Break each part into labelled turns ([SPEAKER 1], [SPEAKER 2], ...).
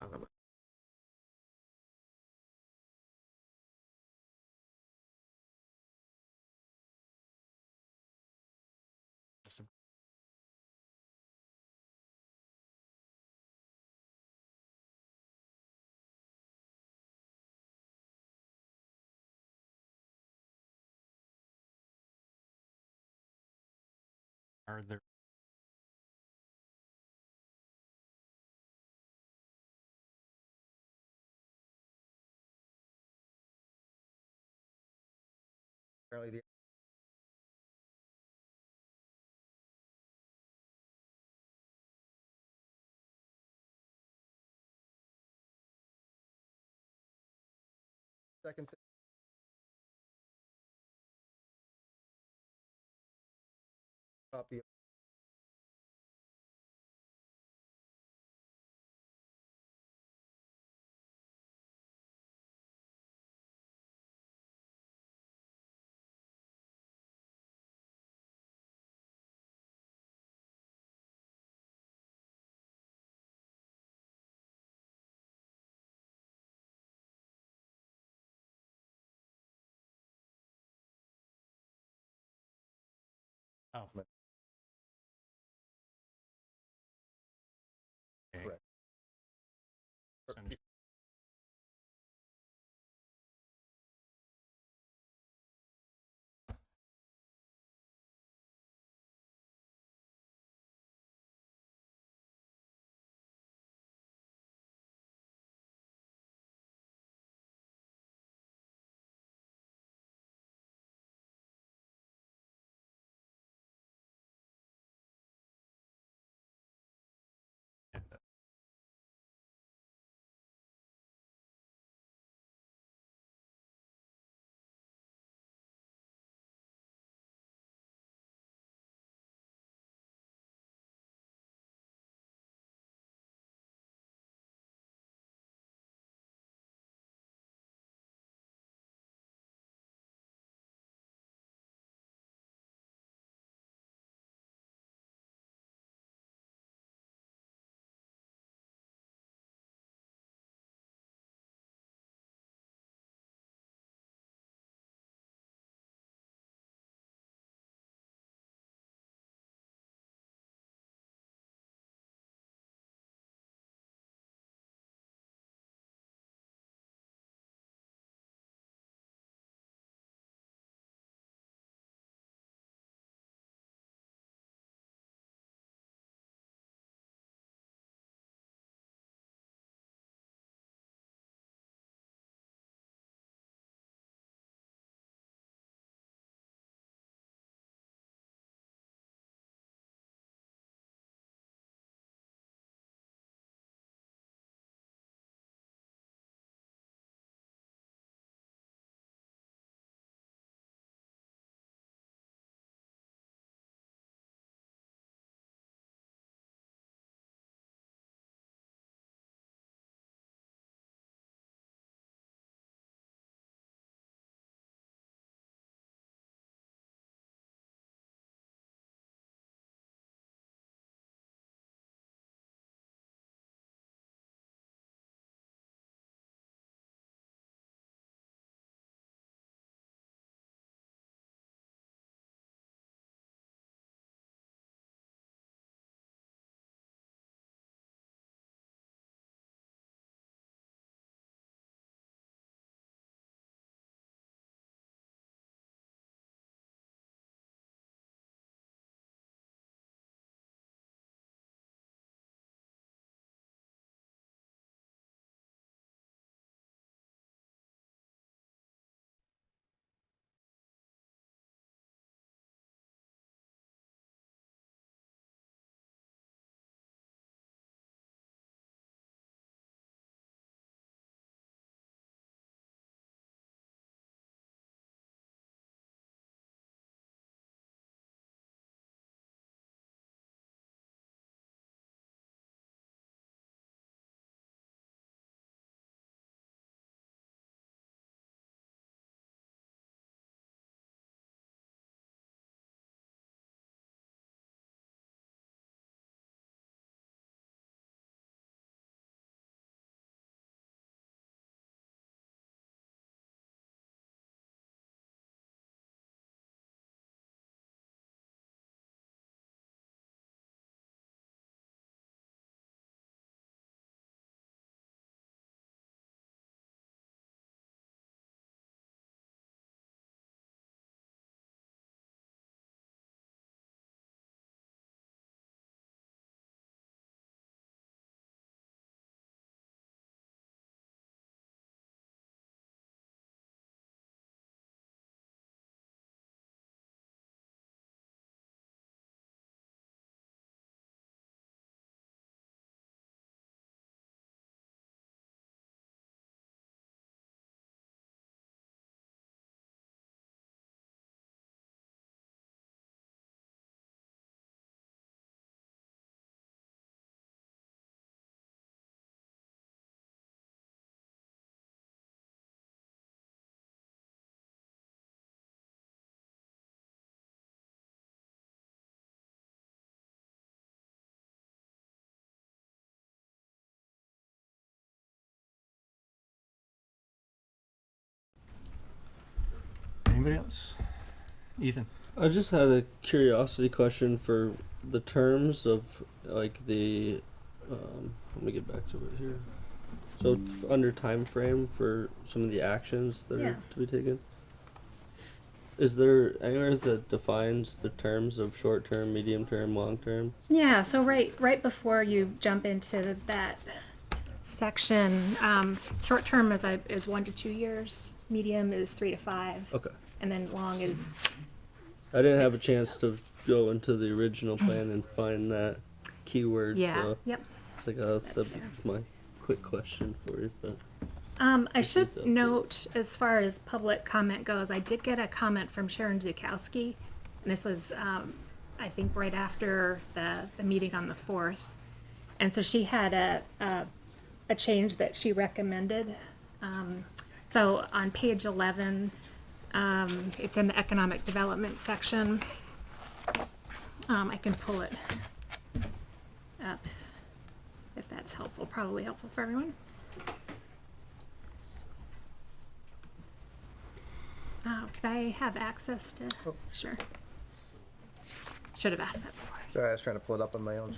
[SPEAKER 1] Are there
[SPEAKER 2] Apparently, the second thing. Copy.
[SPEAKER 1] Oh, okay.
[SPEAKER 2] Correct.
[SPEAKER 1] Anybody else? Ethan?
[SPEAKER 3] I just had a curiosity question for the terms of like the. Let me get back to it here. So under time frame for some of the actions that
[SPEAKER 4] Yeah.
[SPEAKER 3] are to be taken. Is there anywhere that defines the terms of short term, medium term, long term?
[SPEAKER 4] Yeah, so right before you jump into that section, short term is 1 to 2 years, medium is 3 to 5,
[SPEAKER 3] Okay.
[SPEAKER 4] and then long is
[SPEAKER 3] I didn't have a
[SPEAKER 4] 6.
[SPEAKER 3] chance to go into the original plan and find that keyword.
[SPEAKER 4] Yeah.
[SPEAKER 3] So
[SPEAKER 4] Yep.
[SPEAKER 3] it's like
[SPEAKER 4] That's
[SPEAKER 3] that's
[SPEAKER 4] there.
[SPEAKER 3] my quick question for you. But
[SPEAKER 4] I should
[SPEAKER 3] detail,
[SPEAKER 4] note, as far as public comment goes, I did get a comment from Sharon Zukowski, and this was, I think, right after the meeting on the 4th. And so she had a change that she recommended. So on page 11, it's in the economic development section. I can pull it up if that's helpful, probably helpful for everyone. Could I have access to?
[SPEAKER 2] Oh.
[SPEAKER 4] Sure. Should have asked that before.
[SPEAKER 2] Sorry, I was trying to pull it up on my own.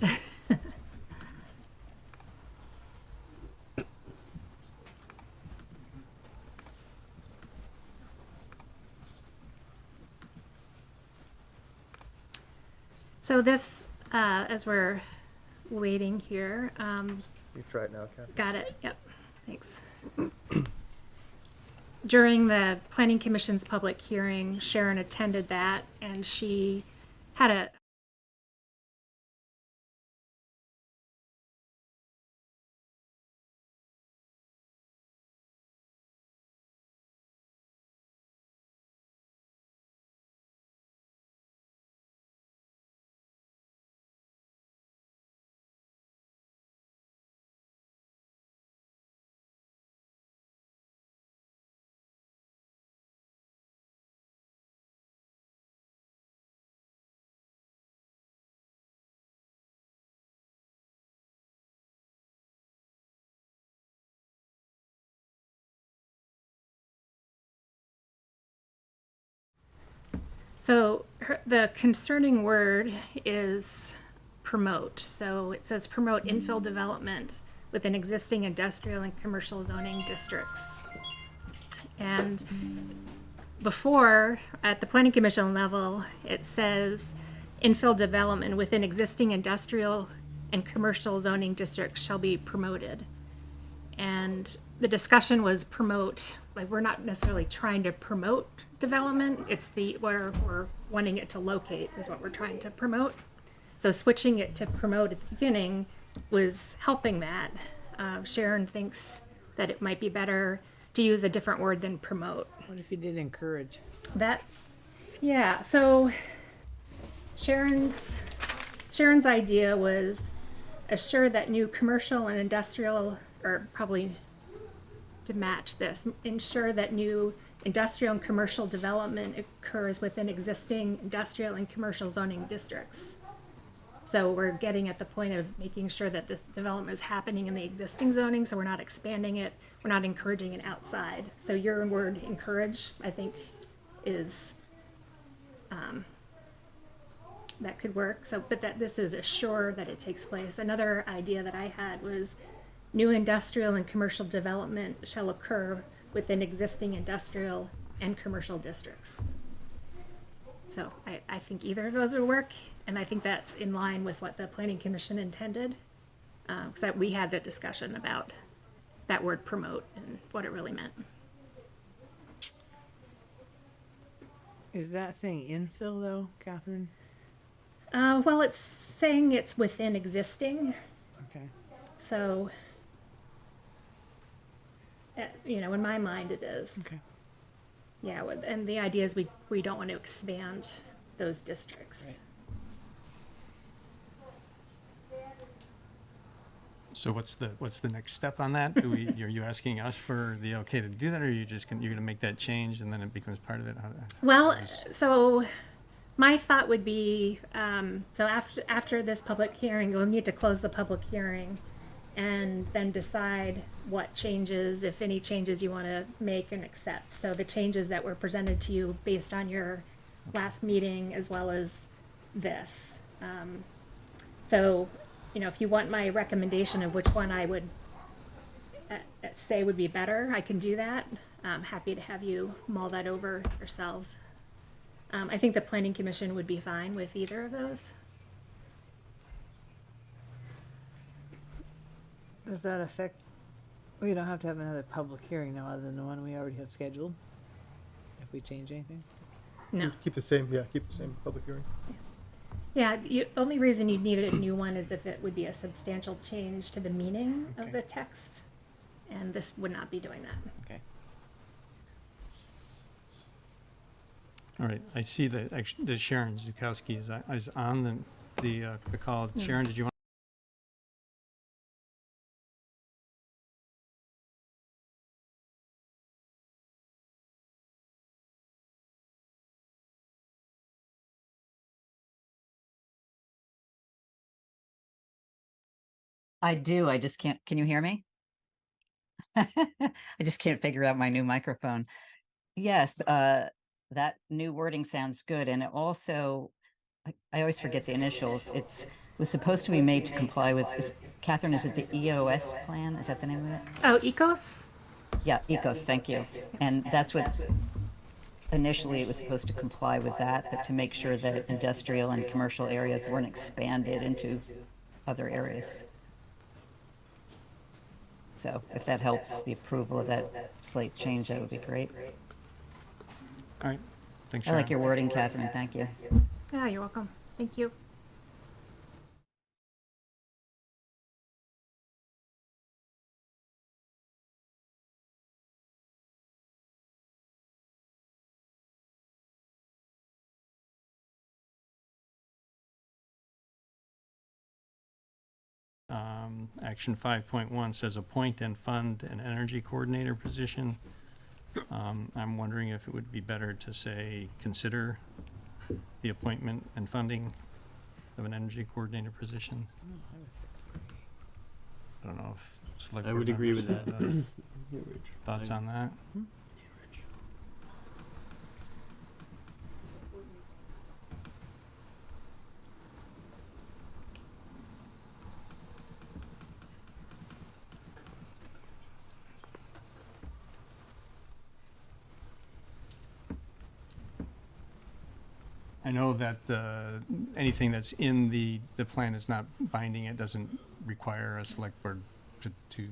[SPEAKER 4] So this, as we're waiting here,
[SPEAKER 2] You try it now, Kathy.
[SPEAKER 4] got it. Yep. Thanks. During the Planning Commission's public hearing, Sharon attended that, and she had a So the concerning word is promote. So it says promote infill development within existing industrial and commercial zoning districts. And before, at the Planning Commission level, it says infill development within existing industrial and commercial zoning districts shall be promoted. And the discussion was promote, like we're not necessarily trying to promote development, it's where we're wanting it to locate is what we're trying to promote. So switching it to promote at the beginning was helping that. Sharon thinks that it might be better to use a different word than promote.
[SPEAKER 5] What if you did encourage?
[SPEAKER 4] Yeah, so Sharon's idea was assure that new commercial and industrial, or probably to match this, ensure that new industrial and commercial development occurs within existing industrial and commercial zoning districts. So we're getting at the point of making sure that this development is happening in the existing zoning, so we're not expanding it, we're not encouraging it outside. So your word encourage, I think, is, that could work. So, but that this is assure that it takes place. Another idea that I had was new industrial and commercial development shall occur within existing industrial and commercial districts. So I think either of those would work, and I think that's in line with what the Planning Commission intended, because we had that discussion about that word promote and what it really meant.
[SPEAKER 5] Is that saying infill though, Catherine?
[SPEAKER 4] Well, it's saying it's within existing,
[SPEAKER 5] Okay.
[SPEAKER 4] so, in my mind it is.
[SPEAKER 5] Okay.
[SPEAKER 4] Yeah, and the idea is we don't want to expand those districts.
[SPEAKER 5] Right.
[SPEAKER 1] So what's the next step on that? Are you asking us for the okay to do that, or are you just you're going to make that change and then it becomes part of it?
[SPEAKER 4] Well, so my thought would be, so after this public hearing, we'll need to close the public hearing, and then decide what changes, if any changes you want to make and accept. So the changes that were presented to you based on your last meeting as well as this. So, you know, if you want my recommendation of which one I would say would be better, I can do that. I'm happy to have you mull that over yourselves. I think the planning commission would be fine with either of those.
[SPEAKER 5] Does that affect, we don't have to have another public hearing now other than the one we already have scheduled? If we change anything?
[SPEAKER 4] No.
[SPEAKER 2] Keep the same, yeah, keep the same public hearing.
[SPEAKER 4] Yeah, the only reason you'd need a new one is if it would be a substantial change to the meaning of
[SPEAKER 5] Okay.
[SPEAKER 4] the text. And this would not be doing that.
[SPEAKER 5] Okay.
[SPEAKER 1] All right, I see that actually that Sharon Zukowski is on the call. Sharon, did you want?
[SPEAKER 6] I do. I just can't. Can you hear me? I just can't figure out my new microphone. Yes, that new wording sounds good. And it also, I always forget the initials. Was supposed to be made to comply with, Catherine, is it the EOS plan? Is that the name of it?
[SPEAKER 4] Oh, ECOS?
[SPEAKER 6] Yeah, ECOS, thank you. And that's what, initially it was supposed to comply with that, but to make sure that industrial and commercial areas weren't expanded into other areas. So if that helps the approval of that slate change, that would be great.
[SPEAKER 1] All right, thanks,
[SPEAKER 6] I
[SPEAKER 1] Sharon.
[SPEAKER 6] like your wording, Catherine, thank you.
[SPEAKER 4] Yeah, you're welcome. Thank you.
[SPEAKER 1] Action 5.1 says appoint and fund an energy coordinator position. I'm wondering if it would be better to say consider the appointment and funding of an energy coordinator position. I don't know if select
[SPEAKER 7] I
[SPEAKER 1] board
[SPEAKER 7] would agree
[SPEAKER 1] members
[SPEAKER 7] with
[SPEAKER 1] have,
[SPEAKER 7] that.
[SPEAKER 1] thoughts on that. I know that anything that's in the plan is not binding. It doesn't require a select board to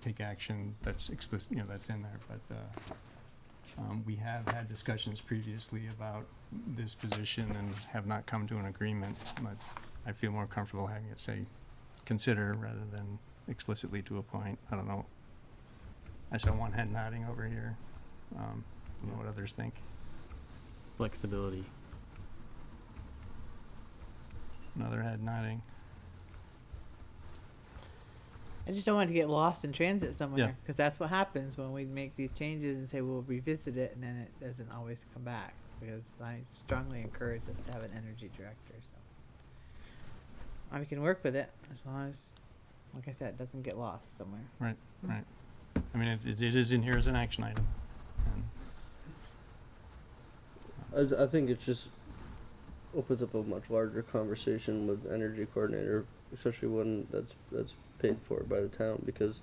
[SPEAKER 1] take action that's explicit, you know, that's in there. But we have had discussions previously about this position and have not come to an agreement. But I feel more comfortable having it say consider rather than explicitly to appoint. I don't know. I saw one head nodding over here. I don't know what others think.
[SPEAKER 7] Flexibility.
[SPEAKER 1] Another head nodding.
[SPEAKER 5] I just don't want it to get lost in transit somewhere,
[SPEAKER 1] Yeah.
[SPEAKER 5] because that's what happens when we make these changes and say we'll revisit it, and then it doesn't always come back. Because I strongly encourage us to have an energy director. So we can work with it as long as, like I said, it doesn't get lost somewhere.
[SPEAKER 1] Right, right. I mean, it is in here as an action item. And
[SPEAKER 3] I think it just opens up a much larger conversation with energy coordinator, especially one that's paid for by the town, because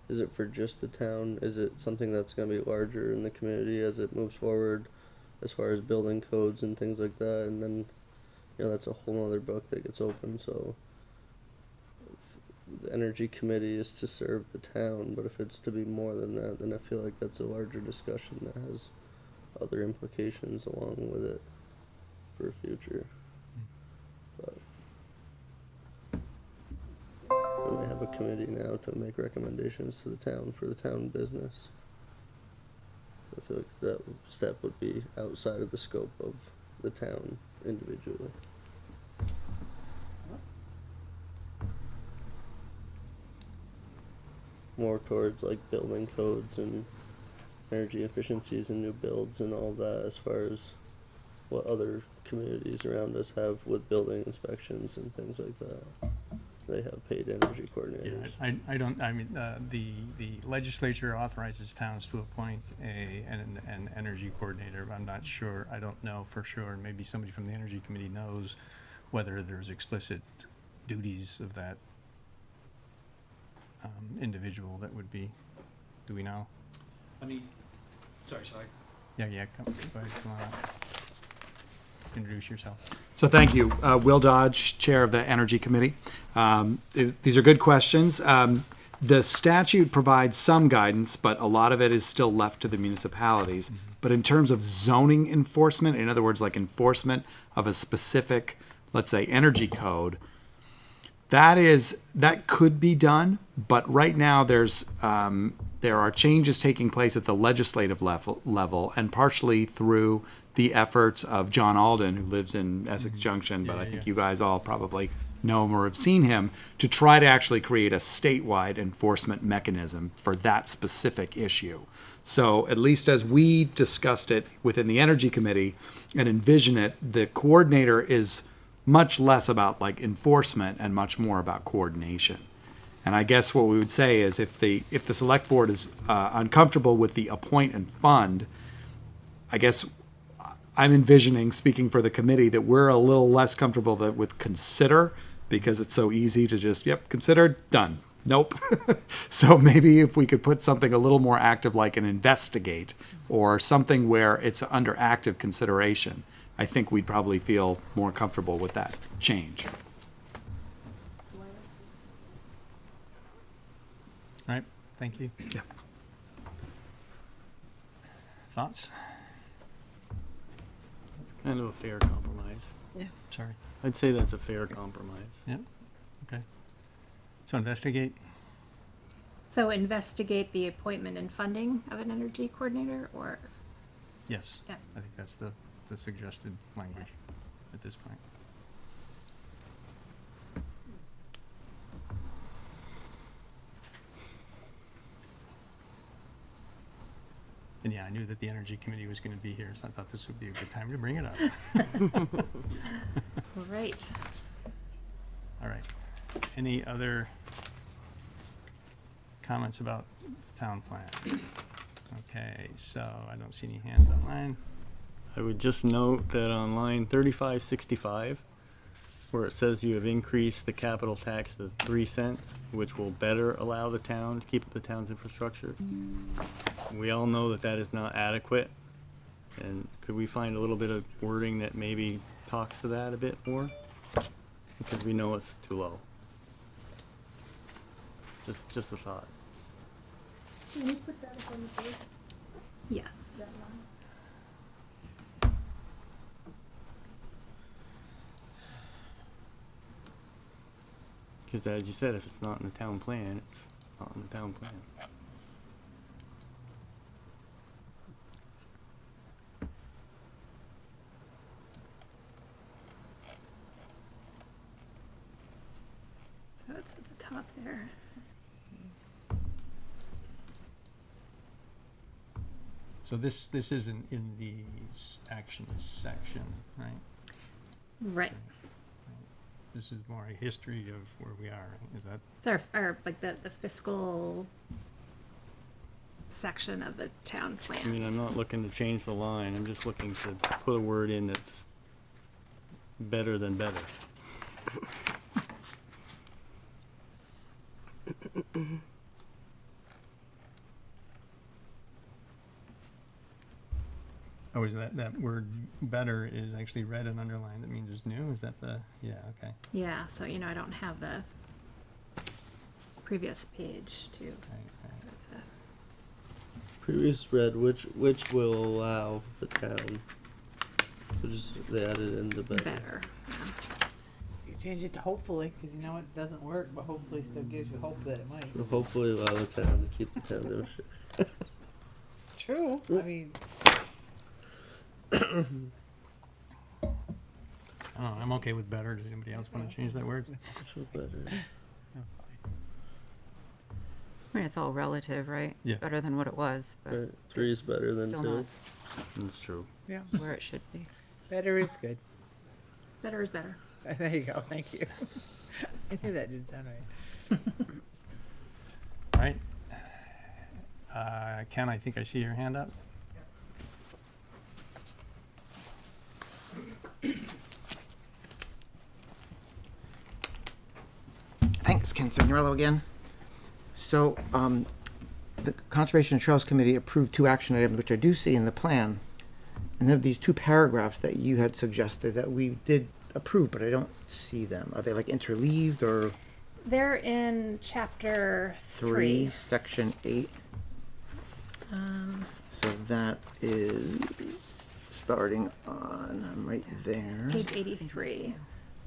[SPEAKER 3] is it for just the town? Is it something that's going to be larger in the community as it moves forward, as far as building codes and things like that? And then, you know, that's a whole other book that gets open. So if the energy committee is to serve the town, but if it's to be more than that, then I feel like that's a larger discussion that has other implications along with it for future. But we have a committee now to make recommendations to the town for the town business. I feel like that step would be outside of the scope of the town individually. More towards like building codes and energy efficiencies and new builds and all that, as far as what other communities around us have with building inspections and things like that. they have paid energy
[SPEAKER 1] Yeah,
[SPEAKER 3] coordinators.
[SPEAKER 1] I don't, I mean, the legislature authorizes towns to appoint an energy coordinator. I'm not sure, I don't know for sure. Maybe somebody from the energy committee knows whether there's explicit duties of that individual that would be, do we know?
[SPEAKER 8] I mean, sorry, sorry.
[SPEAKER 1] Yeah, go ahead, come on up. Introduce yourself.
[SPEAKER 8] So thank you. Will Dodge, Chair of the Energy Committee. These are good questions. The statute provides some guidance, but a lot of it is still left to the municipalities. But in terms of zoning enforcement, in other words, like enforcement of a specific, let's say, energy code, that could be done. But right now there are changes taking place at the legislative level and partially through the efforts of John Alden, who lives in Essex Junction, but I think you guys all probably know him or have seen him, to try to actually create a statewide enforcement mechanism for that specific issue. So at least as we discussed it within the Energy Committee and envision it, the coordinator is much less about like enforcement and much more about coordination. And I guess what we would say is if the select board is uncomfortable with the appoint and fund, I guess I'm envisioning, speaking for the committee, that we're a little less comfortable with consider, because it's so easy to just, yep, considered, done. Nope. So maybe if we could put something a little more active like an investigate or something where it's under active consideration, I think we'd probably feel more comfortable with that change.
[SPEAKER 1] All right, thank you.
[SPEAKER 8] Yeah.
[SPEAKER 1] Thoughts?
[SPEAKER 7] Kind of a fair compromise.
[SPEAKER 1] Sorry.
[SPEAKER 7] I'd say that's a fair compromise.
[SPEAKER 1] Yeah, okay. So investigate,
[SPEAKER 4] So investigate the appointment and funding of an energy coordinator, or,
[SPEAKER 1] yes.
[SPEAKER 4] Yeah.
[SPEAKER 1] I think that's the suggested language at this point. And yeah, I knew that the Energy Committee was going to be here, so I thought this would be a good time to bring it up.
[SPEAKER 4] right.
[SPEAKER 1] All right. Any other comments about the town plan? Okay, so I don't see any hands online.
[SPEAKER 7] I would just note that on line 3565, where it says you have increased the capital tax to 3 cents, which will better allow the town to keep the town's infrastructure. We all know that that is not adequate. And could we find a little bit of wording that maybe talks to that a bit more? Because we know it's too low. Just a thought.
[SPEAKER 9] Can you put that up on the page?
[SPEAKER 4] Yes.
[SPEAKER 9] That line?
[SPEAKER 7] Because as you said, if it's not in the town plan, it's not in the town plan.
[SPEAKER 4] So it's at the top there.
[SPEAKER 1] So this isn't in the action section, right?
[SPEAKER 4] Right.
[SPEAKER 1] This is more a history of where we are, right? Is that?
[SPEAKER 4] It's our like the fiscal section of the town
[SPEAKER 7] I
[SPEAKER 4] plan.
[SPEAKER 7] mean, I'm not looking to change the line. I'm just looking to put a word in that's better than better.
[SPEAKER 1] Oh, is that word better is actually red and underlined? That means it's new? Is that the, yeah, okay.
[SPEAKER 4] Yeah, so I don't have the previous page to,
[SPEAKER 1] Right, right.
[SPEAKER 4] so it's a,
[SPEAKER 3] Previous read, which will allow the town, which is, they added in the
[SPEAKER 4] better.
[SPEAKER 5] You change it to hopefully, because you know it doesn't work, but hopefully still gives you hope that it might.
[SPEAKER 3] Will hopefully allow the town to keep the town's infrastructure.
[SPEAKER 5] True. I mean,
[SPEAKER 1] I don't know, I'm okay with better. Does anybody else want to change that word?
[SPEAKER 3] So better.
[SPEAKER 6] I mean, it's all relative, right?
[SPEAKER 1] Yeah.
[SPEAKER 6] It's better than what it was, but
[SPEAKER 3] Right. 3 is better than
[SPEAKER 6] still
[SPEAKER 3] 2.
[SPEAKER 6] not
[SPEAKER 7] That's true.
[SPEAKER 5] yeah,
[SPEAKER 6] where it should be.
[SPEAKER 5] better is good.
[SPEAKER 4] Better is better.
[SPEAKER 5] There you go, thank you. I knew that didn't sound right.
[SPEAKER 1] All right. Ken, I think I see your hand up.
[SPEAKER 10] Thanks, Ken Signorello again. So, the Conservation and Trails Committee approved 2 action items, which I do see in the plan. And then these 2 paragraphs that you had suggested that we did approve, but I don't see them. Are they like interleaved or
[SPEAKER 4] They're in chapter
[SPEAKER 10] 3,
[SPEAKER 4] 3.
[SPEAKER 10] section 8? So that is starting on, I'm right there.
[SPEAKER 4] Page 83,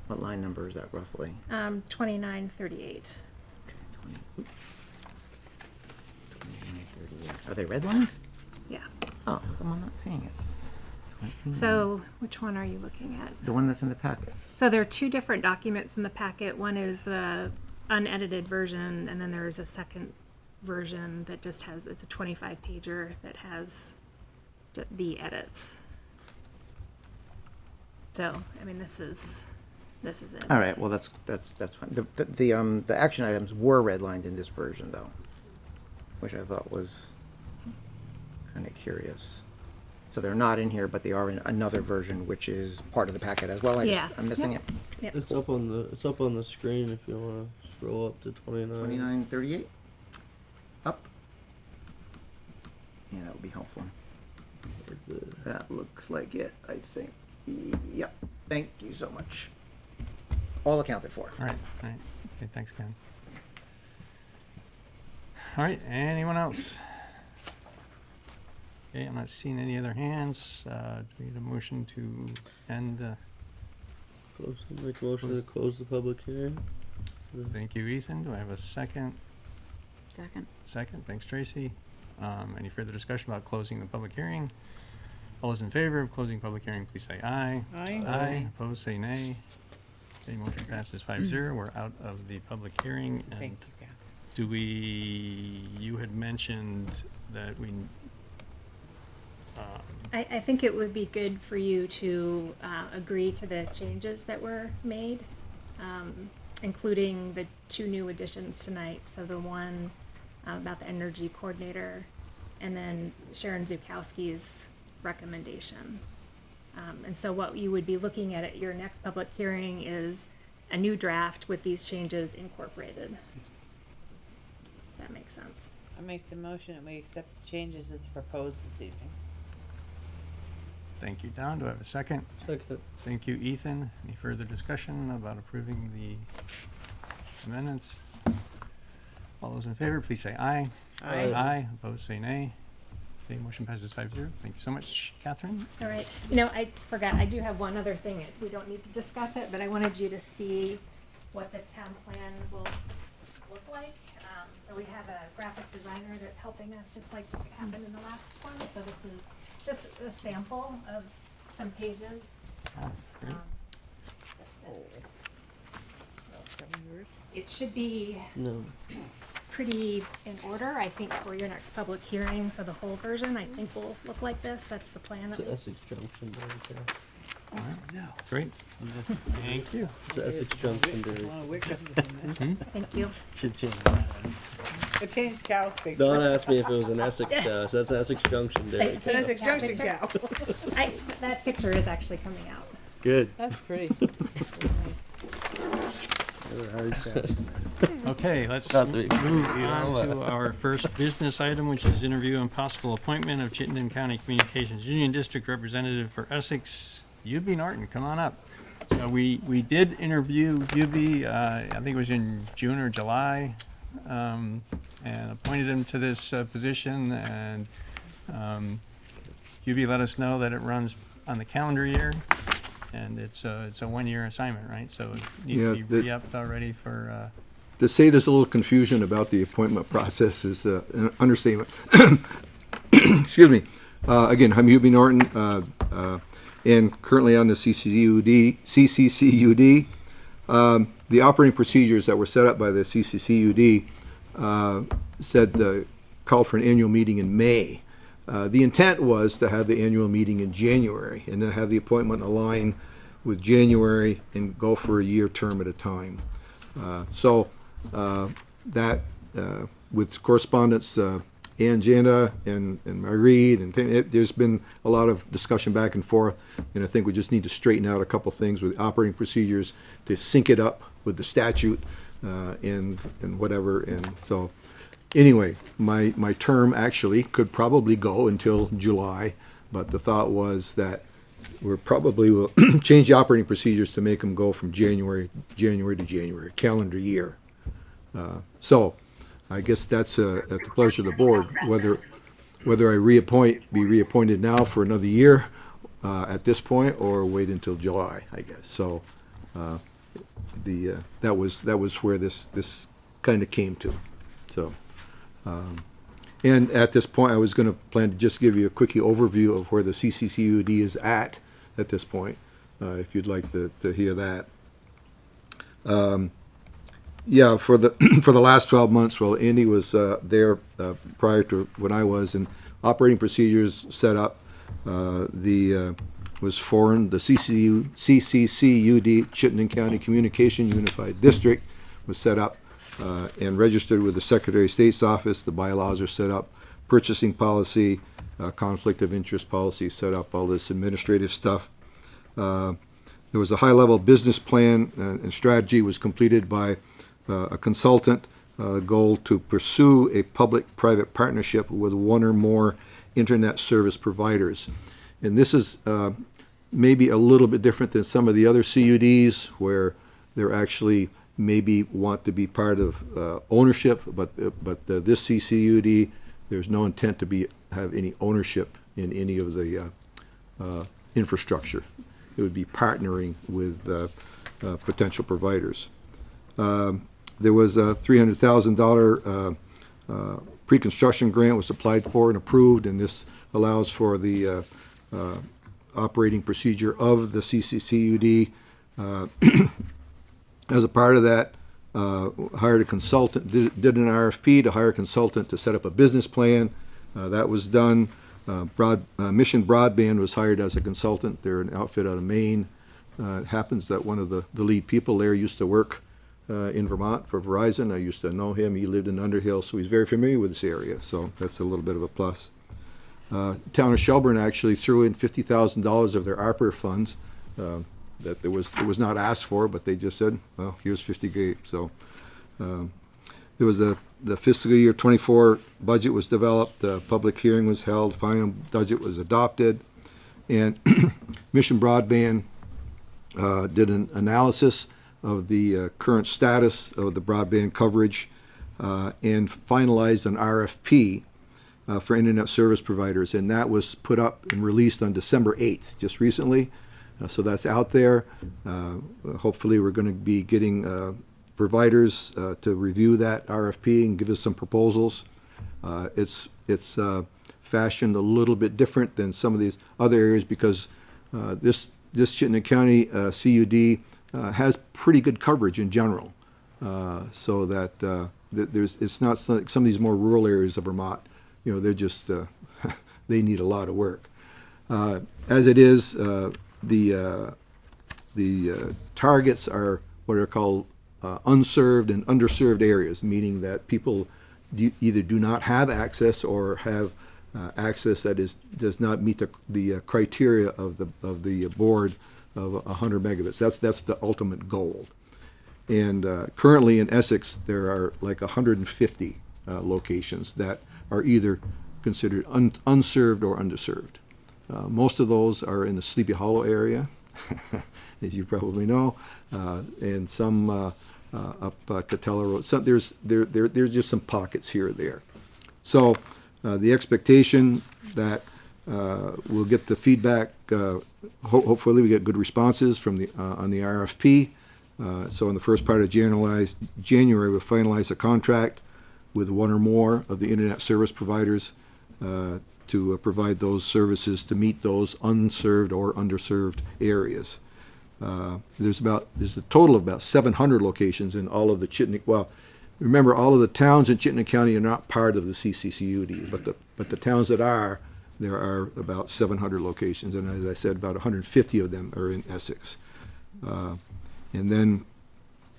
[SPEAKER 10] What line number is that roughly?
[SPEAKER 4] 2938.
[SPEAKER 10] Okay, 20, oop. 2938. Are they redlined?
[SPEAKER 4] Yeah.
[SPEAKER 10] Oh, come on, not seeing it.
[SPEAKER 4] So which one are you looking at?
[SPEAKER 10] The one that's in the packet.
[SPEAKER 4] So there are 2 different documents in the packet. One is the unedited version, and then there's a second version that just has, it's a 25-pager that has the edits. So, I mean, this is it.
[SPEAKER 10] All right, well, that's fine. The action items were redlined in this version, though, which I thought was kind of curious. So they're not in here, but they are in another version, which is part of the packet as well. I'm missing
[SPEAKER 4] Yep.
[SPEAKER 10] it.
[SPEAKER 3] It's up on the screen if you want to scroll up to 29.
[SPEAKER 10] 2938. Up. Yeah, that would be helpful. That looks like it, I think. Yep. Thank you so much. All accounted for.
[SPEAKER 1] All right. Okay, thanks, Ken. All right, anyone else? Okay, I'm not seeing any other hands. Do we need a motion to end the...
[SPEAKER 3] Make a motion to close the public hearing.
[SPEAKER 1] Thank you, Ethan. Do I have a second?
[SPEAKER 6] Second.
[SPEAKER 1] Second, thanks, Tracy. Any further discussion about closing the public hearing? All those in favor of closing public hearing, please say aye.
[SPEAKER 5] Aye.
[SPEAKER 1] Aye. Opposed, say nay. Okay, motion passes 5-0. We're out of the public hearing.
[SPEAKER 5] Thank
[SPEAKER 1] And
[SPEAKER 5] you, Cal.
[SPEAKER 1] do we, you had mentioned that we,
[SPEAKER 4] I think it would be good for you to agree to the changes that were made, including the 2 new additions tonight. So the one about the energy coordinator, and then Sharon Zukowski's recommendation. And so what you would be looking at your next public hearing is a new draft with these changes incorporated. If that makes sense.
[SPEAKER 5] I make the motion that we accept the changes as proposed this evening.
[SPEAKER 1] thank you, Don. Do I have a second?
[SPEAKER 3] Second.
[SPEAKER 1] Thank you, Ethan. Any further discussion about approving the amendments? All those in favor, please say aye.
[SPEAKER 5] Aye.
[SPEAKER 1] Aye. Opposed, say nay. Okay, motion passes 5-0. Thank you so much, Catherine.
[SPEAKER 4] All right. You know, I forgot, I do have one other thing. We don't need to discuss it, but I wanted you to see what the town plan will look like. So we have a graphic designer that's helping us, just like happened in the last one. So this is just a sample of some pages.
[SPEAKER 1] Oh, great.
[SPEAKER 4] It should be
[SPEAKER 3] No.
[SPEAKER 4] pretty in order, I think, for your next public hearing. So the whole version, I think, will look like this. That's the plan
[SPEAKER 3] It's
[SPEAKER 4] of
[SPEAKER 3] an
[SPEAKER 4] it.
[SPEAKER 3] Essex Junction Dairy Cow.
[SPEAKER 1] All right. Great. Thank you.
[SPEAKER 3] It's an Essex Junction Dairy.
[SPEAKER 4] Thank you.
[SPEAKER 1] Should change that.
[SPEAKER 5] I changed Cal's picture.
[SPEAKER 3] Don asked me if it was an Essex cow, so that's an Essex Junction Dairy.
[SPEAKER 4] Thank
[SPEAKER 5] It's an Essex Junction cow.
[SPEAKER 4] That picture is actually coming out.
[SPEAKER 1] Good.
[SPEAKER 5] That's pretty.
[SPEAKER 1] Okay, let's
[SPEAKER 3] Not to
[SPEAKER 1] move
[SPEAKER 3] be-
[SPEAKER 1] on to our first business item, which is interview and possible appointment of Chittenden County Communications Union District Representative for Essex, Yubi Norton. Come on up. So we did interview Yubi, I think it was in June or July, and appointed him to this position. And Yubi let us know that it runs on the calendar year. And it's a 1-year assignment, right? So it needs to be re-upped already for,
[SPEAKER 2] To say there's a little confusion about the appointment process is an understatement. Excuse me. Again, I'm Hubie Norton, and currently on the CCCUD. The operating procedures that were set up by the CCCUD called for an annual meeting in May. The intent was to have the annual meeting in January and then have the appointment align with January and go for a year term at a time. That, with correspondence, Ann Janda and Reed, and there's been a lot of discussion back and forth, and I think we just need to straighten out a couple things with operating procedures to sync it up with the statute and whatever. And so, anyway, my term actually could probably go until July, but the thought was that we're probably will change the operating procedures to make them go from January to January, calendar year. So I guess that's at the pleasure of the board, whether I be reappointed now for another year at this point, or wait until July, I guess. So that was where this kind of came to. So and at this point, I was going to plan to just give you a quickie overview of where the CCCUD is at this point, if you'd like to hear that. Yeah, for the for the last 12 months, well, Andy was there prior to when I was, and operating procedures set up. Was formed. The CCCUD, Chittenden County Communication Unified District, was set up and registered with the Secretary of State's office. The bylaws are set up. Purchasing policy, conflict of interest policy set up. All this administrative stuff. There was a high-level business plan and strategy was completed by a consultant, goal to pursue a public-private partnership with one or more internet service providers. And this is maybe a little bit different than some of the other CUDs where they're actually maybe want to be part of ownership, but this CCUD, there's no intent to have any ownership in any of the infrastructure. It would be partnering with potential providers. There was a $300,000 pre-construction grant was applied for and approved, and this allows for the operating procedure of the CCCUD. As a part of that, hired a consultant, did an RFP to hire a consultant to set up a business plan. That was done. Mission Broadband was hired as a consultant. They're an outfit out of Maine. It happens that one of the lead people there used to work in Vermont for Verizon. I used to know him. He lived in Underhill, so he's very familiar with this area. So that's a little bit of a plus. Town of Shelburne actually threw in $50,000 of their ARPA funds that it was not asked for, but they just said, well, here's 50 gig. So there was the fiscal year 24 budget was developed, the public hearing was held, final budget was adopted, and Mission Broadband did an analysis of the current status of the broadband coverage and finalized an RFP for internet service providers, and that was put up and released on December 8th, just recently. So that's out there. Hopefully we're going to be getting providers to review that RFP and give us some proposals. It's fashioned a little bit different than some of these other areas because this Chittenden County CUD has pretty good coverage in general. So that it's not some of these more rural areas of Vermont. You know, they're just they need a lot of work. As it is, the targets are what are called unserved and underserved areas, meaning that people either do not have access or have access that does not meet the criteria of the board of 100 megabits. That's the ultimate goal. And currently in Essex, there are like 150 locations that are either considered unserved or underserved. Most of those are in the Sleepy Hollow area, as you probably know, and some up Catella Road. There's just some pockets here or there. So the expectation that we'll get the feedback. Hopefully, we get good responses from on the RFP. So in the first part of January, we'll finalize a contract with one or more of the internet service providers to provide those services to meet those unserved or underserved areas. There's a total of about 700 locations in all of the Chittenden. Well, remember, all of the towns in Chittenden County are not part of the CCCUD, but the towns that are, there are about 700 locations, and as I said, about 150 of them are in Essex. And then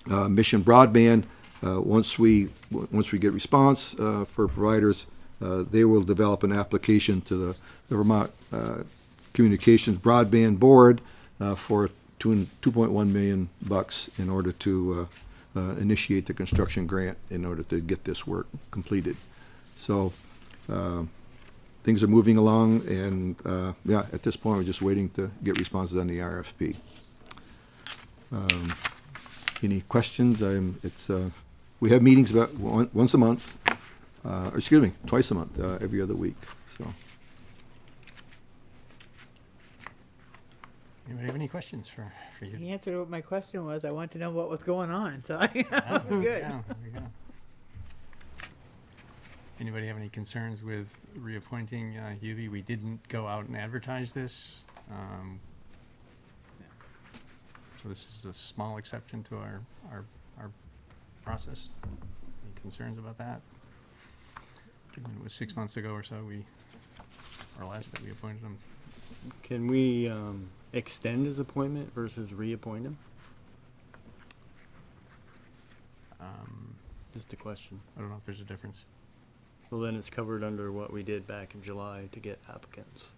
[SPEAKER 2] Mission Broadband, once we get response for providers, they will develop an application to the Vermont Communications Broadband Board for $2.1 million in order to initiate the construction grant in order to get this work completed. So things are moving along, and yeah, at this point, we're just waiting to get responses on the RFP. Any questions? We have meetings about once a month, or excuse me, twice a month, every other week. So,
[SPEAKER 1] Anybody have any questions for you?
[SPEAKER 5] He answered what my question was. I want to know what was going on, so I'm
[SPEAKER 1] Yeah,
[SPEAKER 5] good.
[SPEAKER 1] yeah, there we go. Anybody have any concerns with reappointing Hubie? We didn't go out and advertise this. So this is a small exception to our process. Any concerns about that? Given it was 6 months ago or so, or less, that we appointed him.
[SPEAKER 7] Can we extend his appointment versus reappoint him? Just a question.
[SPEAKER 1] I don't know if there's a difference.
[SPEAKER 7] Well, then it's covered under what we did back in July to get applicants.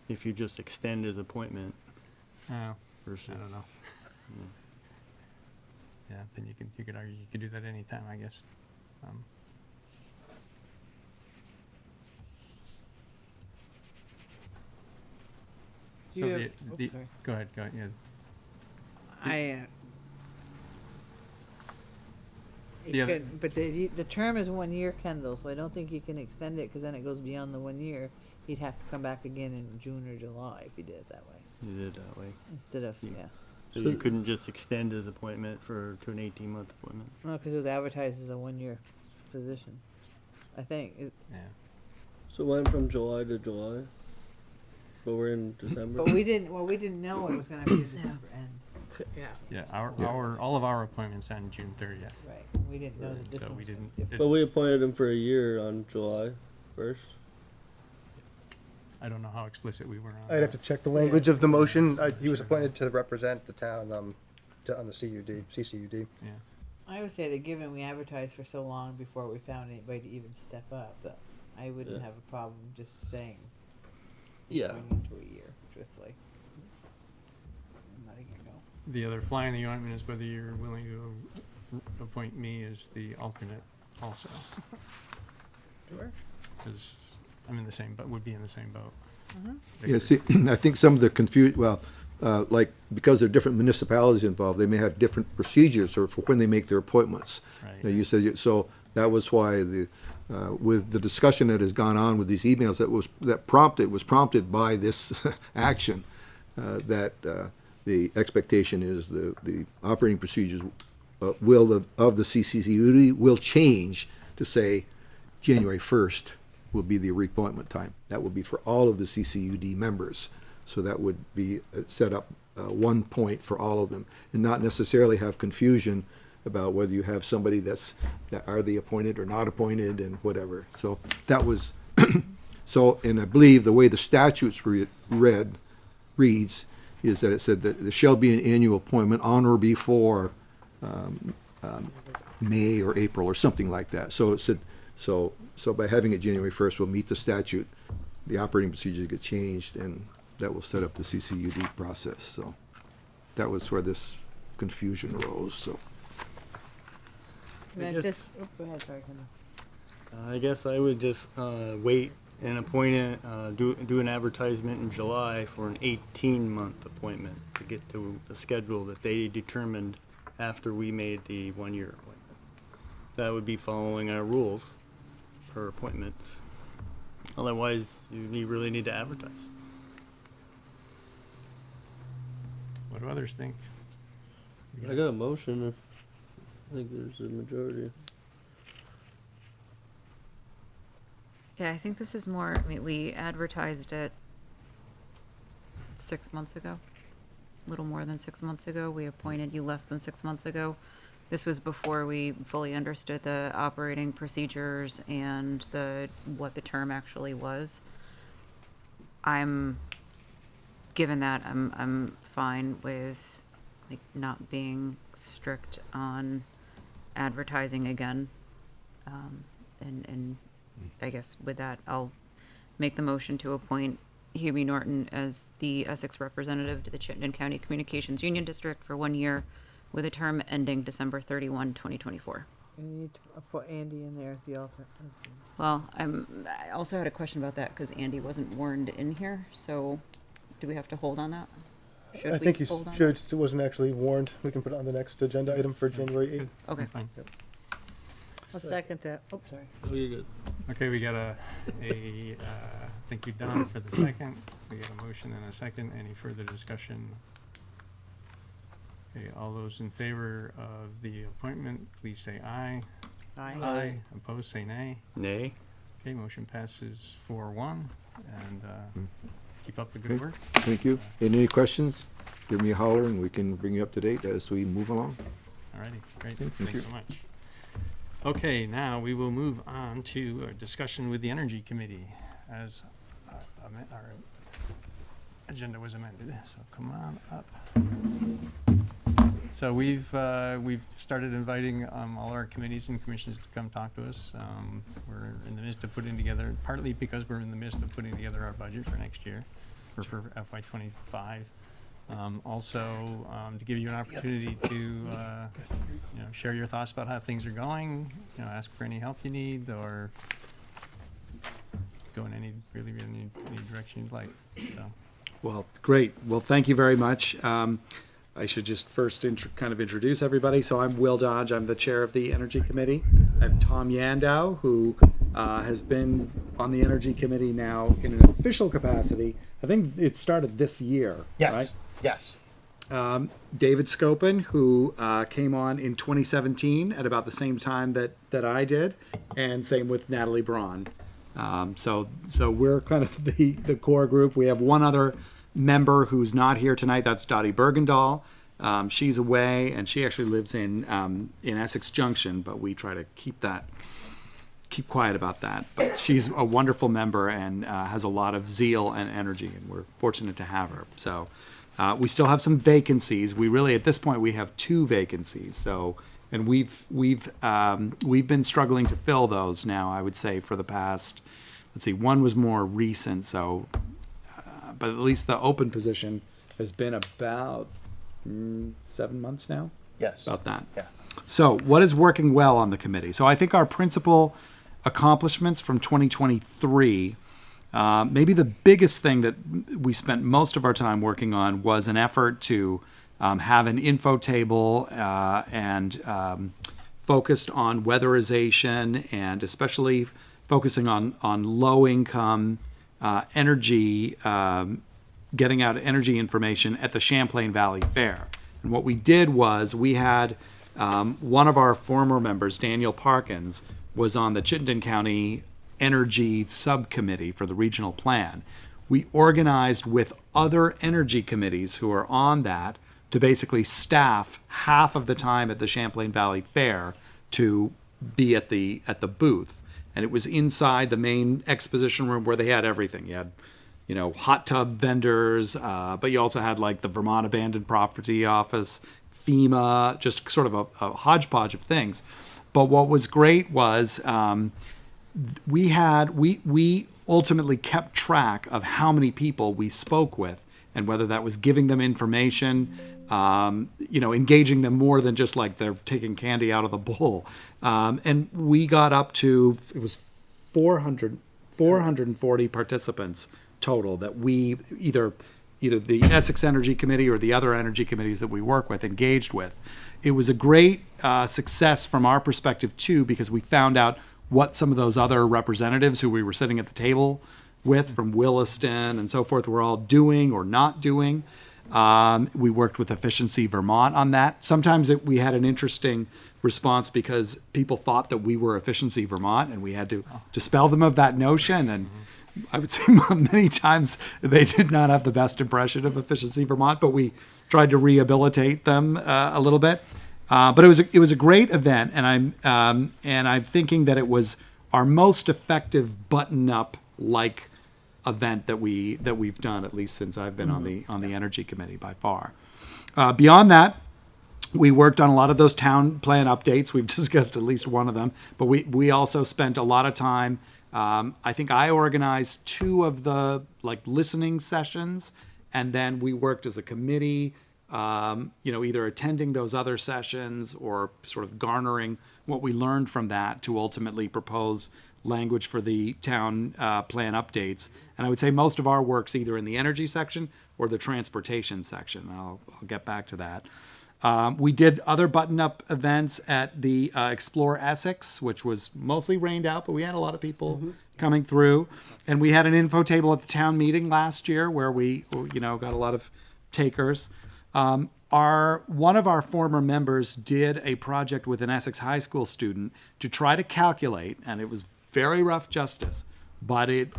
[SPEAKER 7] If you just extend his appointment
[SPEAKER 1] Oh,
[SPEAKER 7] versus.
[SPEAKER 1] I don't know. Yeah, then you could argue you could do that anytime, I guess.
[SPEAKER 5] Do
[SPEAKER 1] So
[SPEAKER 5] you
[SPEAKER 1] the,
[SPEAKER 5] have-
[SPEAKER 1] the
[SPEAKER 5] sorry.
[SPEAKER 1] go ahead, yeah. The other-
[SPEAKER 5] But the term is 1 year, Kendall, so I don't think you can extend it, because then it goes beyond the 1 year. He'd have to come back again in June or July if he did it that way,
[SPEAKER 7] You did it that way.
[SPEAKER 5] instead of,
[SPEAKER 7] Yeah.
[SPEAKER 5] yeah.
[SPEAKER 7] So you couldn't just extend his appointment to an 18-month appointment.
[SPEAKER 5] No, because it was advertised as a 1 year position, I think.
[SPEAKER 1] Yeah.
[SPEAKER 3] So it went from July to July, but we're in December.
[SPEAKER 5] But we didn't know it was gonna be a December end. Yeah.
[SPEAKER 1] Yeah, all of our appointments on June 30th.
[SPEAKER 5] Right, we didn't know that this
[SPEAKER 1] So
[SPEAKER 5] one
[SPEAKER 1] we
[SPEAKER 5] was
[SPEAKER 1] didn't.
[SPEAKER 5] different.
[SPEAKER 3] But we appointed him for a year on July 1st.
[SPEAKER 1] I don't know how explicit we were on.
[SPEAKER 11] I'd have to check the language of the motion. He was appointed to represent the town on the CCUD.
[SPEAKER 1] Yeah.
[SPEAKER 5] I would say that given we advertised for so long before we found anybody to even step up, that I wouldn't
[SPEAKER 3] Yeah.
[SPEAKER 5] have a problem just saying.
[SPEAKER 3] Yeah.
[SPEAKER 5] Going into a year, truthfully. I'm letting it go.
[SPEAKER 1] The other fly in the ointment is whether you're willing to appoint me as the alternate also,
[SPEAKER 5] Sure.
[SPEAKER 1] because I'm in the same, but would be in the same boat.
[SPEAKER 2] yeah, see, I think some of the like, because there are different municipalities involved, they may have different procedures for when they make their appointments.
[SPEAKER 1] Right.
[SPEAKER 2] Now, you said, so that was why with the discussion that has gone on with these emails, was prompted by this action, that the expectation is the operating procedures of the CCCUD will change to say January 1st will be the reappointment time. That will be for all of the CCUD members. So that would be set up one point for all of them, and not necessarily have confusion about whether you have somebody that are they appointed or not appointed and whatever. So that was, so, and I believe the way the statutes reads is that it said that there shall be an annual appointment on or before May or April or something like that. So it said, so by having it January 1st, we'll meet the statute, the operating procedures get changed, and that will set up the CCUD process. So that was where this confusion arose, so.
[SPEAKER 5] And then
[SPEAKER 7] just-
[SPEAKER 5] this, oh, go ahead, sorry, Kendall.
[SPEAKER 7] I guess I would just wait and appoint it, do an advertisement in July for an 18-month appointment to get to the schedule that they determined after we made the 1-year appointment. That would be following our rules per appointments. Otherwise, you really need to advertise.
[SPEAKER 1] What do others think?
[SPEAKER 3] I got a motion if I think there's a majority.
[SPEAKER 12] Yeah, I think this is more, I mean, we advertised it 6 months ago, a little more than 6 months ago. We appointed you less than 6 months ago. This was before we fully understood the operating procedures and what the term actually was. Given that, I'm fine with like not being strict on advertising again. And I guess with that, I'll make the motion to appoint Hubie Norton as the Essex representative to the Chittenden County Communications Union District for 1 year with a term ending December 31, 2024.
[SPEAKER 5] And you need to put Andy in there as the alternate.
[SPEAKER 12] Well, I also had a question about that because Andy wasn't warned in here. So do we have to hold on that? Should
[SPEAKER 11] I think you
[SPEAKER 12] hold on
[SPEAKER 11] should. It wasn't actually warned. We can put it on the next agenda item for January 8th.
[SPEAKER 12] that? Okay.
[SPEAKER 1] Fine.
[SPEAKER 5] I'll second that. Oh, sorry.
[SPEAKER 3] Oh, you're good.
[SPEAKER 1] Okay, we got thank you, Don, for the second. We got a motion and a second. Any further discussion? Okay, all those in favor of the appointment, please say aye.
[SPEAKER 5] Aye.
[SPEAKER 1] Opposed, say nay.
[SPEAKER 7] Nay.
[SPEAKER 1] Okay, motion passes 4-1, and keep up the good work.
[SPEAKER 2] Thank you. Any questions? Give me a holler and we can bring you up to date as we move along.
[SPEAKER 1] Alrighty, great,
[SPEAKER 2] Okay, thank you.
[SPEAKER 1] thanks so much. Okay, now we will move on to a discussion with the Energy Committee as our agenda was amended, so come on up. So we've started inviting all our committees and commissions to come talk to us. We're in the midst of putting together, partly because we're in the midst of putting together our budget for next year, or for FY25. Also, to give you an opportunity to share your thoughts about how things are going, ask for any help you need, or go in any direction you'd like. So.
[SPEAKER 8] Well, great. Well, thank you very much. I should just first kind of introduce everybody. So I'm Will Dodge. I'm the chair of the Energy Committee. I have Tom Yandow, who has been on the Energy Committee now in an official capacity. I think it started this year,
[SPEAKER 10] Yes.
[SPEAKER 8] right?
[SPEAKER 10] Yes.
[SPEAKER 8] David Scopin, who came on in 2017 at about the same time that I did, and same with Natalie Braun. So we're kind of the core group. We have one other member who's not here tonight. That's Dottie Bergendahl. She's away, and she actually lives in Essex Junction, but we try to keep quiet about that. But she's a wonderful member and has a lot of zeal and energy, and we're fortunate to have her. So we still have some vacancies. We really, at this point, we have 2 vacancies. So, and we've been struggling to fill those now, I would say, for the past, let's see, one was more recent. So, but at least the open position has been about 7 months now.
[SPEAKER 10] Yes.
[SPEAKER 8] About that.
[SPEAKER 10] Yeah.
[SPEAKER 8] So what is working well on the committee? So I think our principal accomplishments from 2023, maybe the biggest thing that we spent most of our time working on was an effort to have an info table and focused on weatherization, and especially focusing on low income energy, getting out energy information at the Champlain Valley Fair. And what we did was we had one of our former members, Daniel Parkins, was on the Chittenden County Energy Subcommittee for the regional plan. We organized with other energy committees who are on that to basically staff half of the time at the Champlain Valley Fair to be at the booth. And it was inside the main exposition room where they had everything. You had, hot tub vendors, but you also had like the Vermont Abandoned Property Office, FEMA, just sort of a hodgepodge of things. But what was great was we ultimately kept track of how many people we spoke with, and whether that was giving them information, engaging them more than just like they're taking candy out of the bowl. And we got up to, it was 440 participants total that we either the Essex Energy Committee or the other energy committees that we work with engaged with. It was a great success from our perspective too, because we found out what some of those other representatives who we were sitting at the table with from Williston and so forth were all doing or not doing. We worked with Efficiency Vermont on that. Sometimes we had an interesting response because people thought that we were Efficiency Vermont, and we had to dispel them of that notion. And I would say many times they did not have the best impression of Efficiency Vermont, but we tried to rehabilitate them a little bit. But it was a great event, and I'm thinking that it was our most effective button-up like event that we've done, at least since I've been on the energy committee by far. Beyond that, we worked on a lot of those town plan updates. We've discussed at least one of them, but we also spent a lot of time. I think I organized 2 of the listening sessions, and then we worked as a committee, either attending those other sessions or sort of garnering what we learned from that to ultimately propose language for the town plan updates. And I would say most of our work's either in the energy section or the transportation section. I'll get back to that. We did other button-up events at the Explore Essex, which was mostly rained out, but we had a lot of people coming through. And we had an info table at the town meeting last year where we, got a lot of takers. One of our former members did a project with an Essex high school student to try to calculate, and it was very rough justice, but it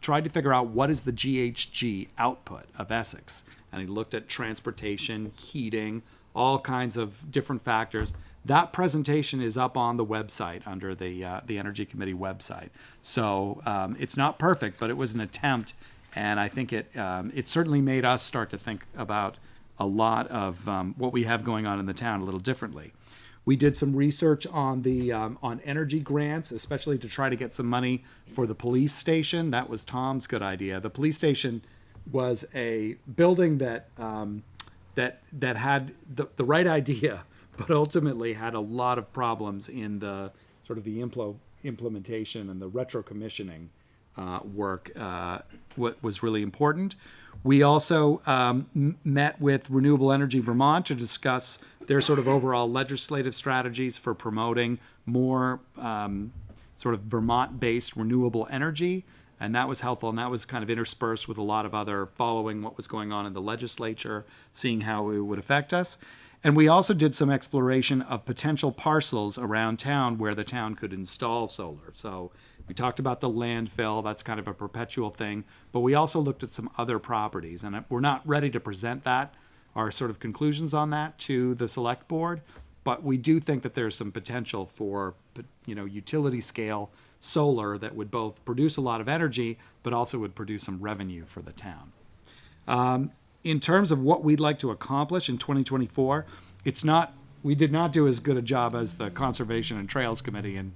[SPEAKER 8] tried to figure out what is the GHG output of Essex. And he looked at transportation, heating, all kinds of different factors. That presentation is up on the website under the Energy Committee website. So it's not perfect, but it was an attempt, and I think it certainly made us start to think about a lot of what we have going on in the town a little differently. We did some research on the on energy grants, especially to try to get some money for the police station. That was Tom's good idea. The police station was a building that that had the right idea, but ultimately had a lot of problems in the sort of the implementation and the retro commissioning work. What was really important. We also met with Renewable Energy Vermont to discuss their sort of overall legislative strategies for promoting more sort of Vermont-based renewable energy. And that was helpful, and that was kind of interspersed with a lot of other following what was going on in the legislature, seeing how it would affect us. And we also did some exploration of potential parcels around town where the town could install solar. So we talked about the landfill, that's kind of a perpetual thing, but we also looked at some other properties, and we're not ready to present our sort of conclusions on that to the select board, but we do think that there's some potential for, utility scale solar that would both produce a lot of energy, but also would produce some revenue for the town. In terms of what we'd like to accomplish in 2024, we did not do as good a job as the Conservation and Trails Committee in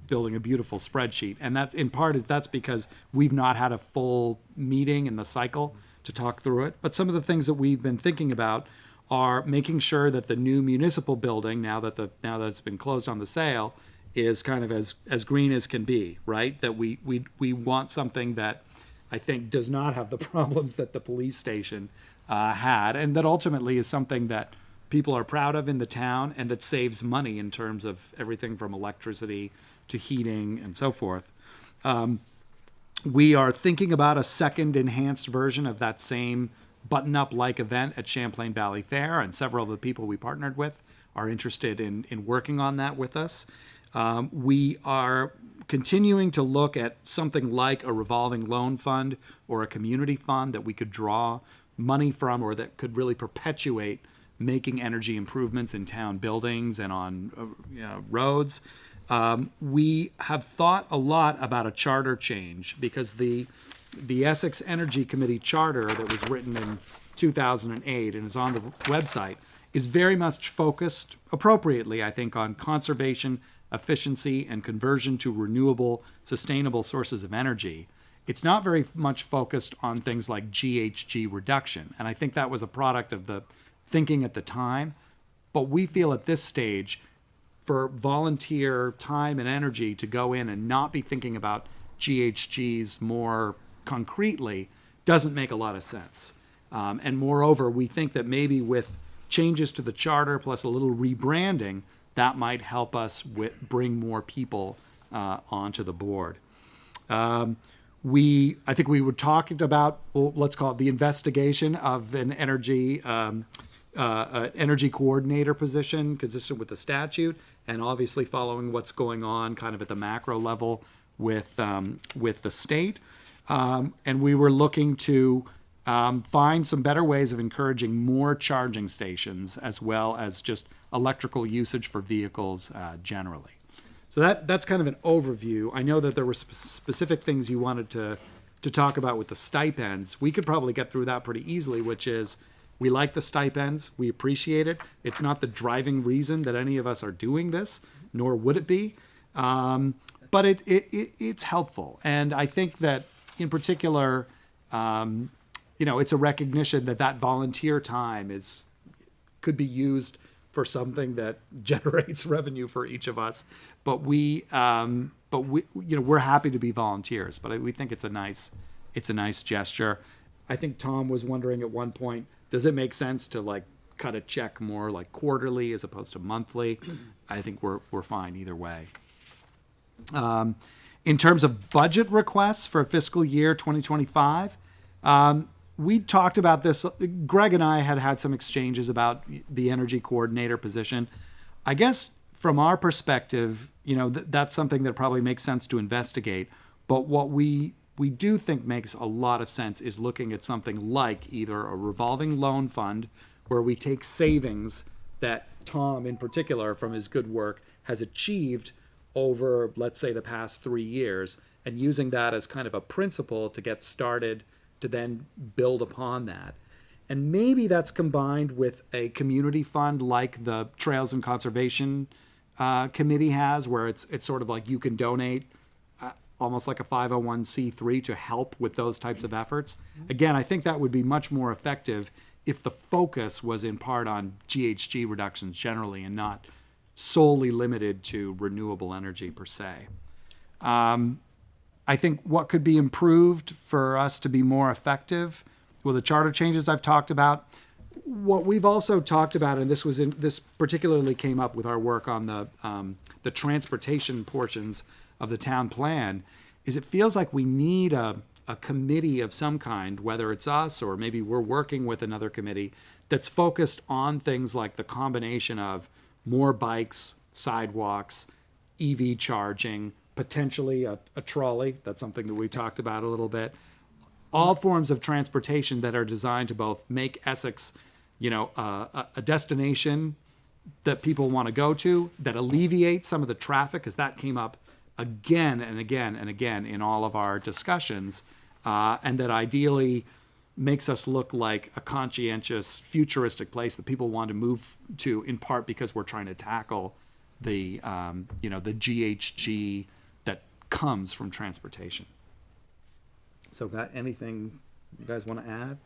[SPEAKER 8] building a beautiful spreadsheet. And that's in part that's because we've not had a full meeting in the cycle to talk through it. But some of the things that we've been thinking about are making sure that the new municipal building, now that it's been closed on the sale, is kind of as green as can be, right? That we want something that I think does not have the problems that the police station had, and that ultimately is something that people are proud of in the town and that saves money in terms of everything from electricity to heating and so forth. We are thinking about a second enhanced version of that same button-up like event at Champlain Valley Fair, and several of the people we partnered with are interested in working on that with us. We are continuing to look at something like a revolving loan fund or a community fund that we could draw money from, or that could really perpetuate making energy improvements in town buildings and on roads. We have thought a lot about a charter change, because the Essex Energy Committee charter that was written in 2008 and is on the website is very much focused appropriately, I think, on conservation, efficiency, and conversion to renewable, sustainable sources of energy. It's not very much focused on things like GHG reduction, and I think that was a product of the thinking at the time. But we feel at this stage, for volunteer time and energy to go in and not be thinking about GHGs more concretely doesn't make a lot of sense. And moreover, we think that maybe with changes to the charter plus a little rebranding, that might help us bring more people onto the board. I think we were talking about, let's call it the investigation of an energy coordinator position consistent with the statute, and obviously following what's going on kind of at the macro level with the state. And we were looking to find some better ways of encouraging more charging stations, as well as just electrical usage for vehicles generally. So that's kind of an overview. I know that there were specific things you wanted to talk about with the stipends. We could probably get through that pretty easily, which is We like the stipends. We appreciate it. It's not the driving reason that any of us are doing this, nor would it be. But it's helpful. And I think that in particular, it's a recognition that volunteer time could be used for something that generates revenue for each of us. But we're happy to be volunteers. But we think it's a nice gesture. I think Tom was wondering at one point, does it make sense to like cut a check more like quarterly as opposed to monthly? I think we're fine either way. In terms of budget requests for fiscal year 2025, we talked about this. Greg and I had some exchanges about the energy coordinator position. I guess from our perspective, that's something that probably makes sense to investigate. But what we do think makes a lot of sense is looking at something like either a revolving loan fund where we take savings that Tom in particular from his good work has achieved over, let's say, the past 3 years, and using that as kind of a principle to get started to then build upon that. And maybe that's combined with a community fund like the Trails and Conservation Committee has, where it's sort of like you can donate almost like a 501c3 to help with those types of efforts. Again, I think that would be much more effective if the focus was in part on GHG reductions generally and not solely limited to renewable energy per se. I think what could be improved for us to be more effective, well, the charter changes I've talked about. What we've also talked about, and this particularly came up with our work on the transportation portions of the town plan, is it feels like we need a committee of some kind, whether it's us or maybe we're working with another committee that's focused on things like the combination of more bikes, sidewalks, EV charging, potentially a trolley. That's something that we talked about a little bit. All forms of transportation that are designed to both make Essex, a destination that people want to go to, that alleviates some of the traffic, because that came up again and again and again in all of our discussions, and that ideally makes us look like a conscientious, futuristic place that people want to move to, in part because we're trying to tackle the GHG that comes from transportation. So, got anything you guys want to add?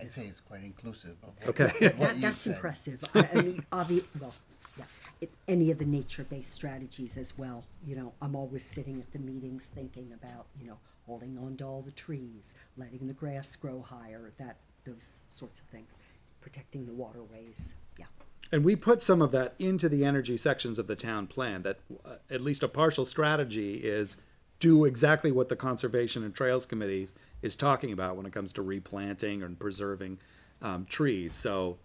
[SPEAKER 13] I say it's quite inclusive of
[SPEAKER 8] Okay.
[SPEAKER 13] what you
[SPEAKER 9] That's
[SPEAKER 13] said.
[SPEAKER 9] impressive. I mean, any of the nature-based strategies as well. I'm always sitting at the meetings thinking about, holding on to all the trees, letting the grass grow higher, those sorts of things, protecting the waterways. Yeah.
[SPEAKER 8] And we put some of that into the energy sections of the town plan, that at least a partial strategy is do exactly what the Conservation and Trails Committee is talking about when it comes to replanting and preserving trees. So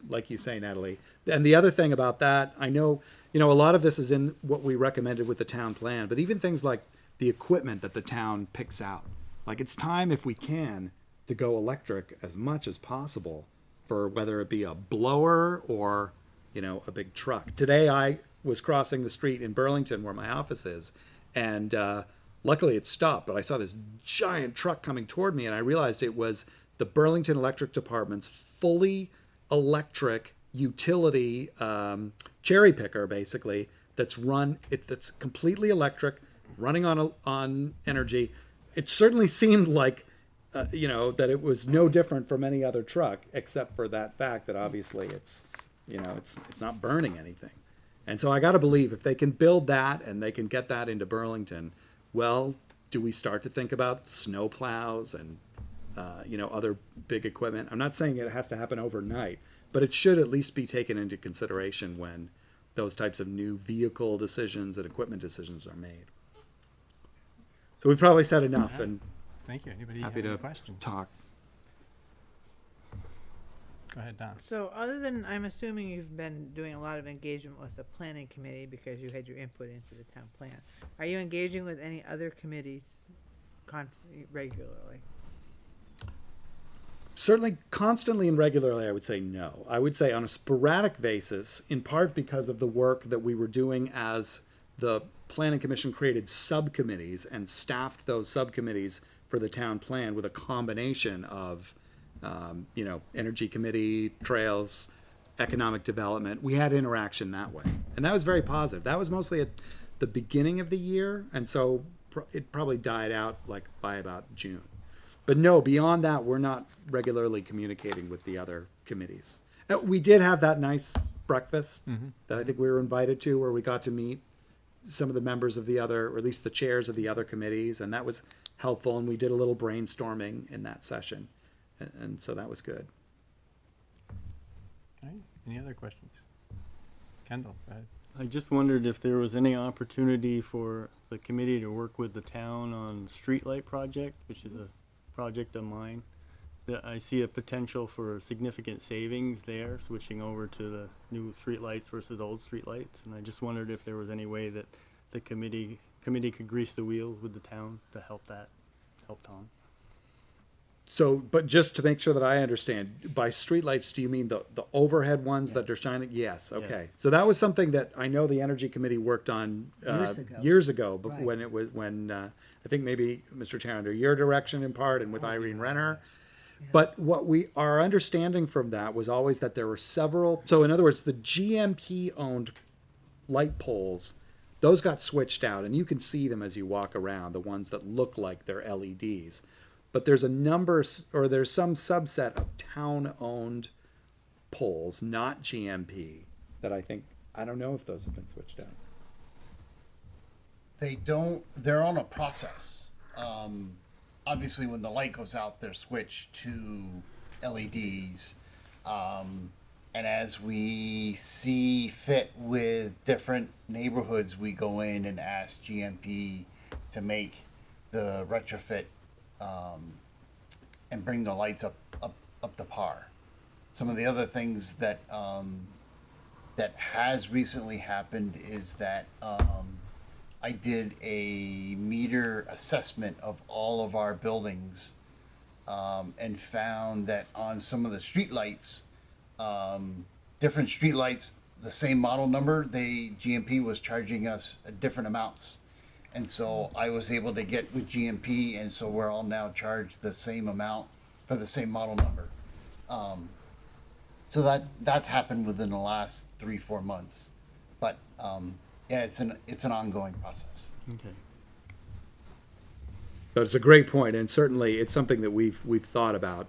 [SPEAKER 8] like you say, Natalie, and the other thing about that, I know, a lot of this is in what we recommended with the town plan, but even things like the equipment that the town picks out, like it's time, if we can, to go electric as much as possible for whether it be a blower or, a big truck. Today I was crossing the street in Burlington where my office is, and luckily it stopped, but I saw this giant truck coming toward me, and I realized it was the Burlington Electric Department's fully electric utility cherry picker, basically, that's completely electric, running on energy. It certainly seemed like that it was no different from any other truck, except for that fact that obviously it's not burning anything. And so I got to believe if they can build that and they can get that into Burlington, well, do we start to think about snow plows and other big equipment? I'm not saying it has to happen overnight, but it should at least be taken into consideration when those types of new vehicle decisions and equipment decisions are made. So we've probably said enough, and
[SPEAKER 1] Thank you. Anybody
[SPEAKER 8] happy
[SPEAKER 1] have any
[SPEAKER 8] to
[SPEAKER 1] questions?
[SPEAKER 8] talk.
[SPEAKER 1] Go ahead, Don.
[SPEAKER 5] So other than, I'm assuming you've been doing a lot of engagement with the planning committee because you had your input into the town plan. Are you engaging with any other committees regularly?
[SPEAKER 8] Certainly constantly and regularly, I would say no. I would say on a sporadic basis, in part because of the work that we were doing as the Planning Commission created subcommittees and staffed those subcommittees for the town plan with a combination of, energy committee, trails, economic development. We had interaction that way. And that was very positive. That was mostly at the beginning of the year. And so it probably died out like by about June. But no, beyond that, we're not regularly communicating with the other committees. We did have that nice breakfast that I think we were invited to, where we got to meet some of the members of the other, or at least the chairs of the other committees, and that was helpful. And we did a little brainstorming in that session, and so that was good.
[SPEAKER 1] All right. Any other questions? Kendall, go ahead.
[SPEAKER 7] I just wondered if there was any opportunity for the committee to work with the town on streetlight project, which is a project of mine, that I see a potential for significant savings there, switching over to the new streetlights versus old streetlights. And I just wondered if there was any way that the committee could grease the wheels with the town to help Tom.
[SPEAKER 8] So, but just to make sure that I understand, by streetlights, do you mean the overhead ones that are shining? Yes, okay.
[SPEAKER 7] Yes.
[SPEAKER 8] So that was something that I know the Energy Committee worked on years ago, but
[SPEAKER 9] Right.
[SPEAKER 8] when I think maybe Mr. Chair, under your direction in part, and with Irene Renner. But our understanding from that was always that there were several. So in other words, the GMP-owned light poles, those got switched out, and you can see them as you walk around, the ones that look like they're LEDs. But there's some subset of town-owned poles, not GMP, that I don't know if those have been switched out.
[SPEAKER 13] They're on a process. Obviously, when the light goes out, they're switched to LEDs. And as we see fit with different neighborhoods, we go in and ask GMP to make the retrofit and bring the lights up to par. Some of the other things that that has recently happened is that I did a meter assessment of all of our buildings and found that on some of the streetlights, different streetlights, the same model number, GMP was charging us different amounts. And so I was able to get with GMP, and so we're all now charged the same amount for the same model number. So that's happened within the last 3-4 months. But yeah, it's an ongoing process.
[SPEAKER 7] Okay.
[SPEAKER 8] But it's a great point, and certainly it's something that we've thought about,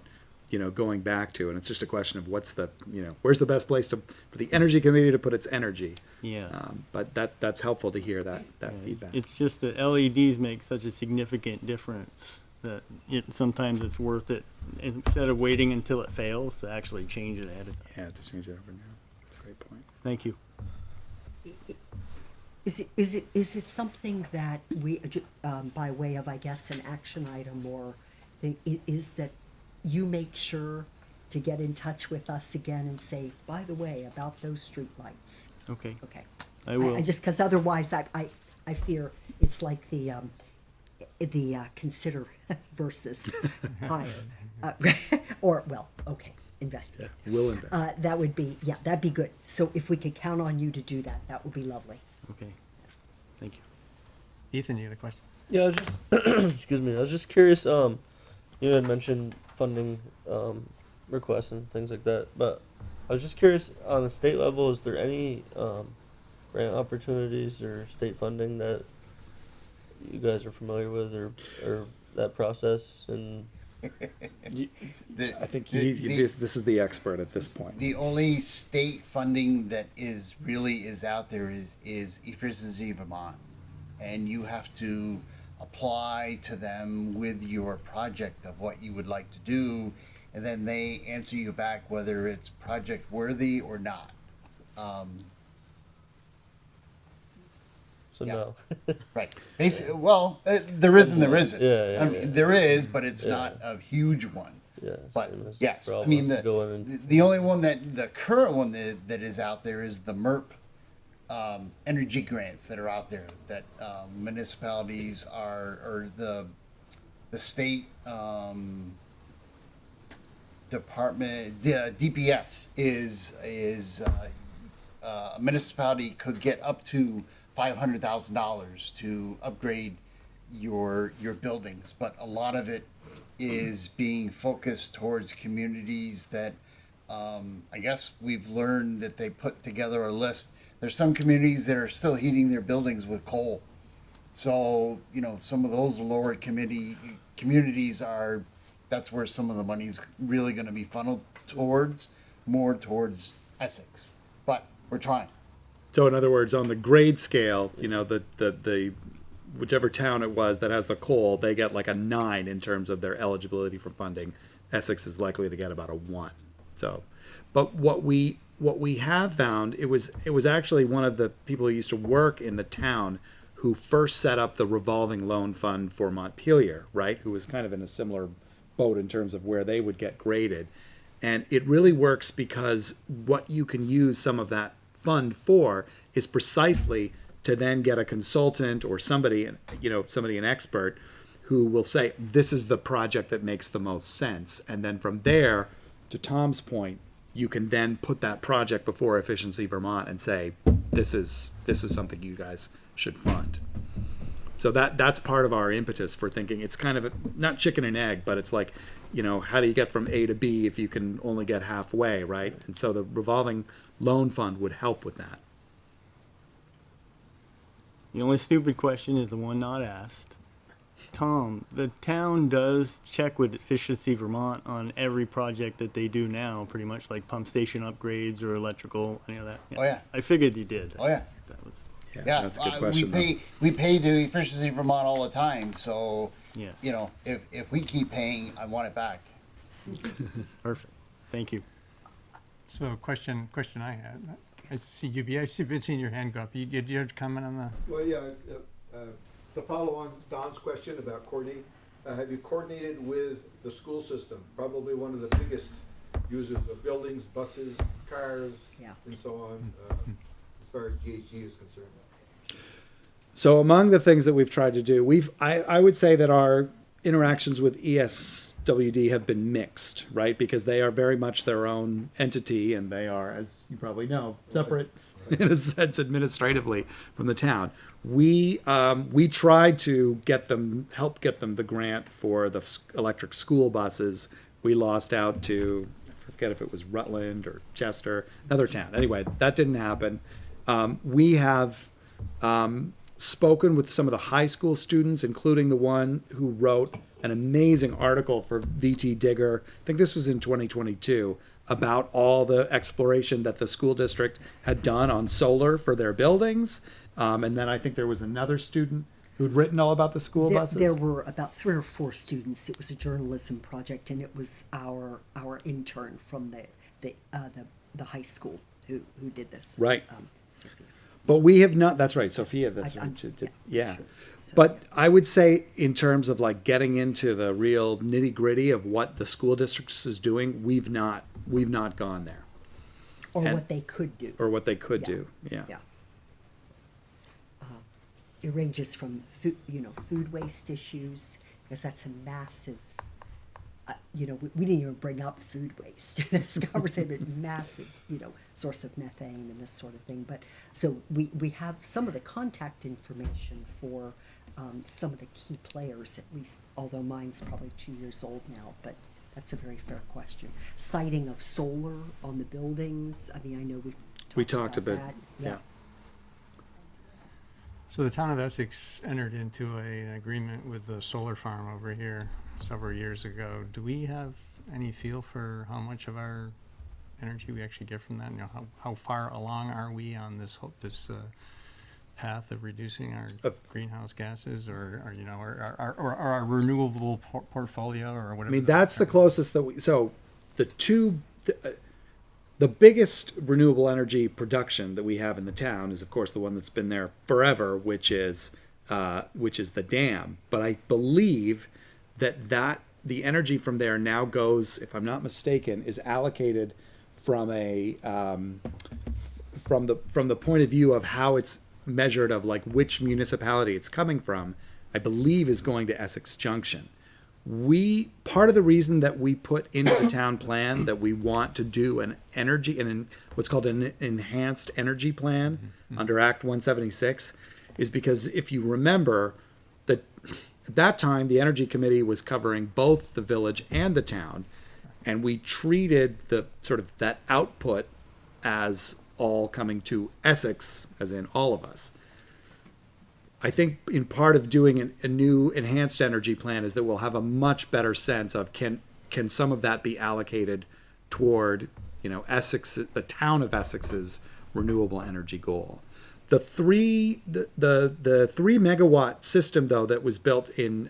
[SPEAKER 8] going back to, and it's just a question of where's the best place for the Energy Committee to put its energy.
[SPEAKER 7] Yeah.
[SPEAKER 8] But that's helpful to hear that feedback.
[SPEAKER 7] It's just that LEDs make such a significant difference that sometimes it's worth it, instead of waiting until it fails, to actually change it ahead of time.
[SPEAKER 8] Yeah, to change it over now. That's a great point.
[SPEAKER 7] Thank you.
[SPEAKER 9] Is it something that we, by way of, I guess, an action item, or is that you make sure to get in touch with us again and say, by the way, about those streetlights?
[SPEAKER 7] Okay.
[SPEAKER 9] Okay.
[SPEAKER 7] I will.
[SPEAKER 9] I just, because otherwise I fear it's like the consider versus hire. Investigate.
[SPEAKER 8] We'll invest.
[SPEAKER 9] That would be, that'd be good. So if we could count on you to do that, that would be lovely.
[SPEAKER 7] Okay. Thank you.
[SPEAKER 1] Ethan, you had a question?
[SPEAKER 3] Yeah, I was just excuse me. I was just curious. You had mentioned funding requests and things like that, but I was just curious, on the state level, is there any grant opportunities or state funding that you guys are familiar with, or that process? And
[SPEAKER 8] I think this is the expert at this point.
[SPEAKER 13] The only state funding that is out there is Efficiency Vermont, and you have to apply to them with your project of what you would like to do, and then they answer you back whether it's project worthy or not.
[SPEAKER 3] so
[SPEAKER 13] Yeah.
[SPEAKER 3] no.
[SPEAKER 13] Right. Basically, well, there is and there isn't.
[SPEAKER 3] Yeah,
[SPEAKER 13] I mean, there is, but it's not a huge one.
[SPEAKER 3] Yeah.
[SPEAKER 13] But
[SPEAKER 3] same as
[SPEAKER 13] yes,
[SPEAKER 3] for all
[SPEAKER 13] I
[SPEAKER 3] of
[SPEAKER 13] mean
[SPEAKER 3] us to go in and
[SPEAKER 13] the only one the current one that is out there is the MERP energy grants that are out there that municipalities or the state department DPS is a municipality could get up to $500,000 to upgrade your buildings, but a lot of it is being focused towards communities that I guess we've learned that they put together a list. There's some communities that are still heating their buildings with coal. So, you know, some of those lower communities are, that's where some of the money's really going to be funneled towards, more towards Essex. But we're trying.
[SPEAKER 8] So in other words, on the grade scale, you know, the whichever town it was that has the coal, they get like a 9 in terms of their eligibility for funding. Essex is likely to get about a 1. So, but what we have found, it was actually one of the people who used to work in the town who first set up the revolving loan fund for Montpelier, right? Who was kind of in a similar boat in terms of where they would get graded. And it really works because what you can use some of that fund for is precisely to then get a consultant or somebody, you know, an expert who will say, this is the project that makes the most sense. And then from there, to Tom's point, you can then put that project before Efficiency Vermont and say, this is something you guys should fund. So that's part of our impetus for thinking it's kind of not chicken and egg, but it's like, you know, how do you get from A to B if you can only get halfway, right? And so the revolving loan fund would help with that.
[SPEAKER 7] The only stupid question is the one not asked. Tom, the town does check with Efficiency Vermont on every project that they do now, pretty much like pump station upgrades or electrical, any of that.
[SPEAKER 13] Oh, yeah.
[SPEAKER 7] I figured you did.
[SPEAKER 13] Oh, yeah.
[SPEAKER 7] That was,
[SPEAKER 13] Yeah,
[SPEAKER 8] that's a good question.
[SPEAKER 13] we pay to Efficiency Vermont all the time, so
[SPEAKER 7] yeah.
[SPEAKER 13] you know, if we keep paying, I want it back.
[SPEAKER 7] Perfect. Thank you.
[SPEAKER 1] So question I had, I see you, I've been seeing your hand go up. You did you comment on the?
[SPEAKER 2] Well, yeah, to follow on Don's question about coordinating, have you coordinated with the school system? Probably one of the biggest users of buildings, buses, cars, and so on, as far as GHG is concerned.
[SPEAKER 8] So among the things that we've tried to do, I would say that our interactions with ESWD have been mixed, right? Because they are very much their own entity, and they are, as you probably know, separate in a sense administratively from the town. We tried to help get them the grant for the electric school buses. We lost out to, I forget if it was Rutland or Chester, another town. Anyway, that didn't happen. We have spoken with some of the high school students, including the one who wrote an amazing article for VT Digger. I think this was in 2022, about all the exploration that the school district had done on solar for their buildings. And then I think there was another student who'd written all about the school buses.
[SPEAKER 9] There were about 3 or 4 students. It was a journalism project, and it was our intern from the high school who did this.
[SPEAKER 8] Right.
[SPEAKER 9] Sophia.
[SPEAKER 8] But we have not, that's right, Sophia, that's right. Yeah. Sure. So, but I would say in terms of like getting into the real nitty gritty of what the school district is doing, we've not gone there.
[SPEAKER 9] Or what they could do.
[SPEAKER 8] Or what they could do, yeah.
[SPEAKER 9] It ranges from food waste issues, because that's a massive, we didn't even bring up food waste in this conversation, but massive, source of methane and this sort of thing. But so we have some of the contact information for some of the key players, at least, although mine's probably 2 years old now, but that's a very fair question. Siting of solar on the buildings, I mean, I know we talked about that. Yeah.
[SPEAKER 1] So the town of Essex entered into an agreement with the solar farm over here several years ago. Do we have any feel for how much of our energy we actually get from that? How far along are we on this path of reducing our greenhouse gases, or our renewable portfolio, or whatever?
[SPEAKER 8] I mean, that's the closest that we. So the biggest renewable energy production that we have in the town is, of course, the one that's been there forever, which is the dam. But I believe that the energy from there now goes, if I'm not mistaken, is allocated from a from the point of view of how it's measured, of like which municipality it's coming from. I believe is going to Essex Junction. Part of the reason that we put into the town plan that we want to do what's called an enhanced energy plan under Act 176 is because if you remember, that at that time, the Energy Committee was covering both the village and the town, and we treated the sort of that output as all coming to Essex, as in all of us. I think in part of doing a new enhanced energy plan is that we'll have a much better sense of can some of that be allocated toward, you know, Essex, the town of Essex's renewable energy goal. The 3 megawatt system though that was built in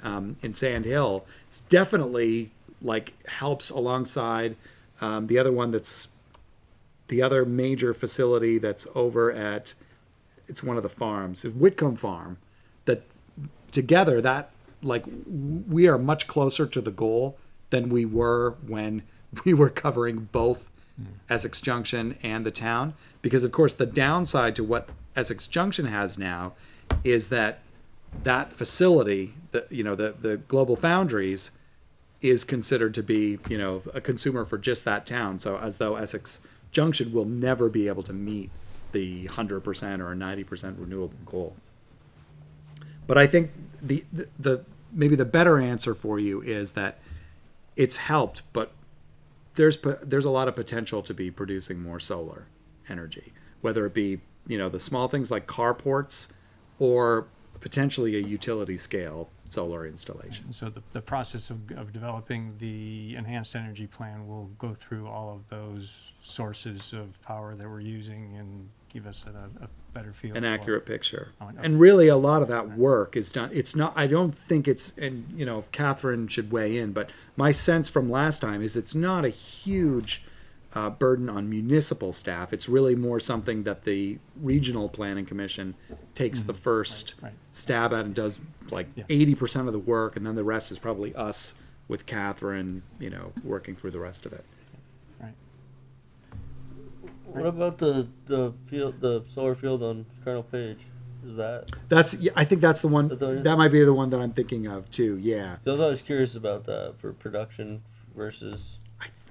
[SPEAKER 8] Sand Hill is definitely like helps alongside the other one that's the other major facility that's over at, it's one of the farms, Whitcomb Farm, that together that like we are much closer to the goal than we were when we were covering both Essex Junction and the town, because of course the downside to what Essex Junction has now is that that facility, the Global Foundries, is considered to be, you know, a consumer for just that town. So as though Essex Junction will never be able to meet the 100% or 90% renewable goal. But I think the maybe the better answer for you is that it's helped, but there's a lot of potential to be producing more solar energy, whether it be, you know, the small things like carports or potentially a utility scale solar installation.
[SPEAKER 1] So the process of developing the enhanced energy plan will go through all of those sources of power that we're using and give us a better feel.
[SPEAKER 8] An accurate picture.
[SPEAKER 1] Oh, okay.
[SPEAKER 8] And really a lot of that work is done. It's not, I don't think it's, and you know, Catherine should weigh in, but my sense from last time is it's not a huge burden on municipal staff. It's really more something that the Regional Planning Commission takes the first stab at and does like 80% of the work, and then the rest is probably us with Catherine, you know, working through the rest of it.
[SPEAKER 3] What about the field, the solar field on Colonel Page? Is that?
[SPEAKER 8] I think that's the one. That might be the one that I'm thinking of too. Yeah.
[SPEAKER 3] I was always curious about that for production versus.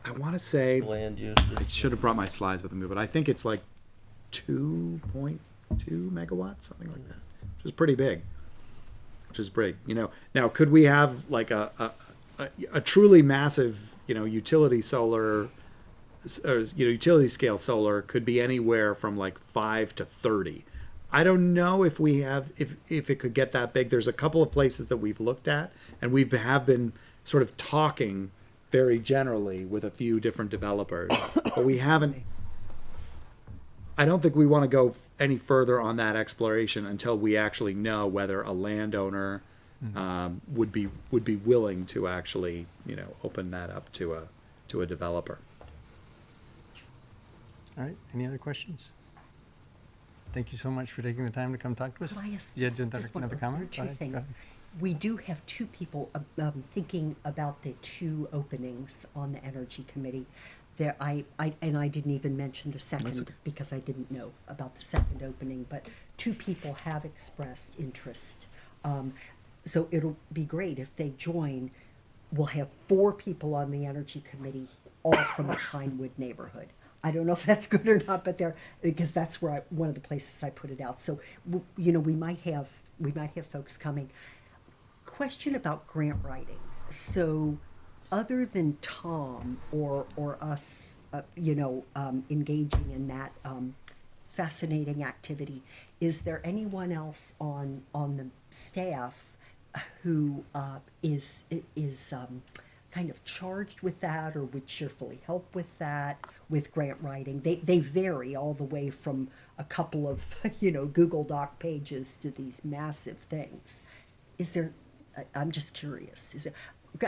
[SPEAKER 8] I want to say
[SPEAKER 3] land use.
[SPEAKER 8] I should have brought my slides with me, but I think it's like 2.2 megawatts, something like that, which is pretty big. Which is big, you know. Now, could we have like a truly massive, you know, utility solar, or, you know, utility scale solar could be anywhere from like 5 to 30. I don't know if we have, if it could get that big. There's a couple of places that we've looked at, and we have been sort of talking very generally with a few different developers, but we haven't. I don't think we want to go any further on that exploration until we actually know whether a landowner would be willing to actually, you know, open that up to a developer.
[SPEAKER 1] All right. Any other questions? Thank you so much for taking the time to come talk to us.
[SPEAKER 9] Could I ask
[SPEAKER 1] Yeah,
[SPEAKER 9] just
[SPEAKER 1] another comment?
[SPEAKER 9] two
[SPEAKER 1] Go ahead.
[SPEAKER 9] things? We do have two people thinking about the two openings on the Energy Committee. There, I didn't even mention the second because I didn't know about the second opening, but two people have expressed interest. So it'll be great if they join. We'll have 4 people on the Energy Committee, all from the Pinewood neighborhood. I don't know if that's good or not, but because that's where one of the places I put it out. So, you know, we might have folks coming. Question about grant writing. So, other than Tom or us, you know, engaging in that fascinating activity, is there anyone else on the staff who is kind of charged with that or would cheerfully help with that, with grant writing? They vary all the way from a couple of, you know, Google Doc pages to these massive things. Is there, I'm just curious, is there,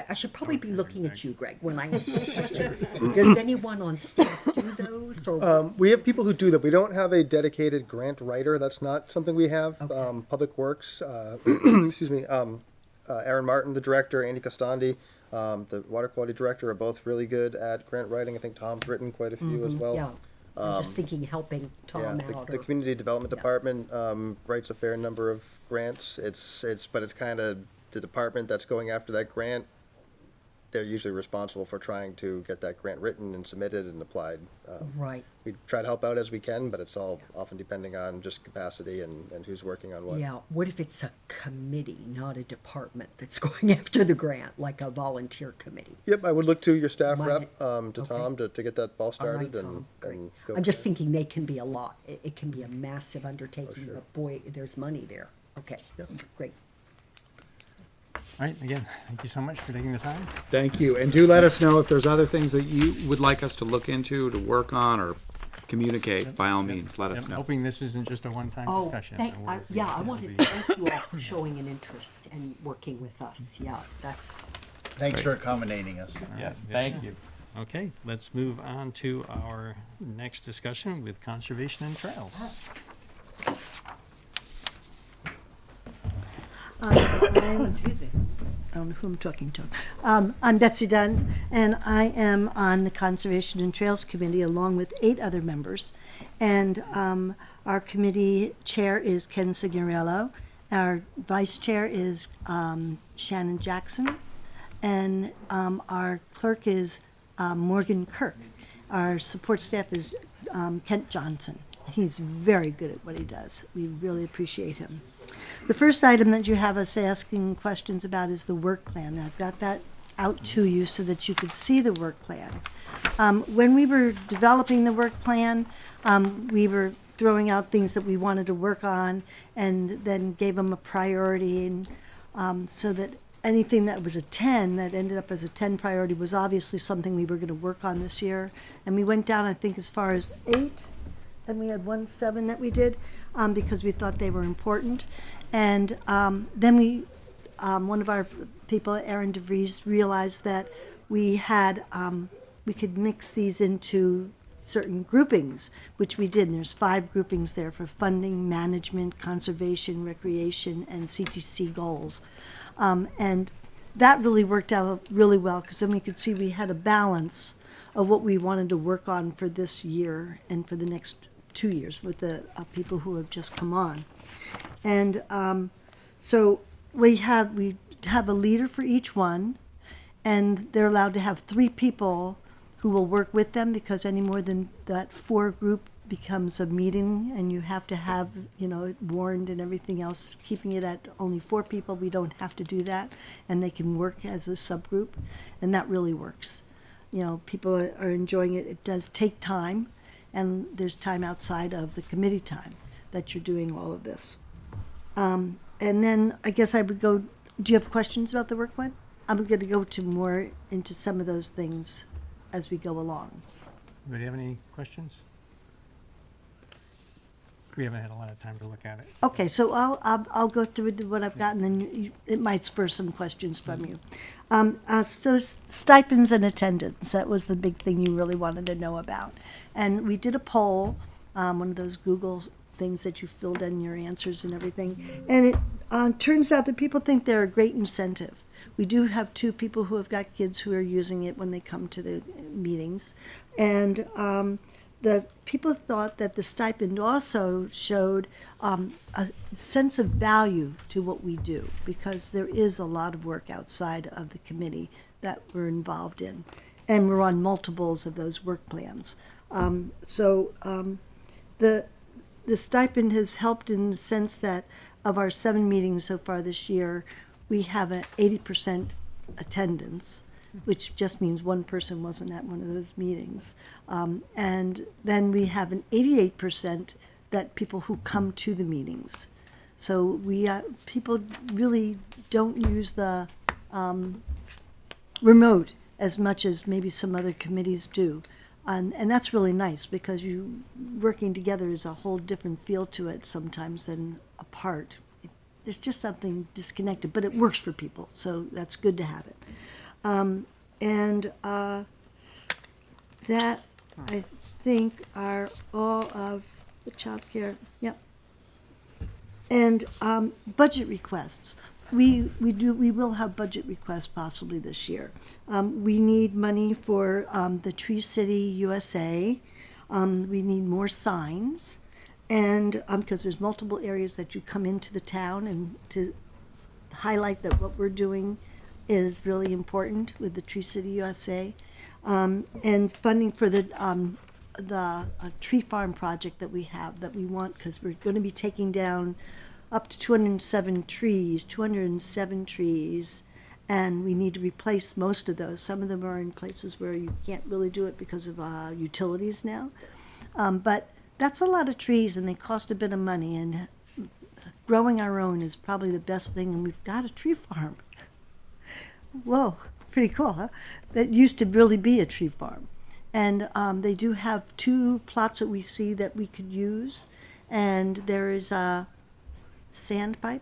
[SPEAKER 9] I should probably be looking at you, Greg, when I ask the question. Does anyone on staff do those? Or?
[SPEAKER 11] We have people who do that. We don't have a dedicated grant writer. That's not something we have.
[SPEAKER 9] Okay.
[SPEAKER 11] Public Works, excuse me, Aaron Martin, the director, Andy Costandi, the water quality director, are both really good at grant writing. I think Tom's written quite a few as well.
[SPEAKER 9] Yeah, I'm just thinking helping Tom out.
[SPEAKER 11] The community development department writes a fair number of grants. But it's kind of the department that's going after that grant. they're usually responsible for trying to get that grant written and submitted and applied.
[SPEAKER 9] Right.
[SPEAKER 11] We try to help out as we can, but it's all often depending on just capacity and who's working on what.
[SPEAKER 9] Yeah, what if it's a committee, not a department that's going after the grant, like a volunteer committee?
[SPEAKER 11] Yep, I would look to your staff
[SPEAKER 9] Might-
[SPEAKER 11] rep, to
[SPEAKER 9] okay.
[SPEAKER 11] Tom, to get that ball
[SPEAKER 9] All right,
[SPEAKER 11] started
[SPEAKER 9] Tom, great.
[SPEAKER 11] and go.
[SPEAKER 9] I'm just
[SPEAKER 11] from there.
[SPEAKER 9] thinking they can be a lot. It can be a massive undertaking,
[SPEAKER 11] sure.
[SPEAKER 9] but boy, there's money there. Okay, great.
[SPEAKER 1] All right, again, thank you so much for taking the time.
[SPEAKER 8] Thank you. And do let us know if there's other things that you would like us to look into, to work on, or communicate. By all means, let us
[SPEAKER 1] I'm
[SPEAKER 8] know.
[SPEAKER 1] hoping this isn't just a one-time
[SPEAKER 9] Oh,
[SPEAKER 1] discussion.
[SPEAKER 9] I wanted to thank you all for showing an interest and working with us. Yeah, that's,
[SPEAKER 13] Thanks for accommodating us.
[SPEAKER 1] Yes, thank you. Okay, let's move on to our next discussion with conservation and trails.
[SPEAKER 5] Excuse me.
[SPEAKER 14] I don't know who I'm talking to. I'm Betsy Dunn, and I am on the Conservation and Trails Committee along with 8 other members. And our committee chair is Ken Signorello. Our vice chair is Shannon Jackson. And our clerk is Morgan Kirk. Our support staff is Kent Johnson. He's very good at what he does. We really appreciate him. The first item that you have us asking questions about is the work plan. I've got that out to you so that you could see the work plan. When we were developing the work plan, we were throwing out things that we wanted to work on and then gave them a priority, and so that anything that was a 10 that ended up as a 10 priority was obviously something we were going to work on this year. And we went down, I think, as far as 8, and we had 1 7 that we did because we thought they were important. And then one of our people, Aaron DeVries, realized that we could mix these into certain groupings, which we did. And there's 5 groupings there for funding, management, conservation, recreation, and CTC goals. And that really worked out really well because then we could see we had a balance of what we wanted to work on for this year and for the next 2 years with the people who have just come on. And so we have a leader for each one, and they're allowed to have 3 people who will work with them, because any more than that 4 group becomes a meeting, and you have to have, it warned and everything else. Keeping it at only 4 people, we don't have to do that, and they can work as a subgroup, and that really works. People are enjoying it. It does take time, and there's time outside of the committee time that you're doing all of this. And then I guess I would go, do you have questions about the work plan? I'm going to go more into some of those things as we go along.
[SPEAKER 1] Anybody have any questions? We haven't had a lot of time to look at it.
[SPEAKER 14] Okay, so I'll go through what I've got, and then it might spur some questions from you. So stipends and attendance, that was the big thing you really wanted to know about. And we did a poll, one of those Google things that you filled in your answers and everything. And it turns out that people think they're a great incentive. We do have 2 people who have got kids who are using it when they come to the meetings. And the people thought that the stipend also showed a sense of value to what we do, because there is a lot of work outside of the committee that we're involved in, and we're on multiples of those work plans. The stipend has helped in the sense that of our 7 meetings so far this year, we have an 80% attendance, which just means one person wasn't at one of those meetings. And then we have an 88% that people who come to the meetings. So people really don't use the remote as much as maybe some other committees do. And that's really nice, because you working together is a whole different feel to it sometimes than apart. There's just something disconnected, but it works for people, so that's good to have it. That, I think, are all of the childcare. Yep. And budget requests. We will have budget requests possibly this year. We need money for the Tree City USA. We need more signs, and because there's multiple areas that you come into the town, and to highlight that what we're doing is really important with the Tree City USA. And funding for the tree farm project that we have, that we want, because we're going to be taking down up to 207 trees, and we need to replace most of those. Some of them are in places where you can't really do it because of utilities now. But that's a lot of trees, and they cost a bit of money, and growing our own is probably the best thing, and we've got a tree farm. Whoa, pretty cool, huh? That used to really be a tree farm. And they do have 2 plots that we see that we could use, and there is a sandpipe.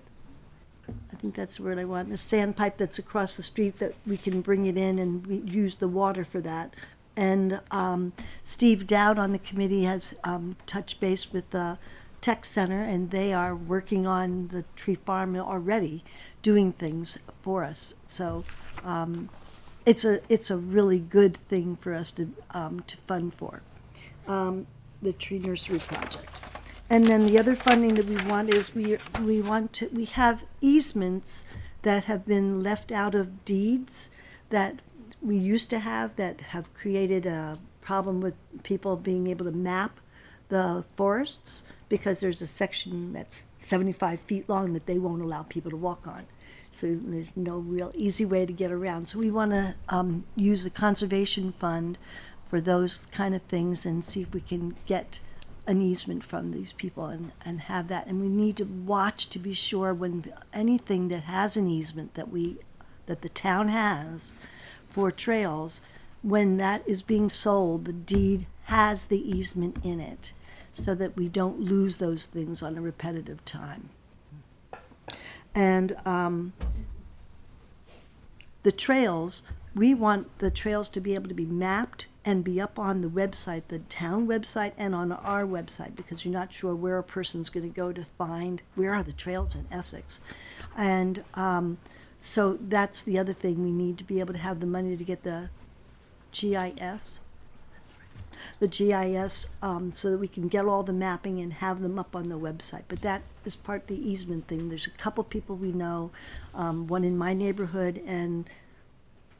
[SPEAKER 14] I think that's the word I want. A sandpipe that's across the street that we can bring it in, and we use the water for that. And Steve Dowd on the committee has touched base with the Tech Center, and they are working on the tree farm already, doing things for us. So it's a really good thing for us to fund for, the tree nursery project. And then the other funding that we want is we have easements that have been left out of deeds that we used to have, that have created a problem with people being able to map the forests, because there's a section that's 75 feet long that they won't allow people to walk on. So there's no real easy way to get around. So we want to use the conservation fund for those kind of things and see if we can get an easement from these people and have that. And we need to watch to be sure when anything that has an easement that the town has for trails, when that is being sold, the deed has the easement in it, so that we don't lose those things on a repetitive time. And the trails, we want the trails to be able to be mapped and be up on the website, the town website, and on our website, because you're not sure where a person's going to go to find where are the trails in Essex. And so that's the other thing. We need to be able to have the money to get the GIS. The GIS, so that we can get all the mapping and have them up on the website. But that is part of the easement thing. There's a couple people we know, one in my neighborhood and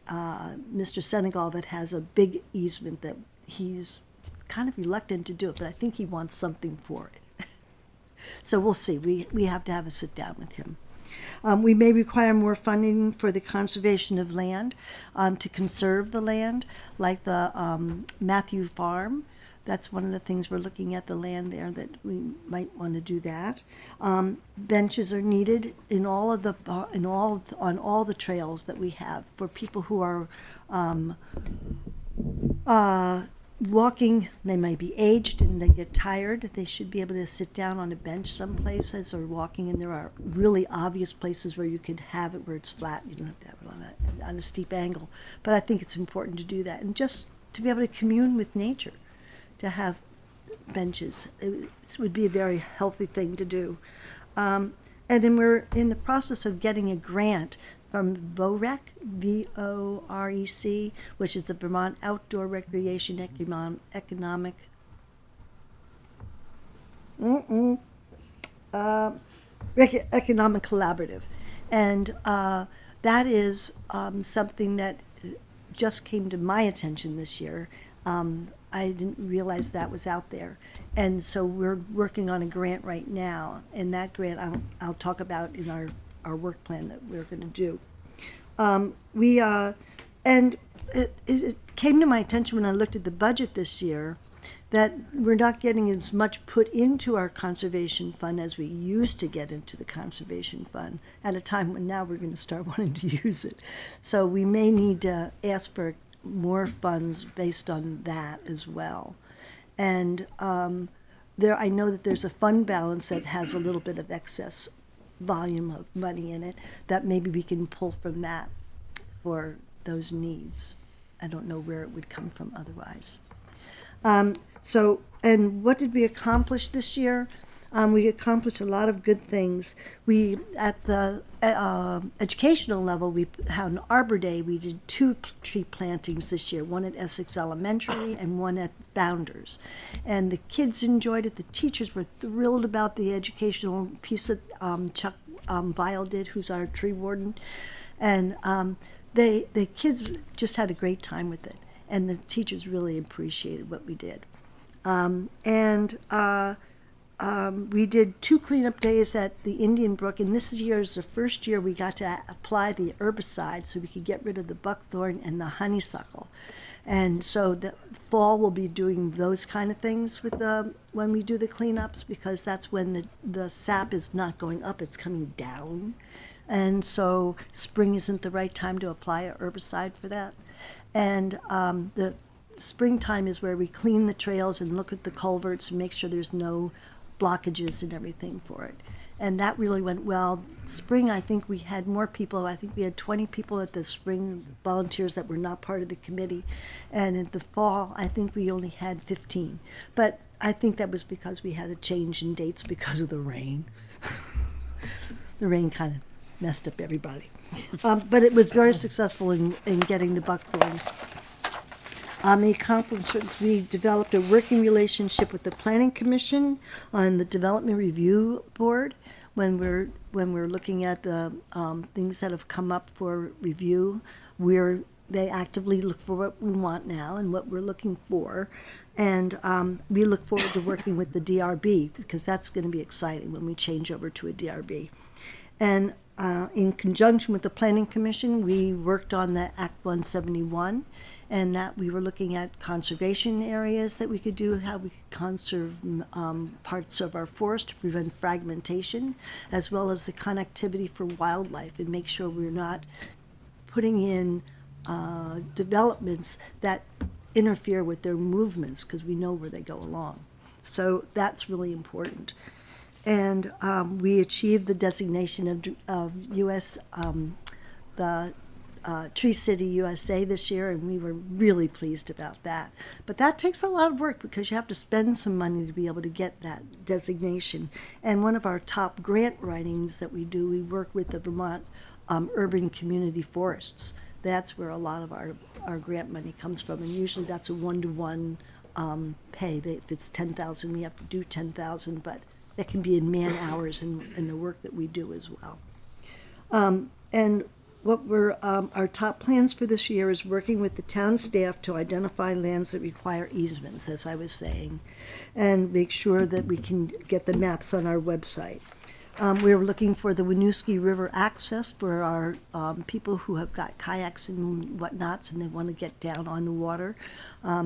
[SPEAKER 14] Mr. Senegal, that has a big easement that he's kind of reluctant to do it, but I think he wants something for it. So we'll see. We have to have a sit down with him. We may require more funding for the conservation of land, to conserve the land, like the Matthew Farm. That's one of the things we're looking at, the land there, that we might want to do that. Benches are needed in all of the on all the trails that we have for people who are walking. They may be aged and they get tired. They should be able to sit down on a bench some places, or walking, and there are really obvious places where you could have it where it's flat. You don't have to have it on a steep angle. But I think it's important to do that, and just to be able to commune with nature, to have benches. It would be a very healthy thing to do. And then we're in the process of getting a grant from VOREC, VOREC, which is the Vermont Outdoor Recreation Economic Economic Collaborative. And that is something that just came to my attention this year. I didn't realize that was out there. And so we're working on a grant right now, and that grant I'll talk about in our work plan that we're going to do. And it came to my attention when I looked at the budget this year that we're not getting as much put into our conservation fund as we used to get into the conservation fund, at a time when now we're going to start wanting to use it. So we may need to ask for more funds based on that as well. And I know that there's a fund balance that has a little bit of excess volume of money in it, that maybe we can pull from that for those needs. I don't know where it would come from otherwise. And what did we accomplish this year? We accomplished a lot of good things. We, at the educational level, we had an Arbor Day. We did 2 tree plantings this year, one at Essex Elementary and one at Founders. And the kids enjoyed it. The teachers were thrilled about the educational piece that Chuck Vile did, who's our tree warden. And the kids just had a great time with it, and the teachers really appreciated what we did. We did 2 cleanup days at the Indian Brook, and this year is the first year we got to apply the herbicide so we could get rid of the buckthorn and the honeysuckle. And so the fall we'll be doing those kind of things with when we do the cleanups, because that's when the sap is not going up, it's coming down. And so spring isn't the right time to apply a herbicide for that. And the springtime is where we clean the trails and look at the culverts and make sure there's no blockages and everything for it. And that really went well. Spring, I think we had more people. I think we had 20 people at the spring, volunteers that were not part of the committee. And in the fall, I think we only had 15. But I think that was because we had a change in dates because of the rain. The rain kind of messed up everybody. But it was very successful in getting the buckthorn. On the accomplishments, we developed a working relationship with the Planning Commission on the Development Review Board when we're looking at the things that have come up for review. They actively look for what we want now and what we're looking for. And we look forward to working with the DRB, because that's going to be exciting when we change over to a DRB. And in conjunction with the Planning Commission, we worked on the Act 171, and that we were looking at conservation areas that we could do, how we could conserve parts of our forest to prevent fragmentation, as well as the connectivity for wildlife, and make sure we're not putting in developments that interfere with their movements, because we know where they go along. So that's really important. And we achieved the designation of U.S. The Tree City USA this year, and we were really pleased about that. But that takes a lot of work, because you have to spend some money to be able to get that designation. And one of our top grant writings that we do, we work with the Vermont Urban Community Forests. That's where a lot of our grant money comes from, and usually that's a 1-to-1 pay. If it's 10,000, we have to do 10,000, but that can be in man hours in the work that we do as well. And what our top plans for this year is working with the town staff to identify lands that require easements, as I was saying, and make sure that we can get the maps on our website. We're looking for the Winooski River access for our people who have got kayaks and whatnots and they want to get down on the water.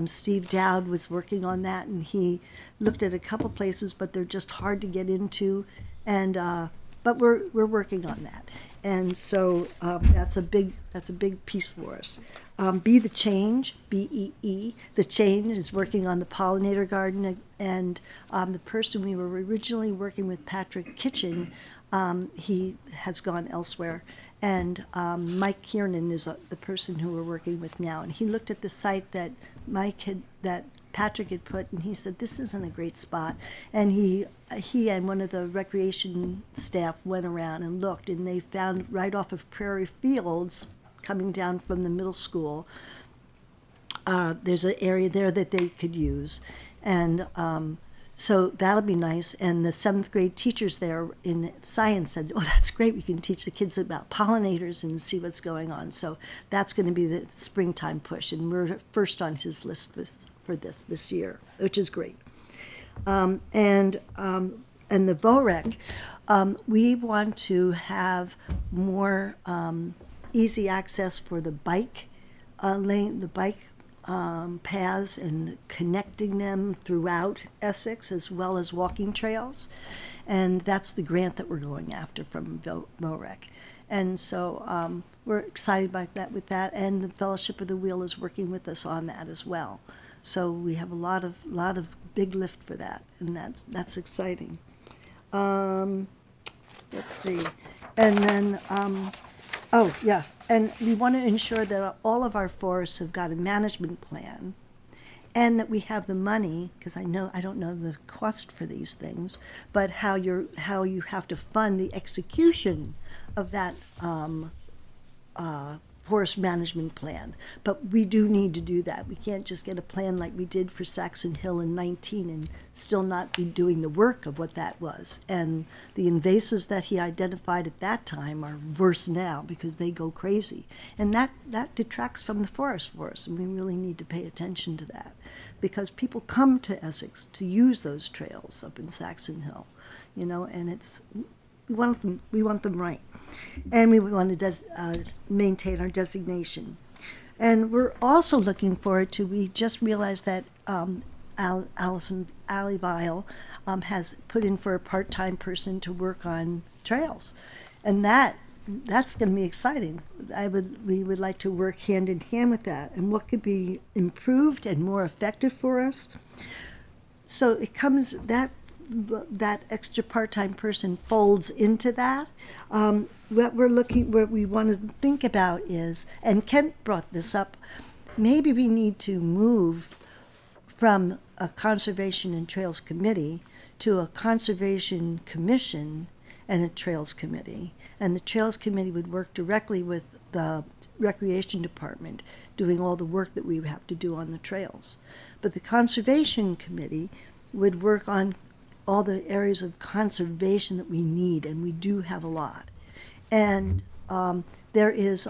[SPEAKER 14] Steve Dowd was working on that, and he looked at a couple places, but they're just hard to get into. And but we're working on that, and so that's a big piece for us. Be the Change, BEE. The Change is working on the pollinator garden, and the person we were originally working with, Patrick Kitchen, he has gone elsewhere. And Mike Kiernan is the person who we're working with now. And he looked at the site that Patrick had put, and he said, this isn't a great spot. And he and one of the recreation staff went around and looked, and they found right off of Prairie Fields, coming down from the middle school, there's an area there that they could use. And so that'll be nice. And the 7th grade teachers there in science said, oh, that's great. We can teach the kids about pollinators and see what's going on. So that's going to be the springtime push. And we're first on his list for this year, which is great. And the VOREC, we want to have more easy access for the bike lane, the bike paths, and connecting them throughout Essex, as well as walking trails. And that's the grant that we're going after from VOREC. And so we're excited about that with that, and the Fellowship of the Wheel is working with us on that as well. So we have a lot of big lift for that, and that's exciting. Let's see. And then oh, yeah, and we want to ensure that all of our forests have got a management plan, and that we have the money, because I don't know the cost for these things, but how you have to fund the execution of that forest management plan. But we do need to do that. We can't just get a plan like we did for Saxon Hill in 19 and still not be doing the work of what that was. And the invasives that he identified at that time are worse now because they go crazy. And that detracts from the forest for us, and we really need to pay attention to that. Because people come to Essex to use those trails up in Saxon Hill, you know, and we want them right. And we want to maintain our designation. And we're also looking forward to, we just realized that Allison Vile has put in for a part-time person to work on trails. And that's going to be exciting. We would like to work hand in hand with that. And what could be improved and more effective for us? So it comes, that extra part-time person folds into that. What we want to think about is, and Kent brought this up, maybe we need to move from a Conservation and Trails Committee to a Conservation Commission and a Trails Committee. And the Trails Committee would work directly with the Recreation Department, doing all the work that we have to do on the trails. But the Conservation Committee would work on all the areas of conservation that we need, and we do have a lot. And there is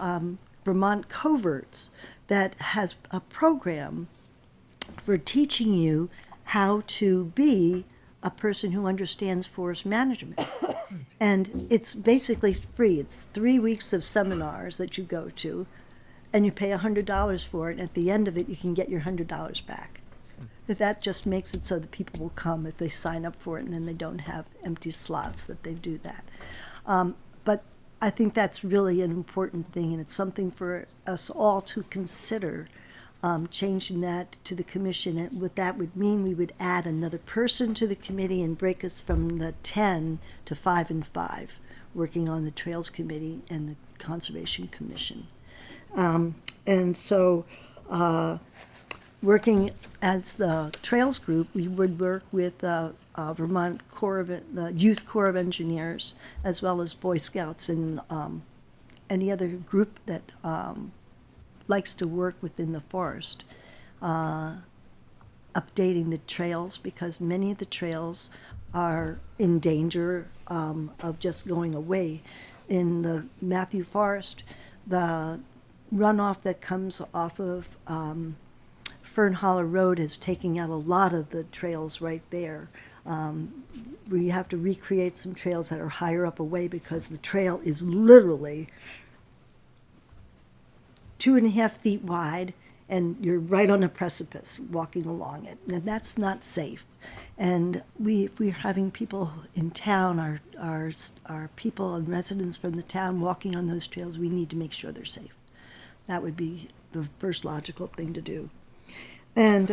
[SPEAKER 14] Vermont Coverts that has a program for teaching you how to be a person who understands forest management. And it's basically free. It's 3 weeks of seminars that you go to, and you pay $100 for it, and at the end of it, you can get your $100 back. That just makes it so that people will come if they sign up for it, and then they don't have empty slots that they do that. But I think that's really an important thing, and it's something for us all to consider, changing that to the commission. And what that would mean, we would add another person to the committee and break us from the 10 to 5 and 5, working on the Trails Committee and the Conservation Commission. And so working as the Trails Group, we would work with Vermont the Youth Corps of Engineers, as well as Boy Scouts and any other group that likes to work within the forest, updating the trails, because many of the trails are in danger of just going away. In the Matthew Forest, the runoff that comes off of Fern Hollow Road is taking out a lot of the trails right there. We have to recreate some trails that are higher up away, because the trail is literally 2.5 feet wide, and you're right on a precipice walking along it. And that's not safe. And if we're having people in town, our people and residents from the town walking on those trails, we need to make sure they're safe. That would be the first logical thing to do. And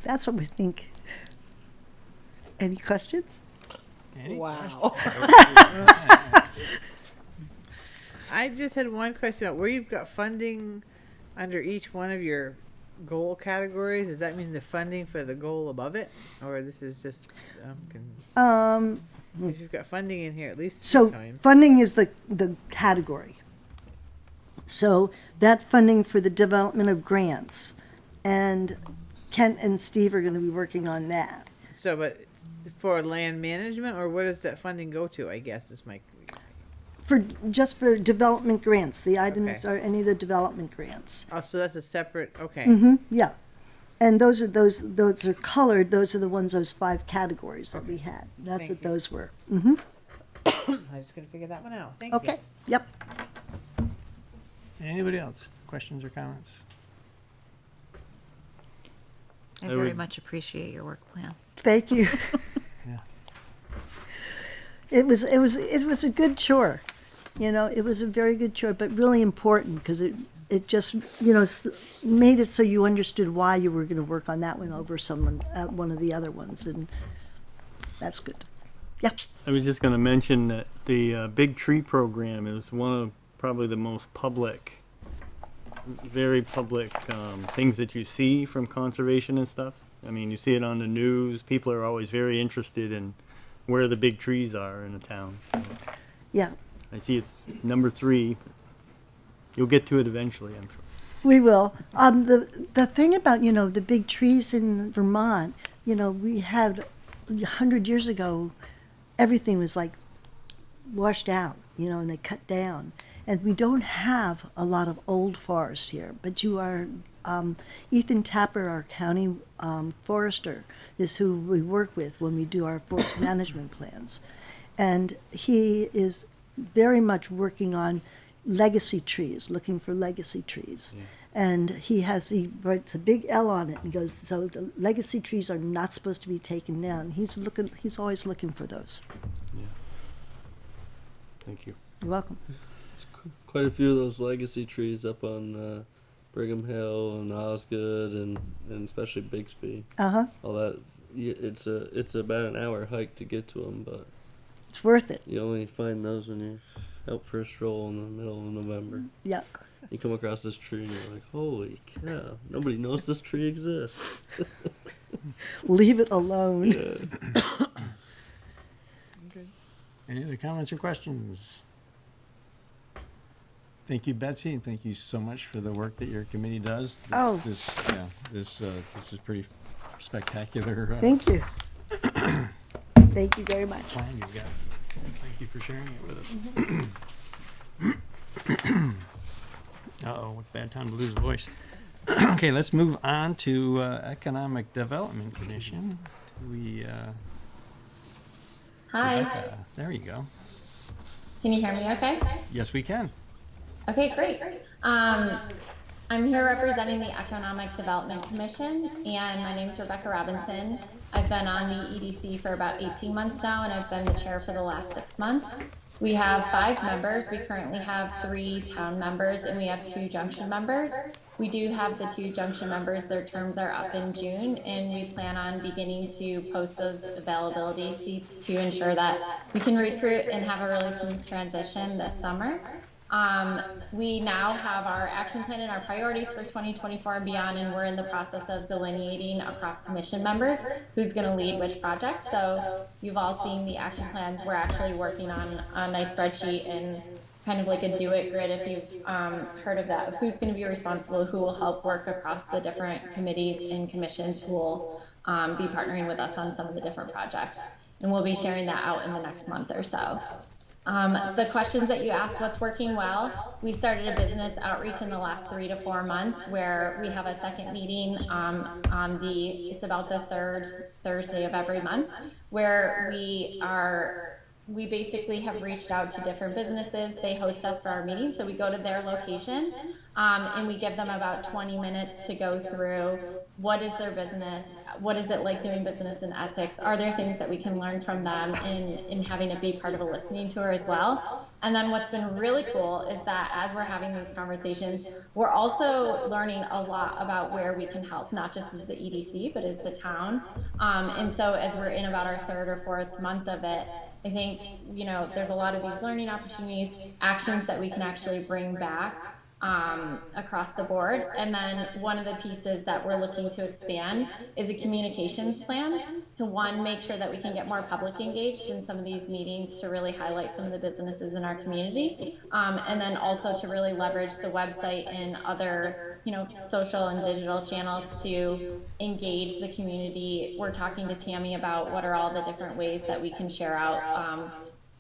[SPEAKER 14] that's what we think. Any questions?
[SPEAKER 5] Wow. I just had one question about where you've got funding under each one of your goal categories. Does that mean the funding for the goal above it, or this is just? If you've got funding in here at least.
[SPEAKER 14] So funding is the category. So that funding for the development of grants, and Kent and Steve are going to be working on that.
[SPEAKER 5] So, but for land management, or where does that funding go to? I guess is my.
[SPEAKER 14] Just for development grants, the items
[SPEAKER 5] Okay.
[SPEAKER 14] are any of the development grants.
[SPEAKER 5] Oh, so that's a separate. Okay.
[SPEAKER 14] Yeah, and those are colored. Those are the ones, those 5 categories that we had. That's
[SPEAKER 5] Thank
[SPEAKER 14] what
[SPEAKER 5] you.
[SPEAKER 14] those were.
[SPEAKER 5] I was just gonna figure that one out. Thank you.
[SPEAKER 14] Okay. Yep.
[SPEAKER 1] Anybody else? Questions or comments?
[SPEAKER 12] I
[SPEAKER 7] I
[SPEAKER 12] very
[SPEAKER 7] would-
[SPEAKER 12] much appreciate your work plan.
[SPEAKER 14] Thank you.
[SPEAKER 1] Yeah.
[SPEAKER 14] It was a good chore, it was a very good chore, but really important, because it just made it so you understood why you were going to work on that one over one of the other ones, and that's good. Yeah.
[SPEAKER 7] I was just going to mention that the Big Tree Program is one of probably the most public, very public things that you see from conservation and stuff. I mean, you see it on the news. People are always very interested in where the big trees are in a town.
[SPEAKER 14] Yeah.
[SPEAKER 7] I see it's number 3 You'll get to it eventually, I'm sure.
[SPEAKER 14] We will. The thing about, the big trees in Vermont, we had 100 years ago, everything was like washed out, and they cut down. And we don't have a lot of old forest here, but you are, Ethan Tapper, our county forester, is who we work with when we do our forest management plans. And he is very much working on legacy trees, looking for legacy trees.
[SPEAKER 7] Yeah.
[SPEAKER 14] And he writes a big L on it and goes, so the legacy trees are not supposed to be taken down. He's always looking for those.
[SPEAKER 7] Yeah. Thank you.
[SPEAKER 14] You're welcome.
[SPEAKER 3] Quite a few of those legacy trees up on Brigham Hill and Osgood and especially Bixby.
[SPEAKER 14] Uh-huh.
[SPEAKER 3] All that. It's about an hour hike to get to them, but
[SPEAKER 14] It's worth it.
[SPEAKER 3] you only find those when you're out for a stroll in the middle of November.
[SPEAKER 14] Yeah.
[SPEAKER 3] You come across this tree and you're like, holy cow, nobody knows this tree exists.
[SPEAKER 14] Leave it alone.
[SPEAKER 3] Yeah.
[SPEAKER 1] Any other comments or questions? Thank you, Betsy, and thank you so much for the work that your committee does. This is pretty spectacular.
[SPEAKER 14] Thank you. Thank you very much.
[SPEAKER 1] Plan you've got. Thank you for sharing it with us. Uh-oh, what bad time to lose a voice. Okay, let's move on to Economic Development Commission.
[SPEAKER 15] Hi.
[SPEAKER 1] Rebecca, there you go.
[SPEAKER 15] Can you hear me okay?
[SPEAKER 1] Yes, we can.
[SPEAKER 15] Okay, great. I'm here representing the Economic Development Commission, and my name is Rebecca Robinson. I've been on the EDC for about 18 months now, and I've been the chair for the last 6 months. We have 5 members. We currently have 3 town members, and we have 2 junction members. We do have the 2 junction members. Their terms are up in June, and we plan on beginning to post those availability seats to ensure that we can recruit and have a really smooth transition this summer. We now have our action plan and our priorities for 2024 and beyond, and we're in the process of delineating across commission members who's going to lead which projects. So you've all seen the action plans. We're actually working on a nice spreadsheet and kind of like a do-it grid, if you've heard of that, of who's going to be responsible, who will help work across the different committees and commissions who will be partnering with us on some of the different projects. And we'll be sharing that out in the next month or so. The questions that you asked, what's working well? We started a business outreach in the last 3 to 4 months where we have a second meeting it's about the 3rd Thursday of every month, where we basically have reached out to different businesses. They host us for our meeting, so we go to their location and we give them about 20 minutes to go through what is their business, what is it like doing business in Essex, are there things that we can learn from them in having it be part of a listening tour as well. And then what's been really cool is that as we're having these conversations, we're also learning a lot about where we can help, not just as the EDC, but as the town. And so as we're in about our 3rd or 4th month of it, I think, there's a lot of these learning opportunities, actions that we can actually bring back across the board. And then one of the pieces that we're looking to expand is a communications plan to, one, make sure that we can get more public engaged in some of these meetings to really highlight some of the businesses in our community. And then also to really leverage the website and other social and digital channels to engage the community. We're talking to Tammy about what are all the different ways that we can share out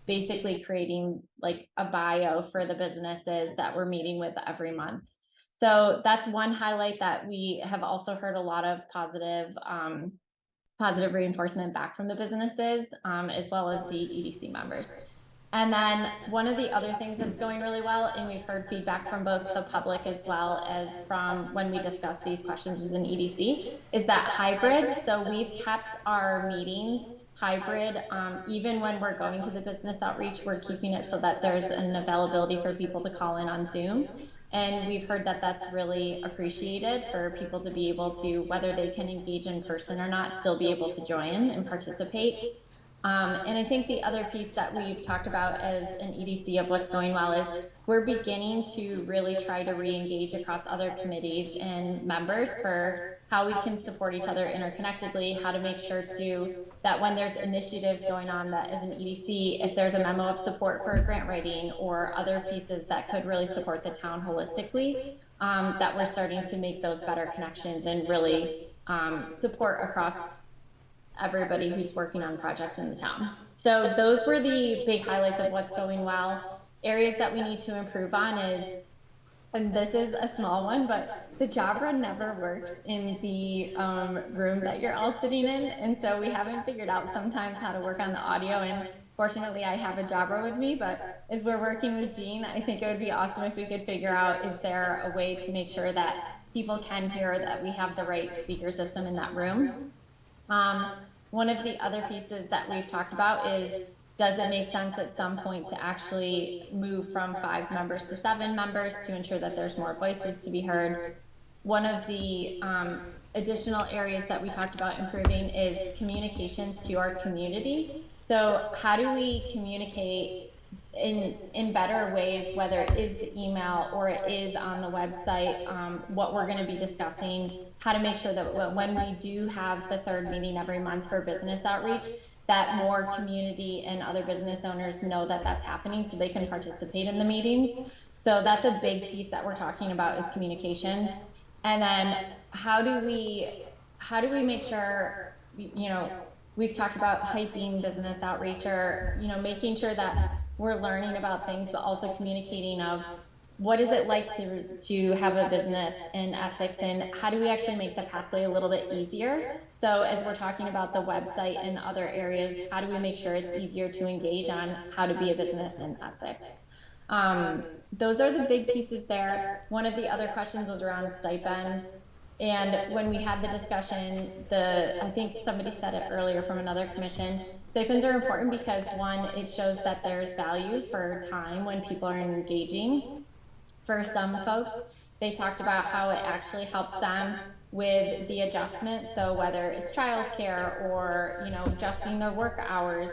[SPEAKER 15] basically creating like a bio for the businesses that we're meeting with every month. So that's one highlight that we have also heard a lot of positive reinforcement back from the businesses, as well as the EDC members. And then one of the other things that's going really well, and we've heard feedback from both the public as well as from when we discuss these questions as an EDC, is that hybrid. So we've kept our meetings hybrid. Even when we're going to the business outreach, we're keeping it so that there's an availability for people to call in on Zoom. And we've heard that that's really appreciated for people to be able to, whether they can engage in person or not, still be able to join and participate. And I think the other piece that we've talked about as an EDC of what's going well is we're beginning to really try to re-engage across other committees and members for how we can support each other interconnectedly, how to make sure that when there's initiatives going on that is an EDC, if there's a memo of support for grant writing or other pieces that could really support the town holistically, that we're starting to make those better connections and really support across everybody who's working on projects in the town. So those were the big highlights of what's going well. Areas that we need to improve on is, and this is a small one, but the Jabra never works in the room that you're all sitting in. And so we haven't figured out sometimes how to work on the audio. And fortunately, I have a Jabra with me, but as we're working with Jean, I think it would be awesome if we could figure out, is there a way to make sure that people can hear that we have the right speaker system in that room? One of the other pieces that we've talked about is, does it make sense at some point to actually move from 5 members to 7 members to ensure that there's more voices to be heard? One of the additional areas that we talked about improving is communications to our community. So how do we communicate in better ways, whether it is the email or it is on the website, what we're going to be discussing, how to make sure that when we do have the 3rd meeting every month for business outreach, that more community and other business owners know that that's happening so they can participate in the meetings. So that's a big piece that we're talking about, is communications. And then how do we make sure, you know, we've talked about hyping business outreach, or, you know, making sure that we're learning about things, but also communicating of what is it like to have a business in Essex, and how do we actually make the pathway a little bit easier? So as we're talking about the website and other areas, how do we make sure it's easier to engage on how to be a business in Essex? Those are the big pieces there. One of the other questions was around stipends. And when we had the discussion, I think somebody said it earlier from another commission, stipends are important because, one, it shows that there's value for time when people are engaging. For some folks, they talked about how it actually helps them with the adjustment. So whether it's childcare or, you know, adjusting their work hours,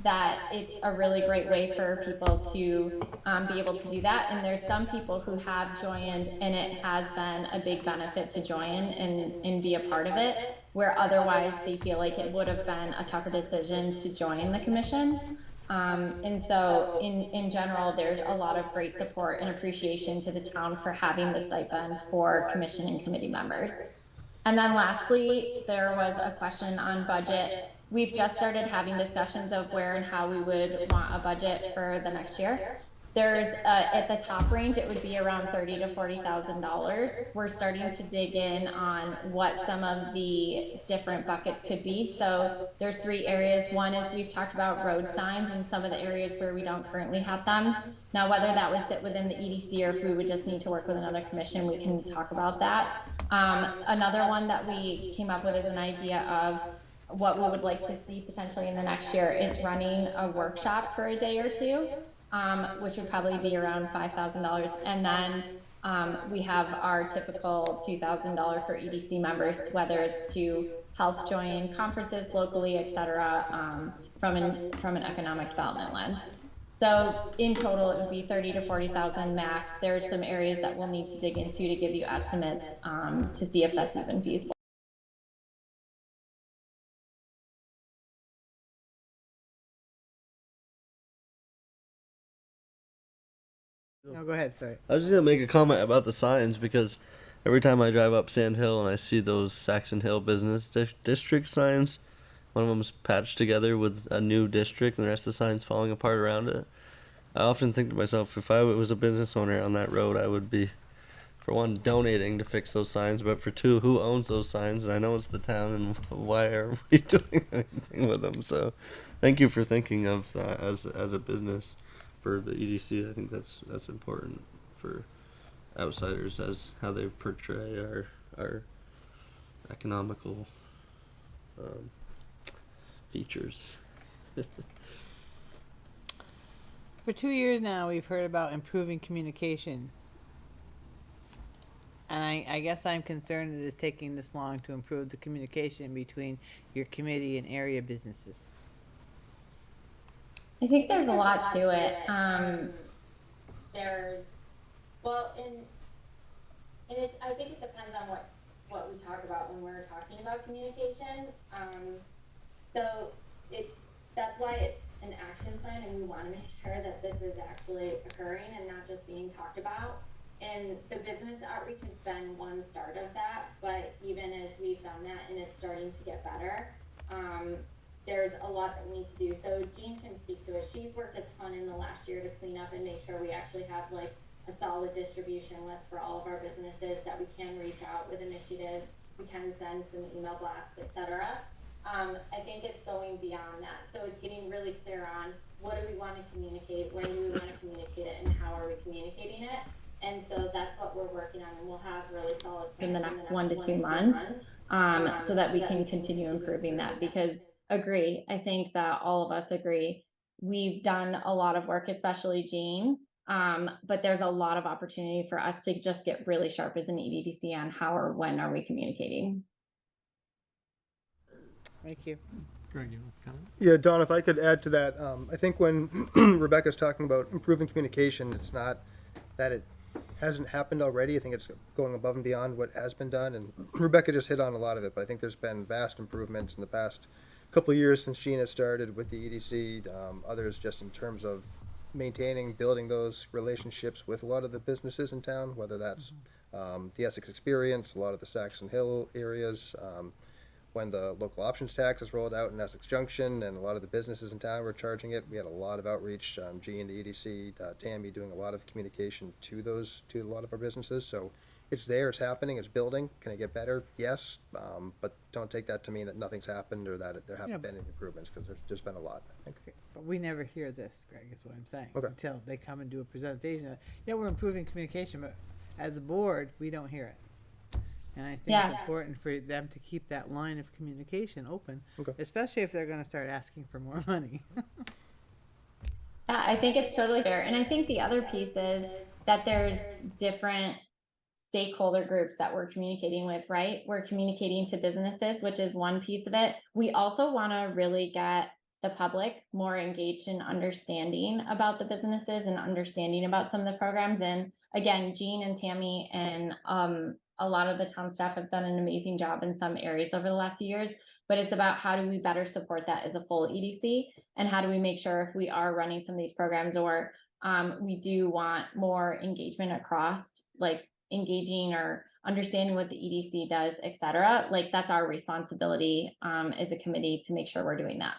[SPEAKER 15] that it's a really great way for people to be able to do that. And there's some people who have joined and it has been a big benefit to join and be a part of it, where otherwise they feel like it would have been a tougher decision to join the commission. And so in general, there's a lot of great support and appreciation to the town for having the stipends for commission and committee members. And then lastly, there was a question on budget. We've just started having discussions of where and how we would want a budget for the next year. There's at the top range, it would be around $30,000 to $40,000. We're starting to dig in on what some of the different buckets could be. So there's 3 areas. One is, we've talked about road signs and some of the areas where we don't currently have them. Now, whether that would sit within the EDC or if we would just need to work with another commission, we can talk about that. Another one that we came up with is an idea of what we would like to see potentially in the next year is running a workshop for a day or 2. Which would probably be around $5,000. And then we have our typical $2,000 for EDC members, whether it's to help join conferences locally, et cetera, from an economic development lens. So in total, it would be 30 to 40,000 max. There's some areas that we'll need to dig into to give you estimates to see if that's even feasible.
[SPEAKER 5] No, go ahead, sorry.
[SPEAKER 3] I was just gonna make a comment about the signs, because every time I drive up Sand Hill and I see those Saxon Hill Business District signs, one of them's patched together with a new district and the rest of the signs falling apart around it. I often think to myself, if I was a business owner on that road, I would be, for one, donating to fix those signs, but for 2, who owns those signs? And I know it's the town, and why are we doing anything with them? So thank you for thinking of that as a business for the EDC. I think that's important for outsiders as how they portray our economical features.
[SPEAKER 5] For 2 years now, we've heard about improving communication. And I guess I'm concerned that it's taking this long to improve the communication between your committee and area businesses.
[SPEAKER 15] I think there's a lot to it. I think it depends on what what we talk about when we're talking about communication. So that's why it's an action plan, and we want to make sure that this is actually occurring and not just being talked about. And the business outreach has been one start of that, but even as we've done that and it's starting to get better, there's a lot that we need to do. So Jean can speak to it. She's worked a ton in the last year to clean up and make sure we actually have like a solid distribution list for all of our businesses that we can reach out with initiatives. We can send some email blasts, etc. I think it's going beyond that. So it's getting really clear on what do we want to communicate, when do we want to communicate it, and how are we communicating it. And so that's what we're working on, and we'll have really solid in the next 1 to 2 months, so that we can continue improving that. Because agree, I think that all of us agree, we've done a lot of work, especially Jean, but there's a lot of opportunity for us to just get really sharp as an EDDC on how or when are we communicating.
[SPEAKER 5] Thank you.
[SPEAKER 1] Greg, you want to comment?
[SPEAKER 11] Yeah, Don, if I could add to that, I think when Rebecca's talking about improving communication, it's not that it hasn't happened already. I think it's going above and beyond what has been done, and Rebecca just hit on a lot of it, but I think there's been vast improvements in the past couple of years since Gina started with the EDC, others just in terms of maintaining, building those relationships with a lot of the businesses in town, whether that's the Essex Experience, a lot of the Saxon Hill areas, when the local options tax was rolled out in Essex Junction and a lot of the businesses in town were charging it, we had a lot of outreach, Jean, the EDC, Tammy doing a lot of communication to a lot of our businesses. So it's there, it's happening, it's building. Can it get better? Yes, but don't take that to mean that nothing's happened or that there haven't been any improvements, because there's just been a lot, I think.
[SPEAKER 5] Okay, but we never hear this, Greg, is what I'm saying.
[SPEAKER 11] Okay.
[SPEAKER 5] Until they come and do a presentation. Yeah, we're improving communication, but as a board, we don't hear it. And I think it's important for them to keep that line of communication open, especially if they're going to start asking for more money.
[SPEAKER 15] Yeah, I think it's totally fair. And I think the other piece is that there's different stakeholder groups that we're communicating with, right? We're communicating to businesses, which is one piece of it. We also want to really get the public more engaged in understanding about the businesses and understanding about some of the programs. And again, Jean and Tammy and a lot of the town staff have done an amazing job in some areas over the last few years, but it's about how do we better support that as a full EDC, and how do we make sure if we are running some of these programs, or we do want more engagement across, like engaging or understanding what the EDC does, etc. Like that's our responsibility as a committee to make sure we're doing that.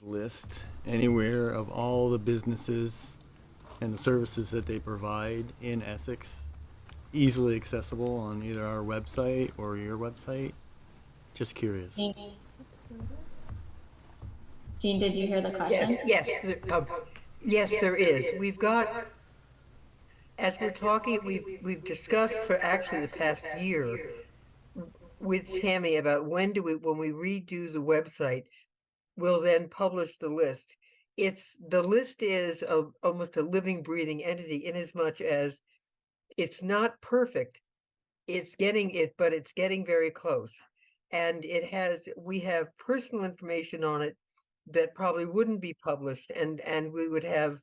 [SPEAKER 7] List anywhere of all the businesses and the services that they provide in Essex, easily accessible on either our website or your website? Just curious.
[SPEAKER 15] Jean, did you hear the question?
[SPEAKER 16] Yes, there is. We've got, as we're talking, we've discussed for actually the past year with Tammy about when we redo the website, we'll then publish the list. The list is almost a living, breathing entity, in as much as it's not perfect. But it's getting very close. And we have personal information on it that probably wouldn't be published, and we would have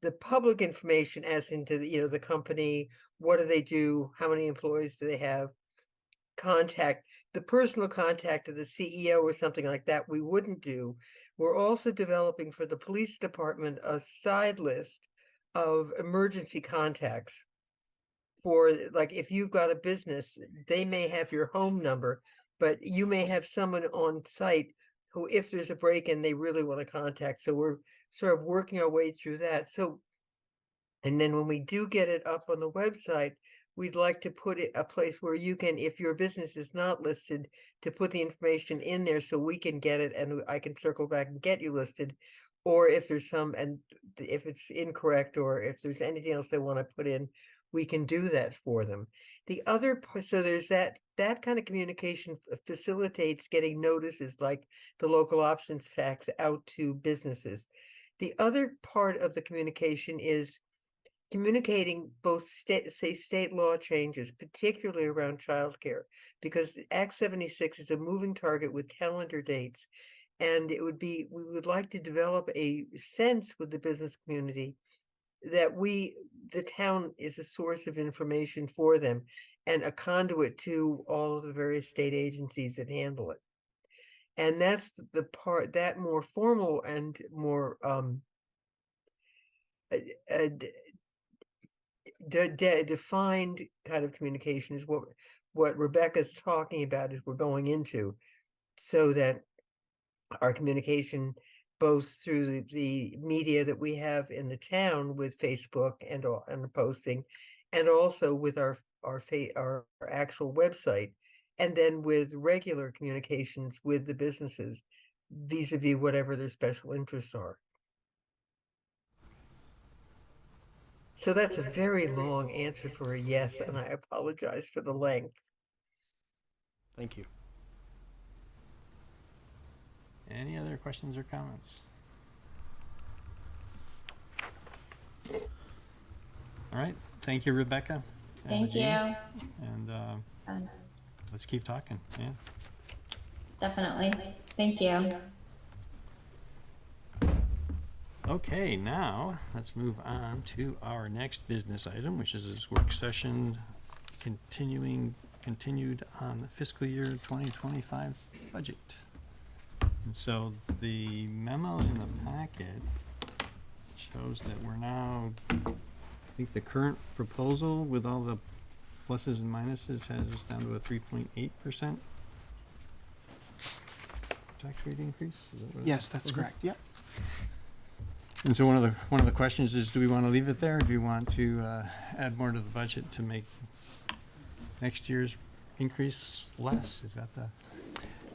[SPEAKER 16] the public information as into the company, what do they do, how many employees do they have, the personal contact of the CEO or something like that we wouldn't do. We're also developing for the police department a side list of emergency contacts for, like, if you've got a business, they may have your home number, but you may have someone on site who, if there's a break-in, they really want to contact. So we're sort of working our way through that. So, and then when we do get it up on the website, we'd like to put it a place where you can, if your business is not listed, to put the information in there so we can get it and I can circle back and get you listed. Or if there's if it's incorrect, or if there's anything else they want to put in, we can do that for them. So there's that kind of communication facilitates getting notices like the local options tax out to businesses. The other part of the communication is communicating both state law changes, particularly around childcare, because Act 76 is a moving target with calendar dates. And we would like to develop a sense with the business community that the town is a source of information for them and a conduit to all of the various state agencies that handle it. And that's the part that more formal and more defined kind of communication is what Rebecca's talking about is we're going into, so that our communication both through the media that we have in the town with Facebook and posting, and also with our actual website, and then with regular communications with the businesses vis-a-vis whatever their special interests are. So that's a very long answer for a yes, and I apologize for the length.
[SPEAKER 7] Thank you.
[SPEAKER 1] Any other questions or comments? All right. Thank you, Rebecca.
[SPEAKER 15] Thank you.
[SPEAKER 1] And let's keep talking. Yeah.
[SPEAKER 15] Definitely. Thank you.
[SPEAKER 1] Okay, now let's move on to our next business item, which is this work session continued on the fiscal year 2025 budget. And so the memo in the packet shows that we're now, I think the current proposal with all the pluses and minuses has us down to a 3.8% tax rate increase. Is that what
[SPEAKER 17] Yes, that's correct. Yep.
[SPEAKER 1] And so one of the questions is, do we want to leave it there, or do we want to add more to the budget to make next year's increase less? Is that the?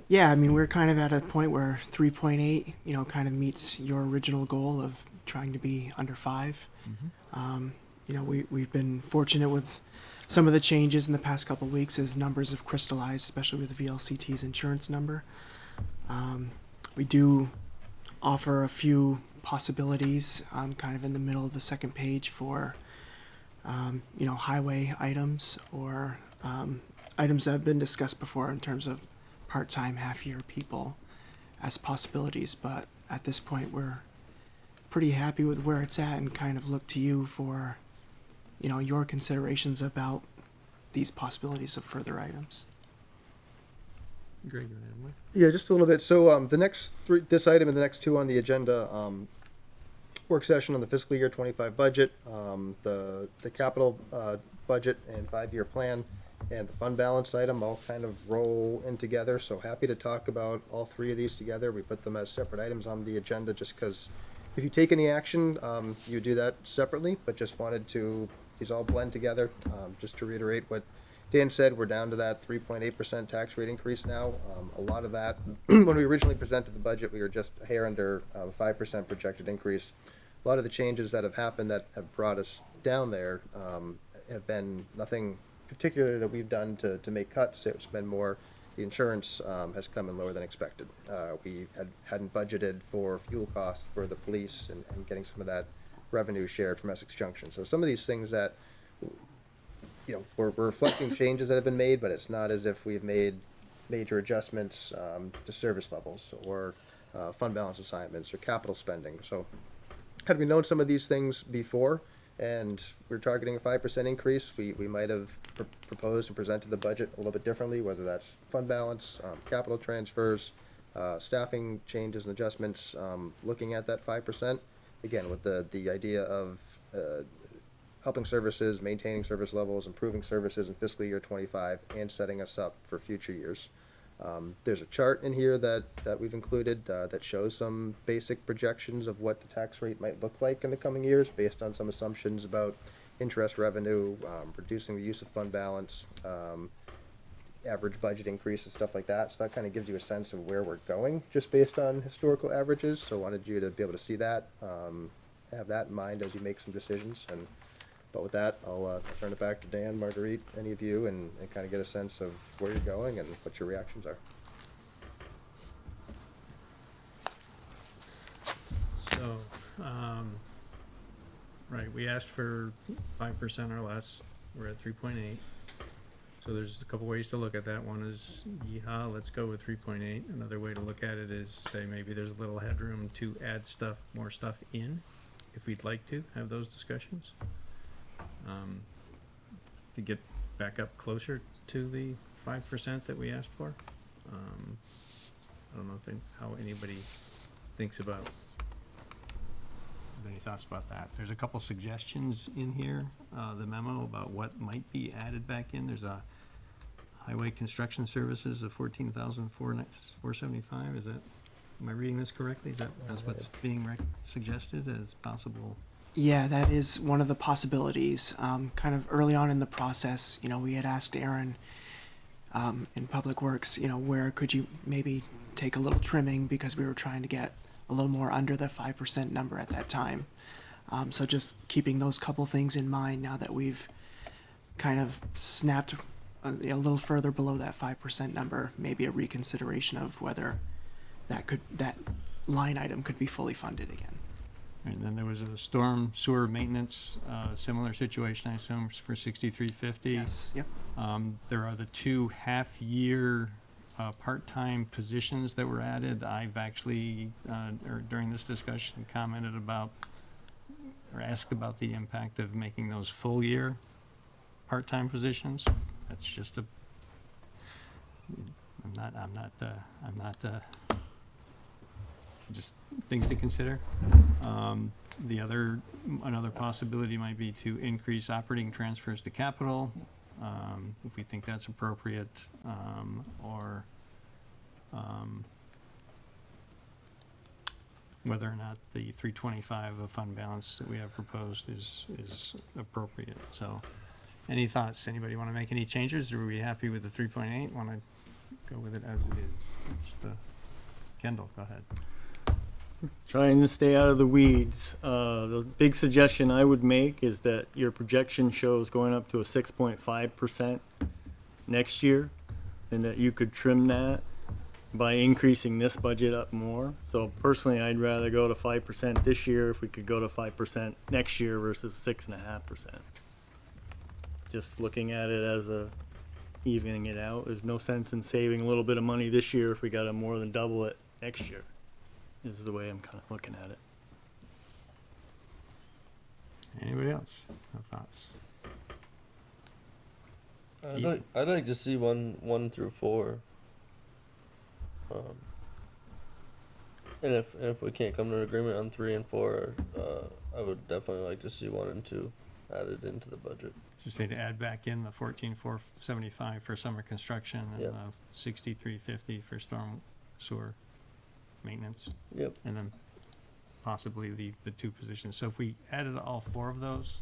[SPEAKER 17] Yeah, I mean, we're kind of at a point where 3.8, kind of meets your original goal of trying to be under 5. We've been fortunate with some of the changes in the past couple of weeks as numbers have crystallized, especially with the VLCT's insurance number. We do offer a few possibilities kind of in the middle of the second page for, highway items or items that have been discussed before in terms of part-time, half-year people as possibilities. But at this point, we're pretty happy with where it's at and kind of look to you for, your considerations about these possibilities of further items.
[SPEAKER 1] Greg, you want to add more?
[SPEAKER 11] Yeah, just a little bit. So the next this item and the next two on the agenda, work session on the fiscal year 25 budget, the capital budget and 5-year plan, and the fund balance item all kind of roll in together. So happy to talk about all three of these together. We put them as separate items on the agenda just because if you take any action, you do that separately, but just wanted to, these all blend together. Just to reiterate what Dan said, we're down to that 3.8% tax rate increase now. A lot of that, when we originally presented the budget, we were just a hair under 5% projected increase. A lot of the changes that have happened that have brought us down there have been nothing particular that we've done to make cuts. It's been more the insurance has come in lower than expected. We hadn't budgeted for fuel costs for the police and getting some of that revenue shared from Essex Junction. So some of these things that we're reflecting changes that have been made, but it's not as if we've made major adjustments to service levels or fund balance assignments or capital spending. So had we known some of these things before and we're targeting a 5% increase, we might have proposed and presented the budget a little bit differently, whether that's fund balance, capital transfers, staffing changes and adjustments, looking at that 5%, again, with the idea of helping services, maintaining service levels, improving services in fiscal year 25, and setting us up for future years. There's a chart in here that we've included that shows some basic projections of what the tax rate might look like in the coming years based on some assumptions about interest revenue, reducing the use of fund balance, average budget increases, stuff like that. So that kind of gives you a sense of where we're going just based on historical averages. So I wanted you to be able to see that, have that in mind as you make some decisions. But with that, I'll turn it back to Dan, Marguerite, any of you, and kind of get a sense of where you're going and what your reactions are.
[SPEAKER 1] So, right, we asked for 5% or less. We're at 3.8. So there's a couple ways to look at that. One is, yeehaw, let's go with 3.8. Another way to look at it is say maybe there's a little headroom to add more stuff in. if we'd like to have those discussions. To get back up closer to the 5% that we asked for. I don't know how anybody thinks about, have any thoughts about that? There's a couple suggestions in here, the memo about what might be added back in. There's a highway construction services of 14,475. Is that, am I reading this correctly? That's what's being suggested as possible?
[SPEAKER 17] Yeah, that is one of the possibilities. Kind of early on in the process, we had asked Aaron in Public Works, where could you maybe take a little trimming, because we were trying to get a little more under the 5% number at that time. So just keeping those couple things in mind now that we've kind of snapped a little further below that 5% number, maybe a reconsideration of whether that line item could be fully funded again.
[SPEAKER 1] And then there was a storm sewer maintenance, similar situation, I assume, for 6350.
[SPEAKER 17] Yes. Yep.
[SPEAKER 1] There are the 2 half-year part-time positions that were added. I've actually, or during this discussion, commented about or asked about the impact of making those full-year part-time positions. That's just just things to consider. Another possibility might be to increase operating transfers to capital, if we think that's appropriate, or whether or not the 325 of fund balance that we have proposed is appropriate. So, any thoughts? Anybody want to make any changes? Or are we happy with the 3.8? Want to go with it as it is? It's Kendall, go ahead.
[SPEAKER 7] Trying to stay out of the weeds. The big suggestion I would make is that your projection shows going up to a 6.5% next year, and that you could trim that by increasing this budget up more. So personally, I'd rather go to 5% this year if we could go to 5% next year versus 6.5%. Just looking at it as evening it out. There's no sense in saving a little bit of money this year if we got to more than double it next year. This is the way I'm kind of looking at it.
[SPEAKER 1] Anybody else have thoughts?
[SPEAKER 3] I'd like to see 1 through 4. And if we can't come to an agreement on 3 and 4, I would definitely like to see 1 and 2 added into the budget.
[SPEAKER 1] So say to add back in the 14,475 for summer construction and
[SPEAKER 3] Yep.
[SPEAKER 1] the 6,350 for storm sewer maintenance.
[SPEAKER 3] Yep.
[SPEAKER 1] And then possibly the 2 positions. So if we added all 4 of those,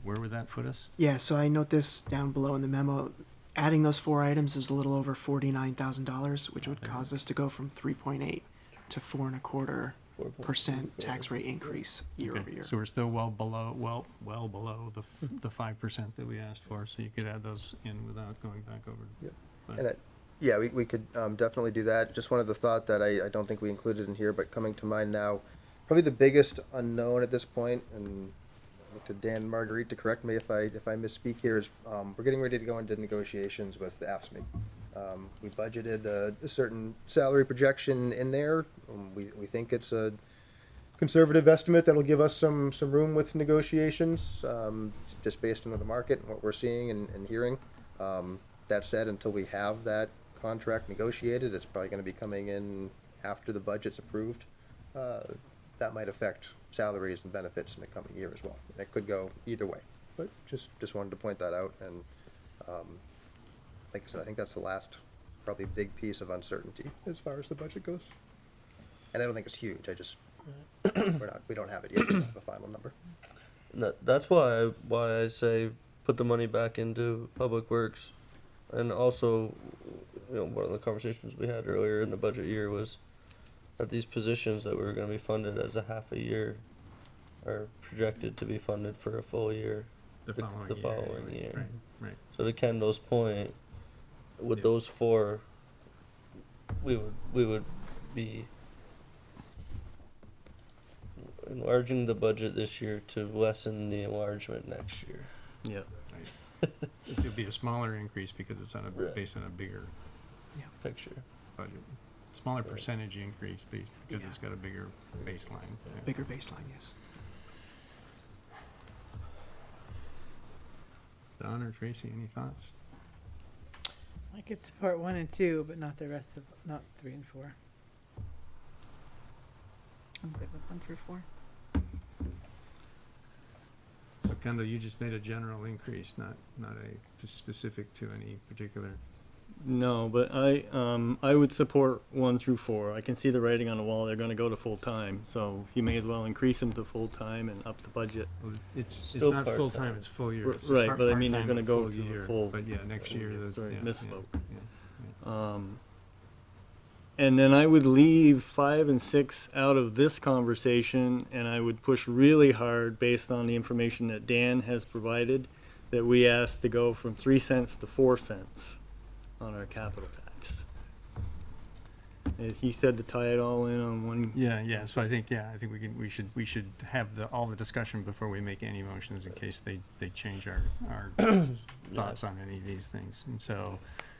[SPEAKER 1] where would that put us?
[SPEAKER 17] Yeah, so I note this down below in the memo. Adding those 4 items is a little over $49,000, which would cause us to go from 3.8 to 4.25% tax rate increase year over year.
[SPEAKER 1] So we're still well below the 5% that we asked for. So you could add those in without going back over.
[SPEAKER 11] Yep.
[SPEAKER 1] But-
[SPEAKER 11] And yeah, we could definitely do that. Just one other thought that I don't think we included in here, but coming to mind now, probably the biggest unknown at this point, and I look to Dan and Marguerite to correct me if I misspeak here, is we're getting ready to go into negotiations with the AFSCME. We budgeted a certain salary projection in there. We think it's a conservative estimate that'll give us some room with negotiations, just based on the market and what we're seeing and hearing. That said, until we have that contract negotiated, it's probably going to be coming in after the budget's approved. That might affect salaries and benefits in the coming year as well. It could go either way, but just wanted to point that out. And like I said, I think that's the last probably big piece of uncertainty as far as the budget goes. And I don't think it's huge. We don't have it yet. We don't have the final number.
[SPEAKER 3] That's why I say put the money back into Public Works. And also, one of the conversations we had earlier in the budget year was that these positions that were going to be funded as a half a year are projected to be funded for a full year
[SPEAKER 1] The following year.
[SPEAKER 3] year.
[SPEAKER 1] Right.
[SPEAKER 3] So to Kendall's point, with those 4, we would be enlarging the budget this year to lessen the enlargement next year.
[SPEAKER 7] Yep.
[SPEAKER 1] This would be a smaller increase because it's based on a bigger
[SPEAKER 3] picture.
[SPEAKER 1] budget. smaller percentage increase because it's got a bigger baseline. Yeah.
[SPEAKER 17] Bigger baseline, yes.
[SPEAKER 1] Don or Tracy, any thoughts?
[SPEAKER 5] I could support 1 and 2, but not the rest of, not 3 and 4.
[SPEAKER 12] I'm good with 1 through 4.
[SPEAKER 1] So Kendall, you just made a general increase, not a specific to any particular.
[SPEAKER 7] No, but I would support 1 through 4. I can see the writing on the wall. They're going to go to full time, so you may as well increase them to full time and up the budget.
[SPEAKER 1] It's
[SPEAKER 3] Still
[SPEAKER 1] not full
[SPEAKER 3] part-time.
[SPEAKER 1] time. It's full year. It's
[SPEAKER 7] Right, but I mean they're
[SPEAKER 1] part-time
[SPEAKER 7] going to go
[SPEAKER 1] full
[SPEAKER 7] to
[SPEAKER 1] year.
[SPEAKER 7] the full.
[SPEAKER 1] But yeah, next year.
[SPEAKER 7] Sorry,
[SPEAKER 1] yeah,
[SPEAKER 7] misspoke.
[SPEAKER 1] Yeah.
[SPEAKER 7] And then I would leave 5 and 6 out of this conversation, and I would push really hard based on the information that Dan has provided, that we asked to go from 3 cents to 4 cents on our capital tax. And he said to tie it all in on one.
[SPEAKER 1] Yeah. So I think we should have all the discussion before we make any motions in case they change our thoughts on any of these things. And so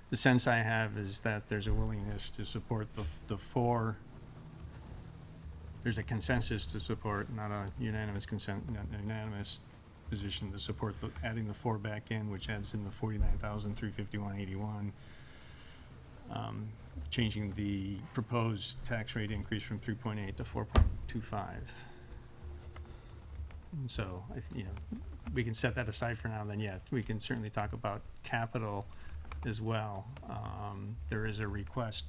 [SPEAKER 1] the sense I have is that there's a willingness to support the 4. There's a consensus to support, not a unanimous position to support adding the 4 back in, which adds in the 49,351.81. Changing the proposed tax rate increase from 3.8 to 4.25. And so, we can set that aside for now. Then, we can certainly talk about capital as well. There is a request,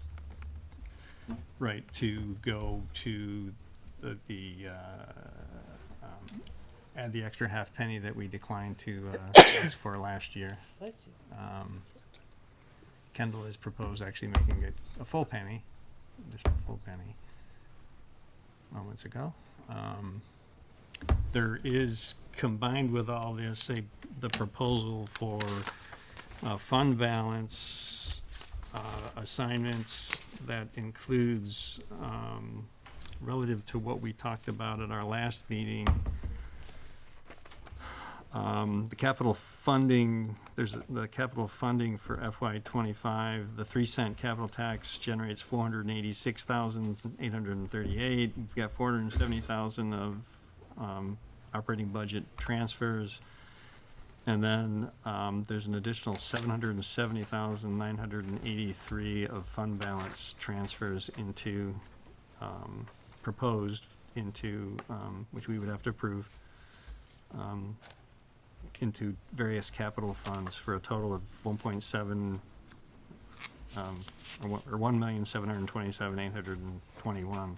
[SPEAKER 1] right, to go to add the extra half penny that we declined to ask for last year. Kendall has proposed actually making it a full penny, additional full penny, moments ago. There is, combined with all this, the proposal for fund balance assignments that includes, relative to what we talked about at our last meeting, the capital funding, there's the capital funding for FY25. The 3 cent capital tax generates 486,838. We've got 470,000 of operating budget transfers. And then there's an additional 770,983 of fund balance transfers into, proposed into, which we would have to approve, into various capital funds for a total of 1.7, or 1,727,821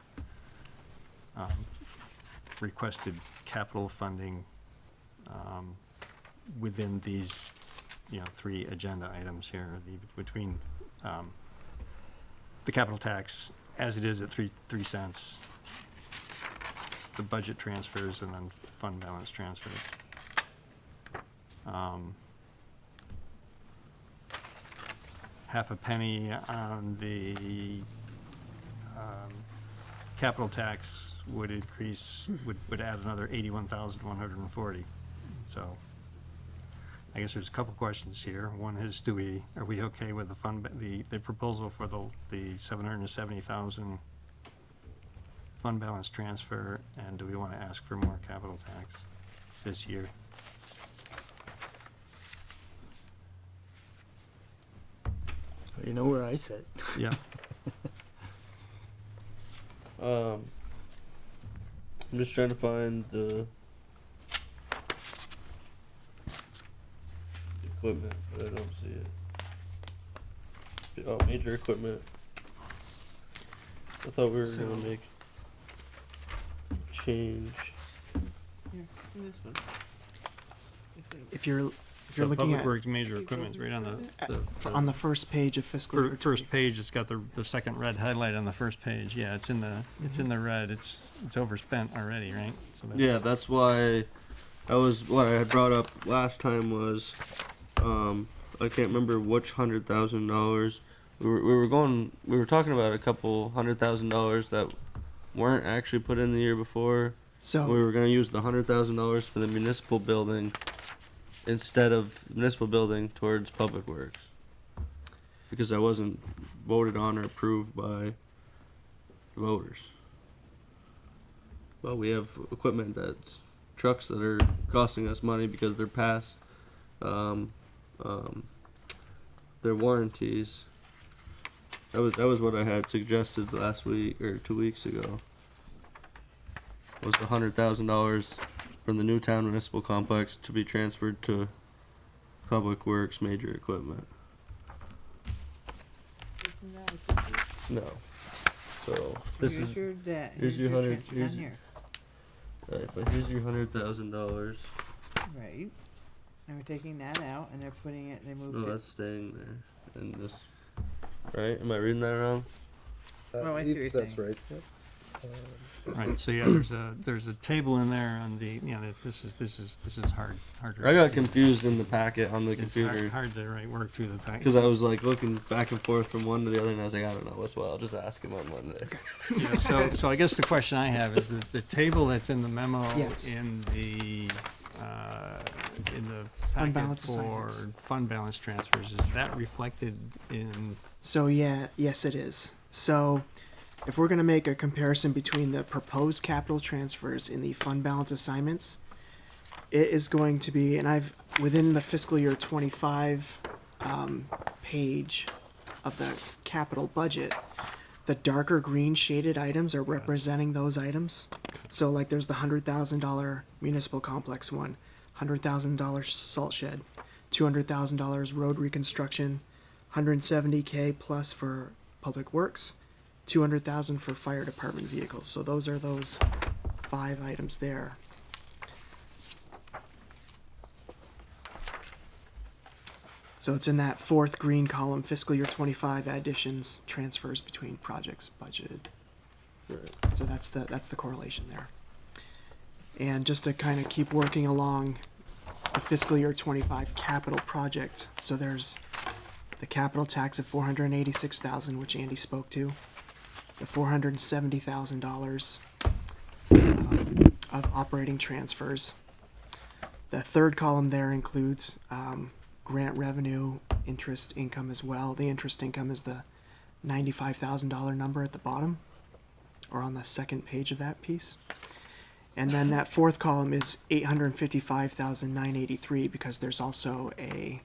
[SPEAKER 1] requested capital funding within these, 3 agenda items here, between the capital tax as it is at 3 cents, the budget transfers, and then fund balance transfers. Half a penny on the capital tax would increase, would add another 81,140. So I guess there's a couple questions here. One is, are we okay with the proposal for the 770,000 fund balance transfer, and do we want to ask for more capital tax this year?
[SPEAKER 7] You know where I sit.
[SPEAKER 1] Yeah.
[SPEAKER 3] I'm just trying to find the equipment, but I don't see it. Oh, major equipment. I thought we were gonna make change.
[SPEAKER 17] If you're
[SPEAKER 1] So
[SPEAKER 17] looking
[SPEAKER 1] Public
[SPEAKER 17] at
[SPEAKER 1] Works major equipment's right on
[SPEAKER 17] on the first page of fiscal year
[SPEAKER 1] first page, it's got the second red highlight on the first page. Yeah, it's in the red. It's overspent already, right? So
[SPEAKER 3] Yeah, that's why what I had brought up last time was I can't remember which $100,000 we were talking about a couple $100,000 that weren't actually put in the year before.
[SPEAKER 17] So
[SPEAKER 3] we were going to use the $100,000 for the municipal building instead of municipal building towards public works, because that wasn't voted on or approved by voters. Well, we have equipment that's trucks that are costing us money because they're past their warranties. That was what I had suggested last week or 2 weeks ago. Was the $100,000 from the Newtown Municipal Complex to be transferred to Public Works major equipment?
[SPEAKER 5] Isn't that what this is?
[SPEAKER 3] No. So this
[SPEAKER 5] Here's
[SPEAKER 3] is
[SPEAKER 5] your debt.
[SPEAKER 3] here's your hundred.
[SPEAKER 5] transfer
[SPEAKER 3] Here's
[SPEAKER 5] down here.
[SPEAKER 3] right, but here's your $100,000.
[SPEAKER 5] Right. And we're taking that out and they're putting it, they moved
[SPEAKER 3] No,
[SPEAKER 5] it.
[SPEAKER 3] that's staying there. And this, right? Am I reading that wrong?
[SPEAKER 5] Oh, I see what you're
[SPEAKER 11] That's
[SPEAKER 5] saying.
[SPEAKER 11] right. Yep.
[SPEAKER 1] Right, so yeah, there's a table in there on the, you know, this is harder.
[SPEAKER 3] I got confused in the packet on the
[SPEAKER 1] It's
[SPEAKER 3] computer
[SPEAKER 1] hard to work through the packet.
[SPEAKER 3] because I was like looking back and forth from one to the other, and I was like, I don't know what's what. I'll just ask him on Monday.
[SPEAKER 1] Yeah, so I guess the question I have is that the table that's in the memo
[SPEAKER 17] Yes.
[SPEAKER 1] in the
[SPEAKER 17] Fund
[SPEAKER 1] packet
[SPEAKER 17] balance
[SPEAKER 1] for
[SPEAKER 17] assignments.
[SPEAKER 1] fund balance transfers, is that reflected in?
[SPEAKER 17] So yeah, yes it is. So if we're gonna make a comparison between the proposed capital transfers in the fund balance assignments, it is going to be, and I've, within the fiscal year 25 page of the capital budget, the darker green shaded items are representing those items. So like there's the $100,000 municipal complex one, $100,000 salt shed, $200,000 road reconstruction, $170K plus for public works, $200,000 for fire department vehicles. So those are those 5 items there. So it's in that 4th green column, fiscal year 25 additions, transfers between projects budgeted.
[SPEAKER 3] Right.
[SPEAKER 17] So that's the correlation there. And just to kind of keep working along the fiscal year 25 capital project. So there's the capital tax of $486,000, which Andy spoke to, the $470,000 of operating transfers. The 3rd column there includes grant revenue, interest income as well. The interest income is the $95,000 number at the bottom, or on the 2nd page of that piece. And then that 4th column is $855,983 because there's also a,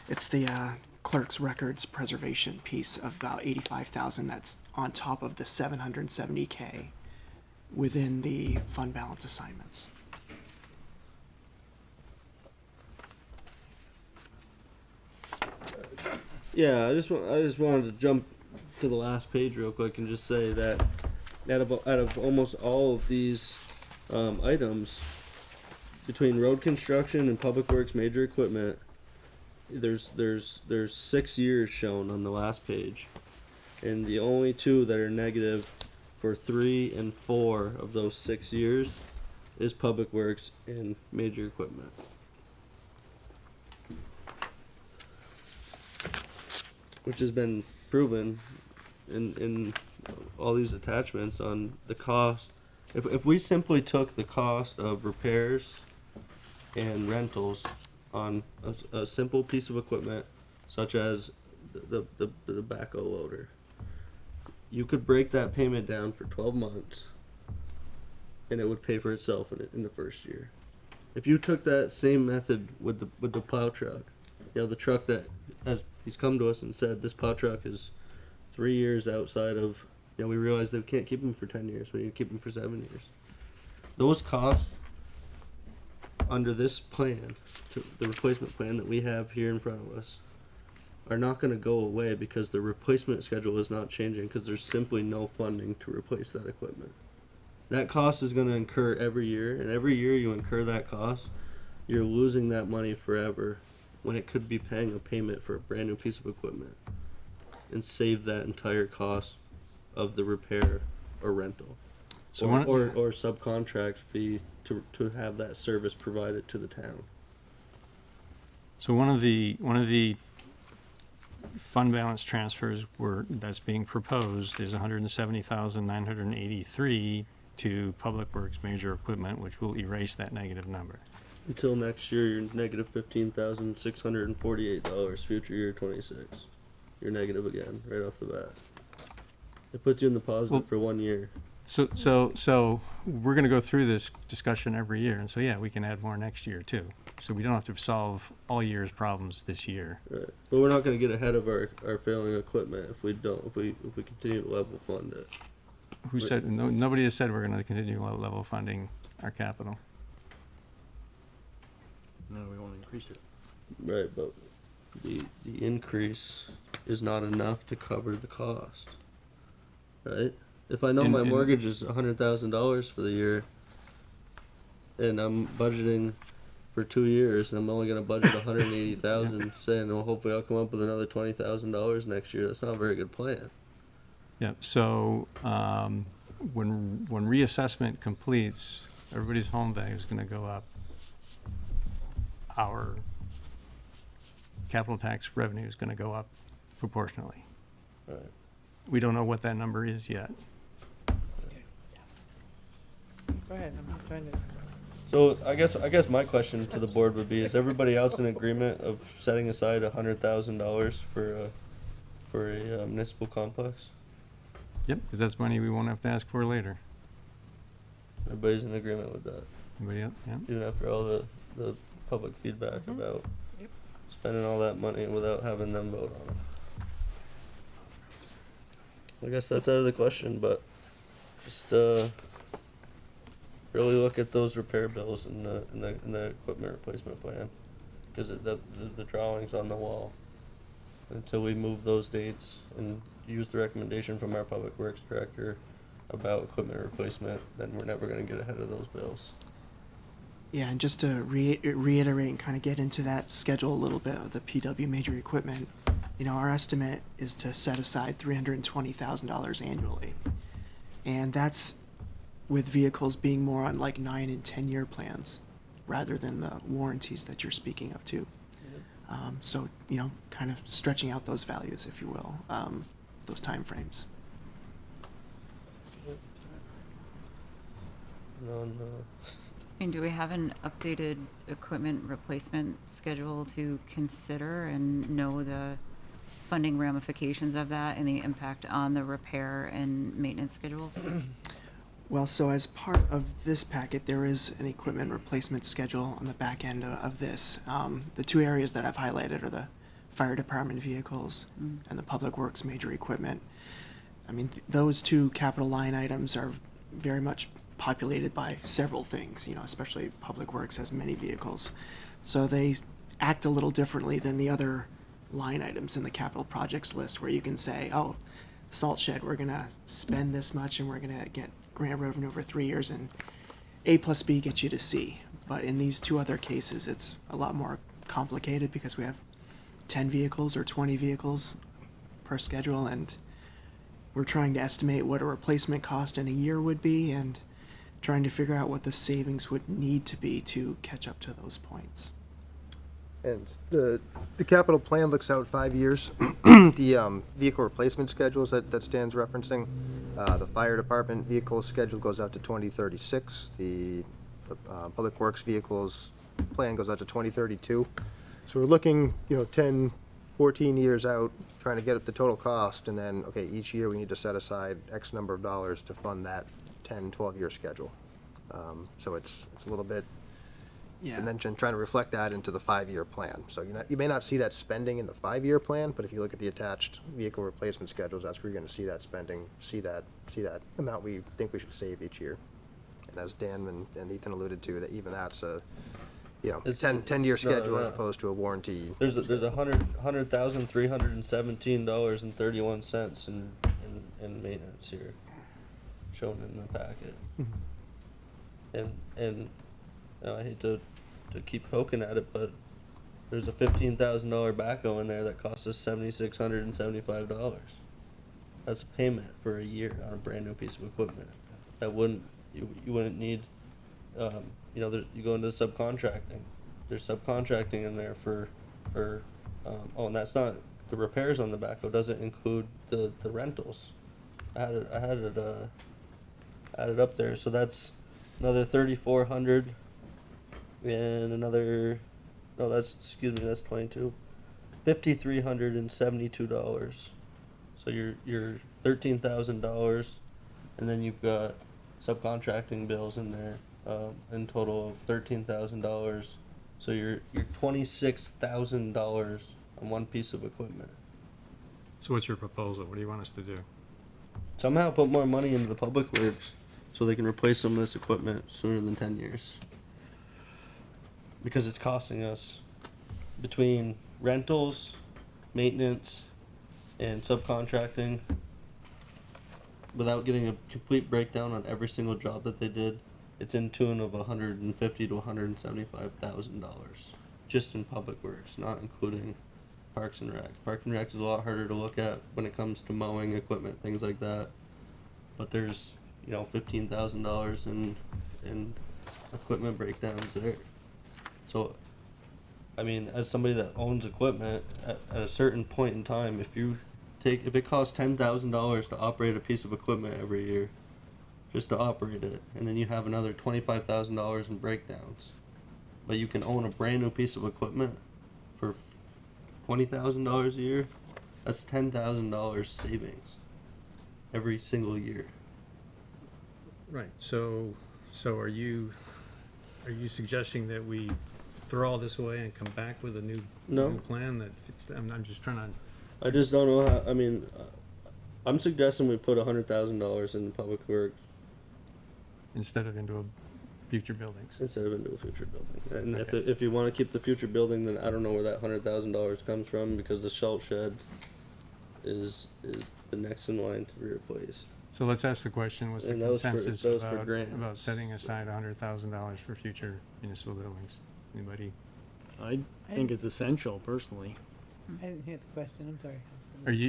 [SPEAKER 17] it's the clerk's records preservation piece of about $85,000 that's on top of the $770K within the fund balance assignments.
[SPEAKER 3] Yeah, I just wanted to jump to the last page real quick and just say that out of almost all of these items, between road construction and public works major equipment, there's 6 years shown on the last page, and the only 2 that are negative for 3 and 4 of those 6 years is public works and major equipment. Which has been proven in all these attachments on the cost. If we simply took the cost of repairs and rentals on a simple piece of equipment, such as the backhoe loader, you could break that payment down for 12 months, and it would pay for itself in the first year. If you took that same method with the plow truck, you know, the truck that he's come to us and said this plow truck is 3 years outside of, you know, we realize that we can't keep them for 10 years, we need to keep them for 7 years. Those costs under this plan, the replacement plan that we have here in front of us, are not going to go away because the replacement schedule is not changing because there's simply no funding to replace that equipment. That cost is going to incur every year, and every year you incur that cost, you're losing that money forever when it could be paying a payment for a brand new piece of equipment and save that entire cost of the repair or rental,
[SPEAKER 1] So
[SPEAKER 3] or subcontract fee to have that service provided to the town.
[SPEAKER 1] So one of the fund balance transfers that's being proposed is $170,983 to Public Works major equipment, which will erase that negative number.
[SPEAKER 3] Until next year, you're negative $15,648. Future year 26, you're negative again right off the bat. It puts you in the positive
[SPEAKER 1] Well-
[SPEAKER 3] for 1 year.
[SPEAKER 1] So we're gonna go through this discussion every year, and so, yeah, we can add more next year too. So we don't have to solve all year's problems this year.
[SPEAKER 3] Right. But we're not going to get ahead of our failing equipment if we don't, if we continue to level fund it.
[SPEAKER 1] Who said, no, nobody has said we're gonna continue level funding our capital.
[SPEAKER 7] No, we won't increase it.
[SPEAKER 3] Right, but the increase is not enough to cover the cost. Right? If I know my mortgage is $100,000 for the year, and I'm budgeting for 2 years, and I'm only going to budget $180,000, saying, well, hopefully I'll come up with another $20,000 next year. That's not a very good plan.
[SPEAKER 1] Yeah, so, when reassessment completes, everybody's home value is gonna go up. Our capital tax revenue is gonna go up proportionally.
[SPEAKER 3] Right.
[SPEAKER 1] We don't know what that number is yet.
[SPEAKER 5] Go ahead, I'm trying to.
[SPEAKER 3] So I guess my question to the board would be: is everybody else in agreement of setting aside $100,000 for a municipal complex?
[SPEAKER 1] Yep, because that's money we won't have to ask for later.
[SPEAKER 3] Everybody's in agreement with that,
[SPEAKER 1] Anybody else? Yeah.
[SPEAKER 3] even after all the public feedback about spending all that money without having them vote on it. I guess that's out of the question, but just really look at those repair bills in the equipment replacement plan, because the drawings on the wall. Until we move those dates and use the recommendation from our public works director about equipment replacement, then we're never going to get ahead of those bills.
[SPEAKER 17] Yeah, and just to reiterate and kind of get into that schedule a little bit of the PW major equipment, you know, our estimate is to set aside $320,000 annually. And that's with vehicles being more on like 9 and 10-year plans rather than the warranties that you're speaking of too. So, you know, kind of stretching out those values, if you will, those time frames.
[SPEAKER 12] And do we have an updated equipment replacement schedule to consider and know the funding ramifications of that and the impact on the repair and maintenance schedules?
[SPEAKER 17] Well, so as part of this packet, there is an equipment replacement schedule on the back end of this. The two areas that I've highlighted are the fire department vehicles and the public works major equipment. I mean, those two capital line items are very much populated by several things, you know, especially public works has many vehicles. So they act a little differently than the other line items in the capital projects list, where you can say, oh, salt shed, we're gonna spend this much and we're gonna get grant revenue over 3 years, and A plus B gets you to C. But in these two other cases, it's a lot more complicated because we have 10 vehicles or 20 vehicles per schedule, and we're trying to estimate what a replacement cost in a year would be and trying to figure out what the savings would need to be to catch up to those points.
[SPEAKER 11] And the capital plan looks out 5 years. The vehicle replacement schedules that Stan's referencing, the fire department vehicle schedule goes out to 2036. The public works vehicles plan goes out to 2032. So we're looking, 10, 14 years out, trying to get at the total cost, and then, okay, each year we need to set aside X number of dollars to fund that 10, 12-year schedule. So it's a little bit, and then trying to reflect that into the 5-year plan. So you may not see that spending in the 5-year plan, but if you look at the attached vehicle replacement schedules, that's where you're going to see that spending, see that amount we think we should save each year. And as Dan and Ethan alluded to, that even that's a,
[SPEAKER 3] It's
[SPEAKER 11] 10-year schedule as
[SPEAKER 3] no.
[SPEAKER 11] opposed to a warranty.
[SPEAKER 3] There's $100,317.31 in maintenance here, shown in the packet. And I hate to keep poking at it, but there's a $15,000 backhoe in there that costs us $7,675. That's a payment for a year on a brand new piece of equipment. That you wouldn't need. You go into the subcontracting. There's subcontracting in there for and that's not the repairs on the backhoe. Doesn't include the rentals. I had it added up there, so that's another $3,400 and another. No, that's $22. $5,372 So you're $13,000, and then you've got subcontracting bills in there, in total of $13,000. So you're $26,000 on one piece of equipment.
[SPEAKER 1] So what's your proposal? What do you want us to do?
[SPEAKER 3] Somehow put more money into the public works so they can replace some of this equipment sooner than 10 years. Because it's costing us, between rentals, maintenance, and subcontracting, without getting a complete breakdown on every single job that they did, it's in tune of $150,000 to $175,000 just in public works, not including Parks and Rec. Parks and Rec is a lot harder to look at when it comes to mowing equipment, things like that. But there's, $15,000 in equipment breakdowns there. So, as somebody that owns equipment, at a certain point in time, if it costs $10,000 to operate a piece of equipment every year, just to operate it, and then you have another $25,000 in breakdowns, but you can own a brand new piece of equipment for $20,000 a year, that's $10,000 savings every single year.
[SPEAKER 1] Right, so are you suggesting that we throw all this away and come back with a new plan that fits? I'm just trying to.
[SPEAKER 3] I just don't know how. I'm suggesting we put $100,000 in public works
[SPEAKER 1] instead of into a future buildings.
[SPEAKER 3] Instead of into a future building, and
[SPEAKER 1] Okay.
[SPEAKER 3] if you want to keep the future building, then I don't know where that $100,000 comes from, because the salt shed is the next in line to be replaced.
[SPEAKER 1] So let's ask the question, what's the
[SPEAKER 3] And that was for-
[SPEAKER 1] consensus
[SPEAKER 3] that was for
[SPEAKER 1] about
[SPEAKER 3] grant.
[SPEAKER 1] setting aside $100,000 for future municipal buildings? Anybody?
[SPEAKER 7] I think it's essential, personally.
[SPEAKER 5] I didn't hear the question, I'm sorry.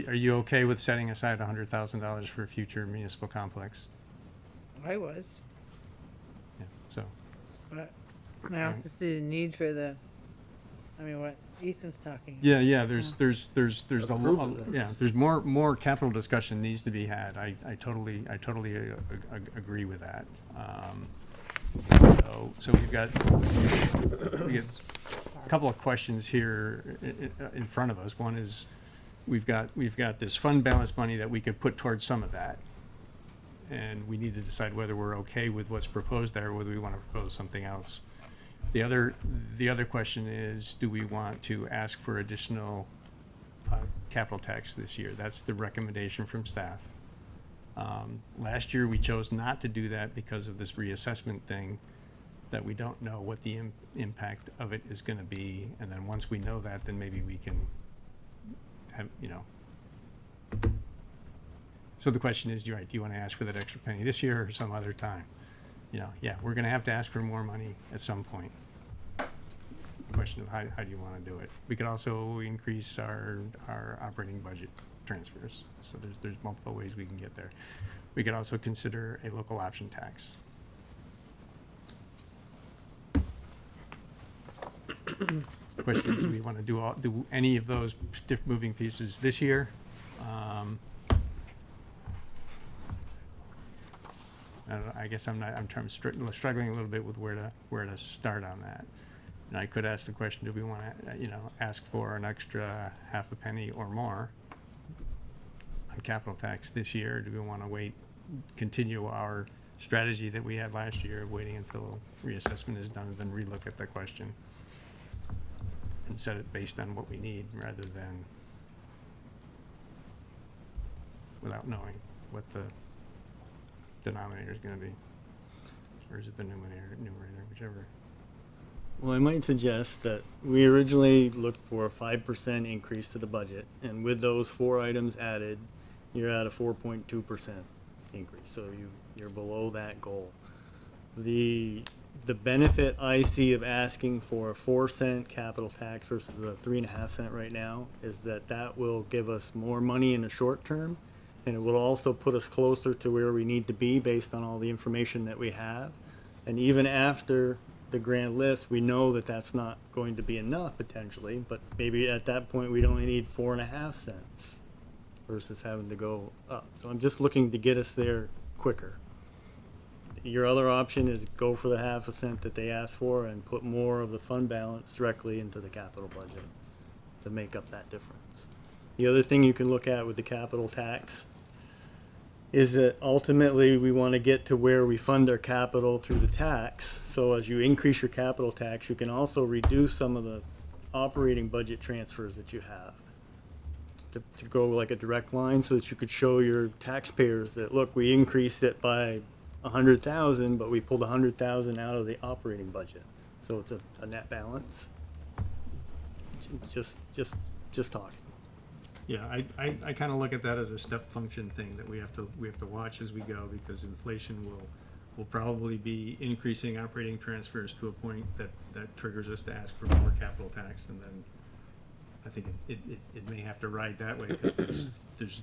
[SPEAKER 1] Are you okay with setting aside $100,000 for a future municipal complex?
[SPEAKER 5] I was,
[SPEAKER 1] Yeah, so,
[SPEAKER 5] but I also see the need for what Ethan's talking about.
[SPEAKER 1] yeah, there's a lot, there's more capital discussion needs to be had. I totally agree with that. So we've got a couple of questions here in front of us. One is, we've got this fund balance money that we could put towards some of that, and we need to decide whether we're okay with what's proposed there, or whether we want to propose something else. The other question is, do we want to ask for additional capital tax this year? That's the recommendation from staff. Last year we chose not to do that because of this reassessment thing, that we don't know what the impact of it is going to be, and then once we know that, then maybe we can have, So the question is, do you want to ask for that extra penny this year or some other time? Yeah, we're going to have to ask for more money at some point. Question of how do you want to do it? We could also increase our operating budget transfers. So there's multiple ways we can get there. We could also consider a local option tax. The question is, do we want to do any of those moving pieces this year? I don't know, I guess I'm struggling a little bit with where to start on that. And I could ask the question, do we want to, ask for an extra half a penny or more on capital tax this year? Do we want to continue our strategy that we had last year, of waiting until reassessment is done and then relook at the question and set it based on what we need, rather than without knowing what the denominator is going to be? Or is it the numerator, whichever?
[SPEAKER 7] Well, I might suggest that we originally looked for a 5% increase to the budget, and with those 4 items added, you're at a 4.2% increase. So you're below that goal. The benefit I see of asking for a 4-cent capital tax versus a 3.5-cent right now is that will give us more money in the short term, and it will also put us closer to where we need to be based on all the information that we have. And even after the grand list, we know that that's not going to be enough potentially, but maybe at that point we'd only need 4.5 cents versus having to go up. So I'm just looking to get us there quicker. Your other option is go for the 0.5 cent that they asked for and put more of the fund balance directly into the capital budget to make up that difference. The other thing you can look at with the capital tax is that ultimately we want to get to where we fund our capital through the tax. So as you increase your capital tax, you can also reduce some of the operating budget transfers that you have to go like a direct line, so that you could show your taxpayers that, look, we increased it by 100,000, but we pulled 100,000 out of the operating budget. So it's a net balance. Just talking.
[SPEAKER 1] Yeah, I kind of look at that as a step function thing that we have to watch as we go, because inflation will probably be increasing operating transfers to a point that triggers us to ask for more capital tax, and then I think it may have to ride that way, because there's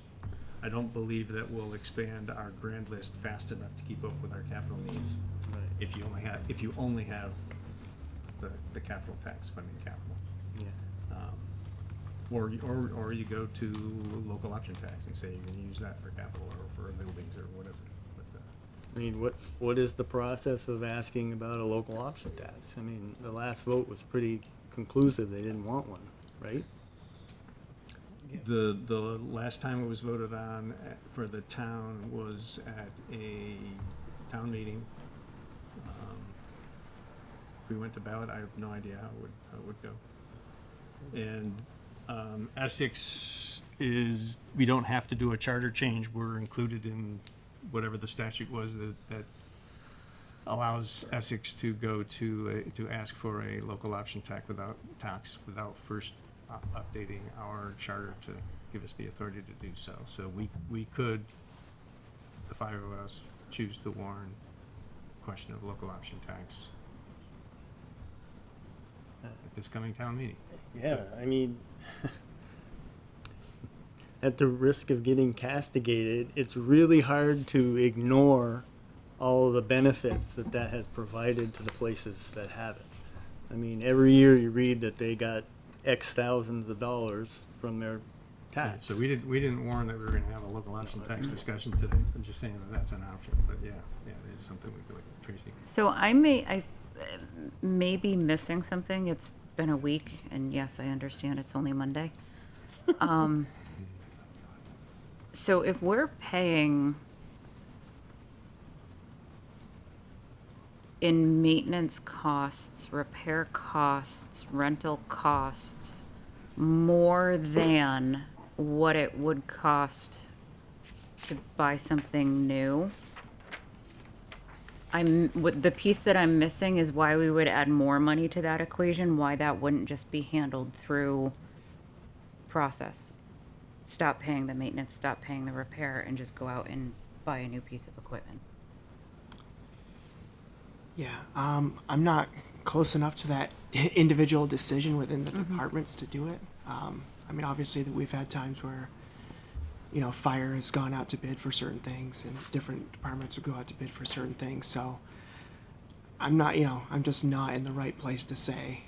[SPEAKER 1] I don't believe that we'll expand our grand list fast enough to keep up with our capital needs.
[SPEAKER 7] Right.
[SPEAKER 1] If you only have the capital tax funding capital.
[SPEAKER 7] Yeah.
[SPEAKER 1] Or you go to local option tax and say you're going to use that for capital or for buildings or whatever. But,
[SPEAKER 7] I mean, what is the process of asking about a local option tax? I mean, the last vote was pretty conclusive. They didn't want one, right?
[SPEAKER 1] the last time it was voted on for the town was at a town meeting. If we went to ballot, I have no idea how it would go. And Essex is, we don't have to do a charter change. We're included in whatever the statute was that allows Essex to go to ask for a local option tax without first updating our charter to give us the authority to do so. So we could, the five of us, choose to warn question of local option tax at this coming town meeting.
[SPEAKER 7] Yeah, I mean, at the risk of getting castigated, it's really hard to ignore all of the benefits that has provided to the places that have it. I mean, every year you read that they got X thousands of dollars from their tax.
[SPEAKER 1] So we didn't warn that we were going to have a local option tax discussion today. I'm just saying that that's an option, but yeah, it is something we could look at. Tracy.
[SPEAKER 12] So I may be missing something. It's been a week, and yes, I understand it's only Monday. So if we're paying in maintenance costs, repair costs, rental costs, more than what it would cost to buy something new, the piece that I'm missing is why we would add more money to that equation, why that wouldn't just be handled through process. Stop paying the maintenance, stop paying the repair, and just go out and buy a new piece of equipment.
[SPEAKER 17] Yeah, I'm not close enough to that individual decision within the departments to do it. I mean, obviously that we've had times where, fire has gone out to bid for certain things and different departments would go out to bid for certain things. So I'm not, I'm just not in the right place to say,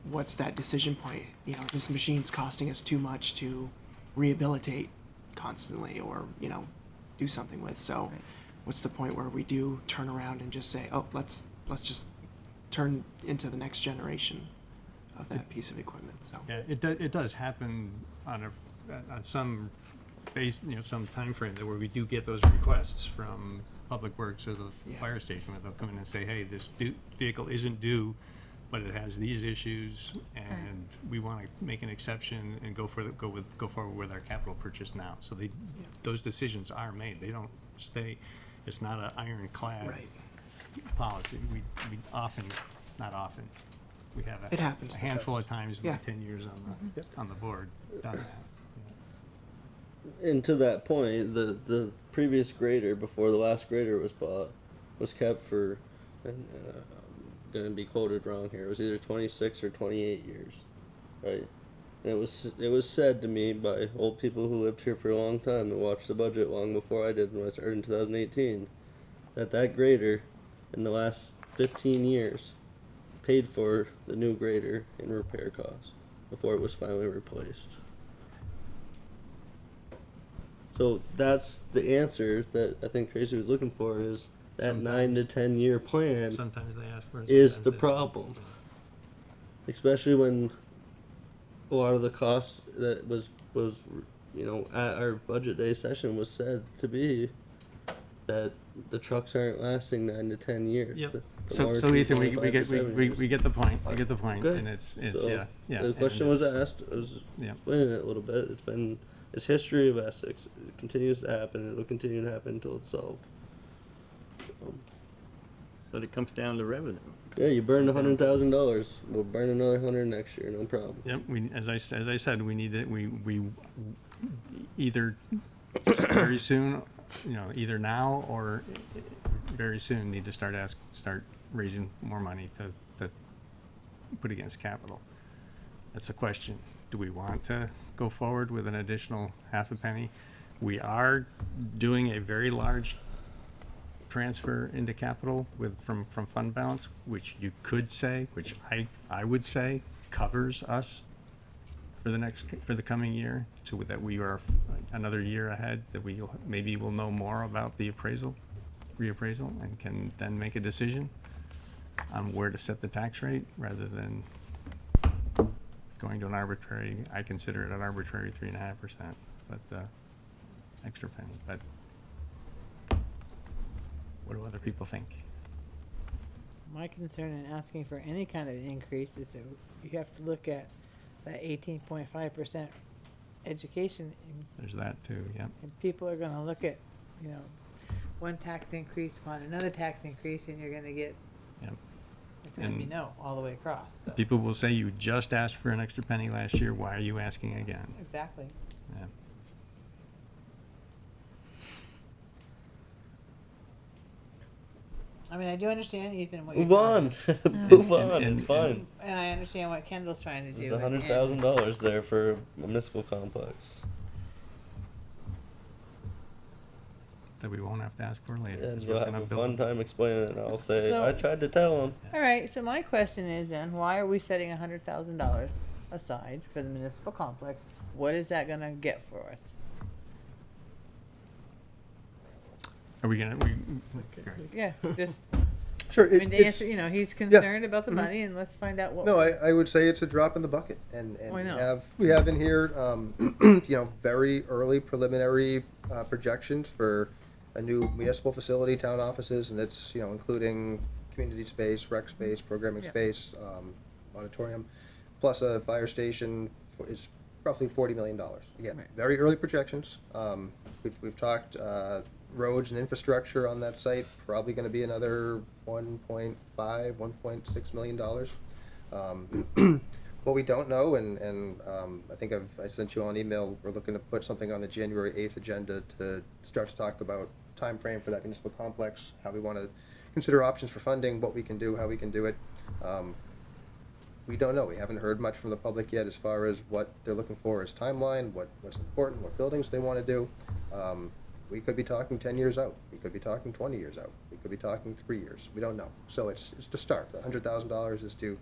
[SPEAKER 17] what's that decision point? This machine's costing us too much to rehabilitate constantly or, do something with. So what's the point where we do turn around and just say, oh, let's just turn into the next generation of that piece of equipment. So
[SPEAKER 1] Yeah, it does happen on some base, some time frame where we do get those requests from Public Works or the fire station where they'll come in and say, hey, this vehicle isn't due, but it has these issues, and we want to make an exception and go forward with our capital purchase now. So those decisions are made. They don't stay. It's not an ironclad policy. We often, not often, we have
[SPEAKER 17] It happens.
[SPEAKER 1] a handful of times in
[SPEAKER 17] Yeah.
[SPEAKER 1] my 10 years on the board done that.
[SPEAKER 3] And to that point, the previous grader before the last grader was bought was kept for, and I'm gonna be quoted wrong here. It was either 26 or 28 years, right? And it was said to me by old people who lived here for a long time and watched the budget long before I did when I started in 2018, that grader in the last 15 years paid for the new grader in repair costs before it was finally replaced. So that's the answer that I think Tracy was looking for, is that 9 to 10 year plan
[SPEAKER 1] Sometimes they ask for it.
[SPEAKER 3] is
[SPEAKER 1] sometimes
[SPEAKER 3] the
[SPEAKER 1] they don't.
[SPEAKER 3] problem. Especially when a lot of the costs that was at our budget day session was said to be that the trucks aren't lasting 9 to 10 years.
[SPEAKER 1] Yep.
[SPEAKER 3] The
[SPEAKER 1] So
[SPEAKER 3] warranty's
[SPEAKER 1] Ethan, we
[SPEAKER 3] 25 to
[SPEAKER 1] get,
[SPEAKER 3] 7
[SPEAKER 1] we
[SPEAKER 3] years.
[SPEAKER 1] get the point, we get the point,
[SPEAKER 3] Okay.
[SPEAKER 1] and it's,
[SPEAKER 3] So,
[SPEAKER 1] yeah, yeah.
[SPEAKER 3] The
[SPEAKER 1] and
[SPEAKER 3] question was
[SPEAKER 1] it's-
[SPEAKER 3] asked, I was
[SPEAKER 1] Yeah.
[SPEAKER 3] explaining it a little bit. It's history of Essex. It continues to happen. It'll continue to happen until it's solved.
[SPEAKER 7] But it comes down to revenue.
[SPEAKER 3] Yeah, you burned $100,000. We'll burn another 100 next year, no problem.
[SPEAKER 1] Yep, as I said, we need it, we either very soon, either now or very soon need to start raising more money to put against capital. That's the question. Do we want to go forward with an additional half a penny? We are doing a very large transfer into capital from fund balance, which you could say, which I would say covers us for the coming year, so that we are another year ahead, that maybe we'll know more about the reappraisal, and can then make a decision on where to set the tax rate rather than going to I consider it an arbitrary 3.5%, but extra penny. But what do other people think?
[SPEAKER 5] My concern in asking for any kind of increase is that you have to look at that 18.5% education,
[SPEAKER 1] There's that too, yep.
[SPEAKER 5] and people are gonna look at, one tax increase upon another tax increase, and you're gonna get,
[SPEAKER 1] Yep.
[SPEAKER 5] it's gonna be
[SPEAKER 1] And
[SPEAKER 5] no all the way across, so.
[SPEAKER 1] People will say, you just asked for an extra penny last year, why are you asking again?
[SPEAKER 5] Exactly.
[SPEAKER 1] Yeah.
[SPEAKER 5] I mean, I do understand, Ethan, what
[SPEAKER 3] Move
[SPEAKER 5] you're
[SPEAKER 3] on.
[SPEAKER 5] trying
[SPEAKER 3] Move on. It's fine.
[SPEAKER 5] and I understand what Kendall's trying to do.
[SPEAKER 3] There's
[SPEAKER 5] and-
[SPEAKER 3] $100,000 there for a municipal complex.
[SPEAKER 1] That we won't have to ask for later.
[SPEAKER 3] And
[SPEAKER 1] 'cause
[SPEAKER 3] you'll
[SPEAKER 1] we're
[SPEAKER 3] have
[SPEAKER 1] gonna
[SPEAKER 3] a
[SPEAKER 1] build
[SPEAKER 3] fun
[SPEAKER 1] it.
[SPEAKER 3] time explaining it, and I'll say,
[SPEAKER 5] So-
[SPEAKER 3] I tried to tell him.
[SPEAKER 5] All right, so my question is then, why are we setting $100,000 aside for the municipal complex? What is that gonna get for us?
[SPEAKER 1] Are we gonna,
[SPEAKER 5] Yeah, just,
[SPEAKER 11] Sure.
[SPEAKER 5] I mean, the answer, he's concerned about the
[SPEAKER 11] Mhm.
[SPEAKER 5] money, and let's find out what.
[SPEAKER 11] No, I would say it's a drop in the bucket, and
[SPEAKER 5] Oh, I know.
[SPEAKER 11] we have in here, very early preliminary projections for a new municipal facility, town offices, and it's, including community space, rec space, programming
[SPEAKER 5] Yeah.
[SPEAKER 11] space, auditorium, plus a fire station is roughly $40 million. Again,
[SPEAKER 5] Right.
[SPEAKER 11] very early projections. We've talked roads and infrastructure on that site, probably going to be another $1.6 million. What we don't know, and I think I sent you all an email, we're looking to put something on the January 8th agenda to start to talk about time frame for that municipal complex, how we want to consider options for funding, what we can do, how we can do it. We don't know. We haven't heard much from the public yet as far as what they're looking for as timeline, what's important, what buildings they want to do. We could be talking 10 years out. We could be talking 20 years out. We could be talking 3 years. We don't know. So it's to start. The $100,000 is to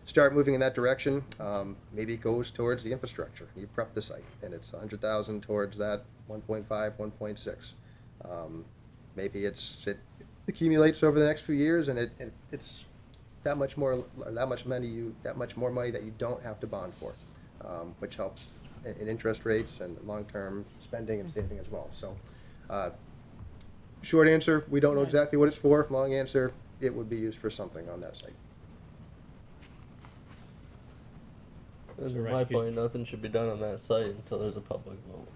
[SPEAKER 11] start moving in that direction. Maybe it goes towards the infrastructure. You prep the site, and it's $100,000 towards that 1.5, 1.6. Maybe it accumulates over the next few years, and it's that much more money that you don't have to bond for, which helps in interest rates and long-term spending and saving as well. So, short answer, we don't know exactly what it's for. Long answer, it would be used for something on that site.
[SPEAKER 3] And
[SPEAKER 1] So
[SPEAKER 3] in
[SPEAKER 1] right,
[SPEAKER 3] my
[SPEAKER 1] you-
[SPEAKER 3] point, nothing should be done on that site until there's a public vote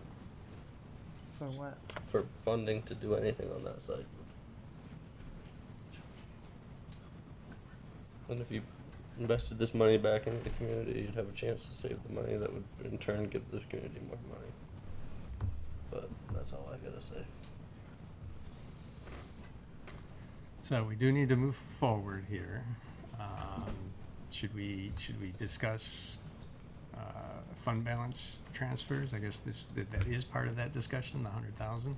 [SPEAKER 5] For what?
[SPEAKER 3] for funding to do anything on that site. And if you invested this money back into the community, you'd have a chance to save the money that would in turn give the community more money. But that's all I gotta say.
[SPEAKER 1] So we do need to move forward here. Should we discuss fund balance transfers? I guess that is part of that discussion, the 100,000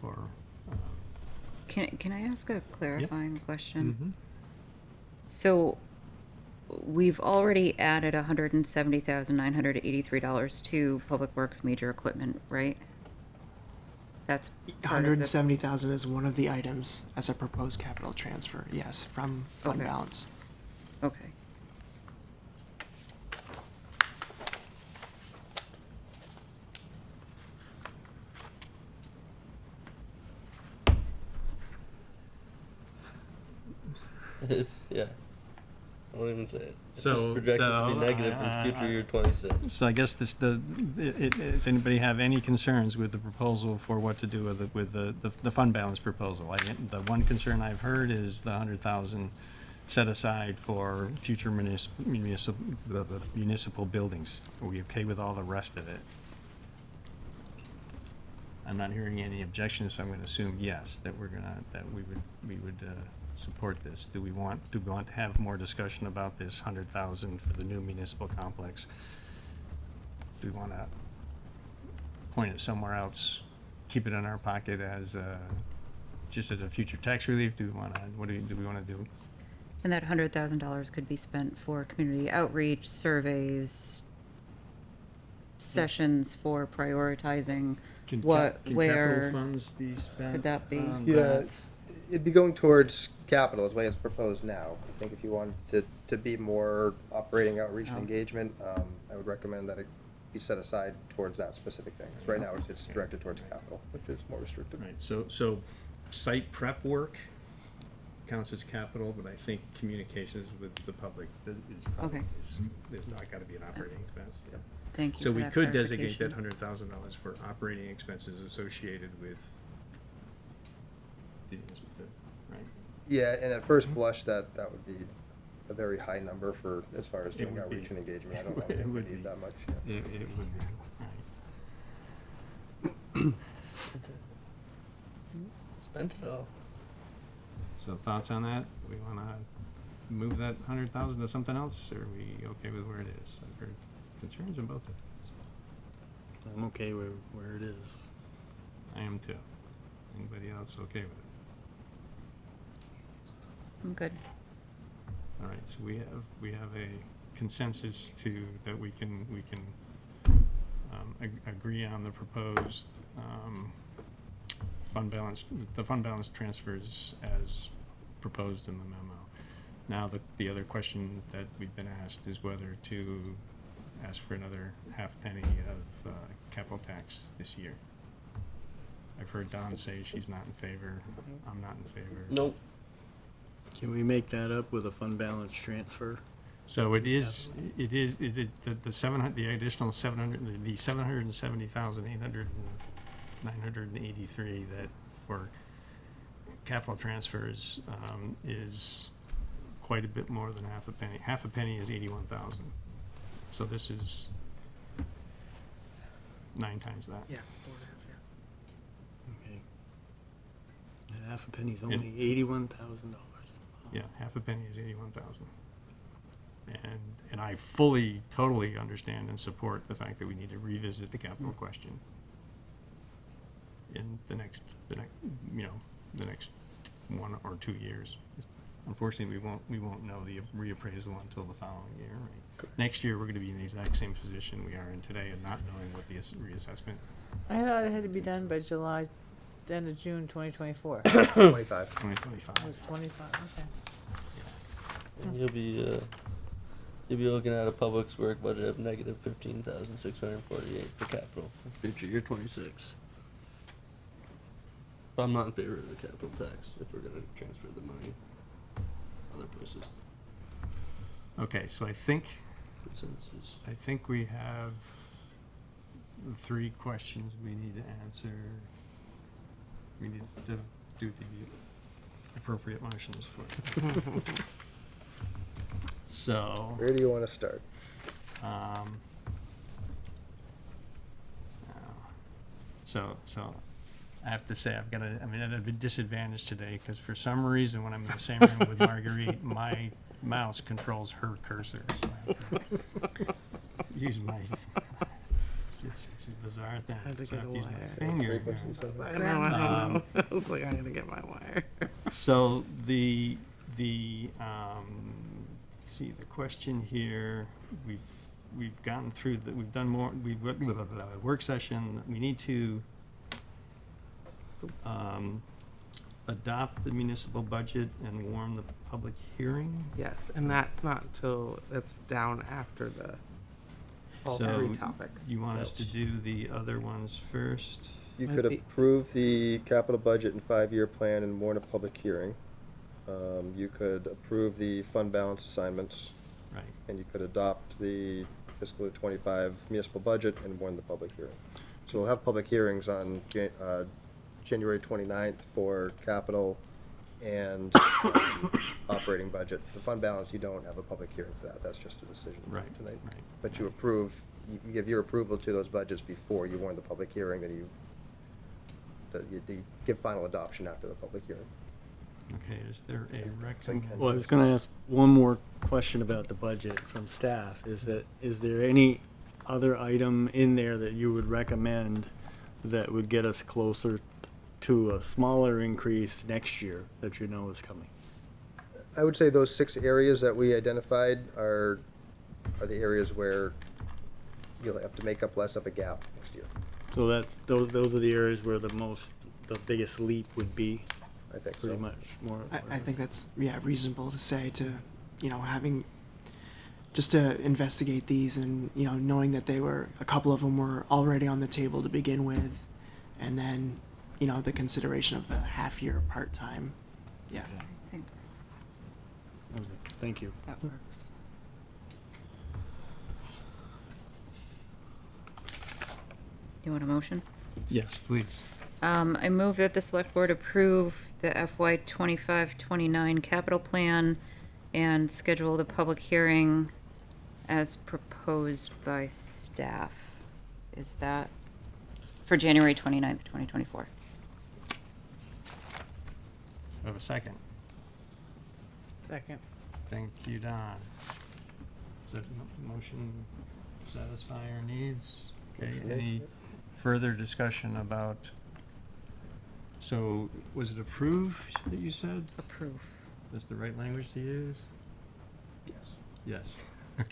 [SPEAKER 1] for.
[SPEAKER 12] Can I ask a clarifying question?
[SPEAKER 1] Mhm.
[SPEAKER 12] So we've already added $170,983 to Public Works major equipment, right? That's part of the-
[SPEAKER 17] 170,000 is one of the items as a proposed capital transfer, yes, from fund
[SPEAKER 12] Okay.
[SPEAKER 17] balance.
[SPEAKER 12] Okay.
[SPEAKER 3] Yeah. I won't even say it. It's
[SPEAKER 1] So-
[SPEAKER 3] projected to be
[SPEAKER 1] so,
[SPEAKER 3] negative in future year 26.
[SPEAKER 1] So I guess does anybody have any concerns with the proposal for what to do with the fund balance proposal? The one concern I've heard is the 100,000 set aside for future municipal buildings. Are we okay with all the rest of it? I'm not hearing any objections, so I'm gonna assume yes, that we would support this. Do we want to have more discussion about this 100,000 for the new municipal complex? Do we wanna point it somewhere else, keep it in our pocket as, just as a future tax relief? Do we wanna do?
[SPEAKER 12] And that $100,000 could be spent for community outreach, surveys, sessions for prioritizing
[SPEAKER 1] Can
[SPEAKER 12] where
[SPEAKER 1] capital funds be spent?
[SPEAKER 12] could that be?
[SPEAKER 1] on
[SPEAKER 11] Yeah,
[SPEAKER 1] that?
[SPEAKER 11] it'd be going towards capital as way it's proposed now. I think if you wanted to be more operating outreach and engagement, I would recommend that it be set aside towards that specific thing. 'Cause right now, it's directed towards capital, which is more restrictive.
[SPEAKER 1] Right, so site prep work counts as capital, but I think communications with the public is probably,
[SPEAKER 12] Okay.
[SPEAKER 1] is not gotta be an operating expense.
[SPEAKER 12] Thank you
[SPEAKER 1] So
[SPEAKER 12] for
[SPEAKER 1] we
[SPEAKER 12] that
[SPEAKER 1] could designate that
[SPEAKER 12] clarification.
[SPEAKER 1] $100,000 for operating expenses associated with right?
[SPEAKER 11] Yeah, and at first blush, that would be a very high number for, as far as
[SPEAKER 1] It
[SPEAKER 11] doing
[SPEAKER 1] would
[SPEAKER 11] outreach
[SPEAKER 1] be.
[SPEAKER 11] and engagement. I don't know
[SPEAKER 1] It
[SPEAKER 11] if we
[SPEAKER 1] would
[SPEAKER 11] need
[SPEAKER 1] be.
[SPEAKER 11] that much. Yeah.
[SPEAKER 1] It would be, right.
[SPEAKER 3] Spent it all.
[SPEAKER 1] So thoughts on that? We wanna move that 100,000 to something else, or are we okay with where it is? I've heard concerns on both of these.
[SPEAKER 7] I'm okay where it is.
[SPEAKER 1] I am too. Anybody else okay with it?
[SPEAKER 12] I'm good.
[SPEAKER 1] All right, so we have a consensus that we can agree on the proposed fund balance transfers as proposed in the memo. Now, the other question that we've been asked is whether to ask for another half penny of capital tax this year. I've heard Dawn say she's not in favor. I'm not in favor.
[SPEAKER 3] Nope.
[SPEAKER 7] Can we make that up with a fund balance transfer?
[SPEAKER 1] So it is the additional 700, the 770,983 that for capital transfers is quite a bit more than half a penny. Half a penny is 81,000. So this is 9 times that.
[SPEAKER 17] Yeah.
[SPEAKER 7] Okay. And half a penny's only $81,000.
[SPEAKER 1] Yeah, half a penny is 81,000. And I totally understand and support the fact that we need to revisit the capital question in the next 1 or 2 years. Unfortunately, we won't know the reappraisal until the following year. Right? Next year, we're going to be in the exact same position we are in today, and not knowing what the reassessment.
[SPEAKER 5] I thought it had to be done by July, the end of June 2024.
[SPEAKER 11] 25.
[SPEAKER 1] 2025.
[SPEAKER 5] It was 25, okay.
[SPEAKER 3] And you'll be looking at a public work budget of negative 15,648 for capital for future year 26. But I'm not in favor of the capital tax if we're gonna transfer the money other places.
[SPEAKER 1] Okay, so I think
[SPEAKER 3] Consensus.
[SPEAKER 1] we have the 3 questions we need to answer. We need to do the appropriate motions for it. So,
[SPEAKER 11] Where do you want to start?
[SPEAKER 1] so I have to say I'm at a disadvantage today because for some reason when I'm in the same room with Marguerite, my mouse controls her cursor. So I have to use my. It's a bizarre thing.
[SPEAKER 17] I had to
[SPEAKER 1] So I
[SPEAKER 17] get
[SPEAKER 1] have
[SPEAKER 17] a
[SPEAKER 1] to use my
[SPEAKER 17] wire.
[SPEAKER 1] finger.
[SPEAKER 17] I know. I was like, I'm gonna get my wire.
[SPEAKER 1] So the let's see, the question here, we've gotten through we've done more, work session. We need to adopt the municipal budget and warn the public hearing.
[SPEAKER 17] Yes, and that's down after all
[SPEAKER 1] So
[SPEAKER 17] 3 topics.
[SPEAKER 1] you want us to do the other ones first?
[SPEAKER 11] You
[SPEAKER 17] Might
[SPEAKER 11] could
[SPEAKER 17] be-
[SPEAKER 11] approve the capital budget and 5-year plan and warn a public hearing. You could approve the fund balance assignments,
[SPEAKER 1] Right.
[SPEAKER 11] and you could adopt the fiscal year 25 municipal budget and warn the public hearing. So we'll have public hearings on January 29th for capital and operating budget. The fund balance, you don't have a public hearing for that. That's just a decision
[SPEAKER 1] Right,
[SPEAKER 11] tonight.
[SPEAKER 1] right.
[SPEAKER 11] But you approve, you give your approval to those budgets before you warn the public hearing, then you give final adoption after the public hearing.
[SPEAKER 1] Okay, is there a recommendation?
[SPEAKER 7] Well, I was going to ask one more question about the budget from staff. Is there any other item in there that you would recommend that would get us closer to a smaller increase next year that you know is coming?
[SPEAKER 11] I would say those 6 areas that we identified are the areas where you'll have to make up less of a gap next year.
[SPEAKER 7] So those are the areas where the biggest leap would be.
[SPEAKER 11] I think
[SPEAKER 7] Pretty
[SPEAKER 11] so.
[SPEAKER 7] much more.
[SPEAKER 17] I think that's, yeah, reasonable to say, to, you know, having, just to investigate these and, you know, knowing that a couple of them were already on the table to begin with, and then, you know, the consideration of the half-year part-time. Yeah.
[SPEAKER 7] Thank you.
[SPEAKER 12] That works. You want a motion?
[SPEAKER 1] Yes, please.
[SPEAKER 12] I move that the select board approve the FY 25-29 capital plan and schedule the public hearing as proposed by staff. Is that for January 29th, 2024?
[SPEAKER 1] We have a second.
[SPEAKER 5] Second.
[SPEAKER 1] Thank you, Don. Does that motion satisfy our needs? Okay,
[SPEAKER 11] Motion
[SPEAKER 1] any
[SPEAKER 11] made.
[SPEAKER 1] further discussion about, so was it approve that you said?
[SPEAKER 12] Approve.
[SPEAKER 1] Is the right language to use?
[SPEAKER 11] Yes.
[SPEAKER 1] Yes.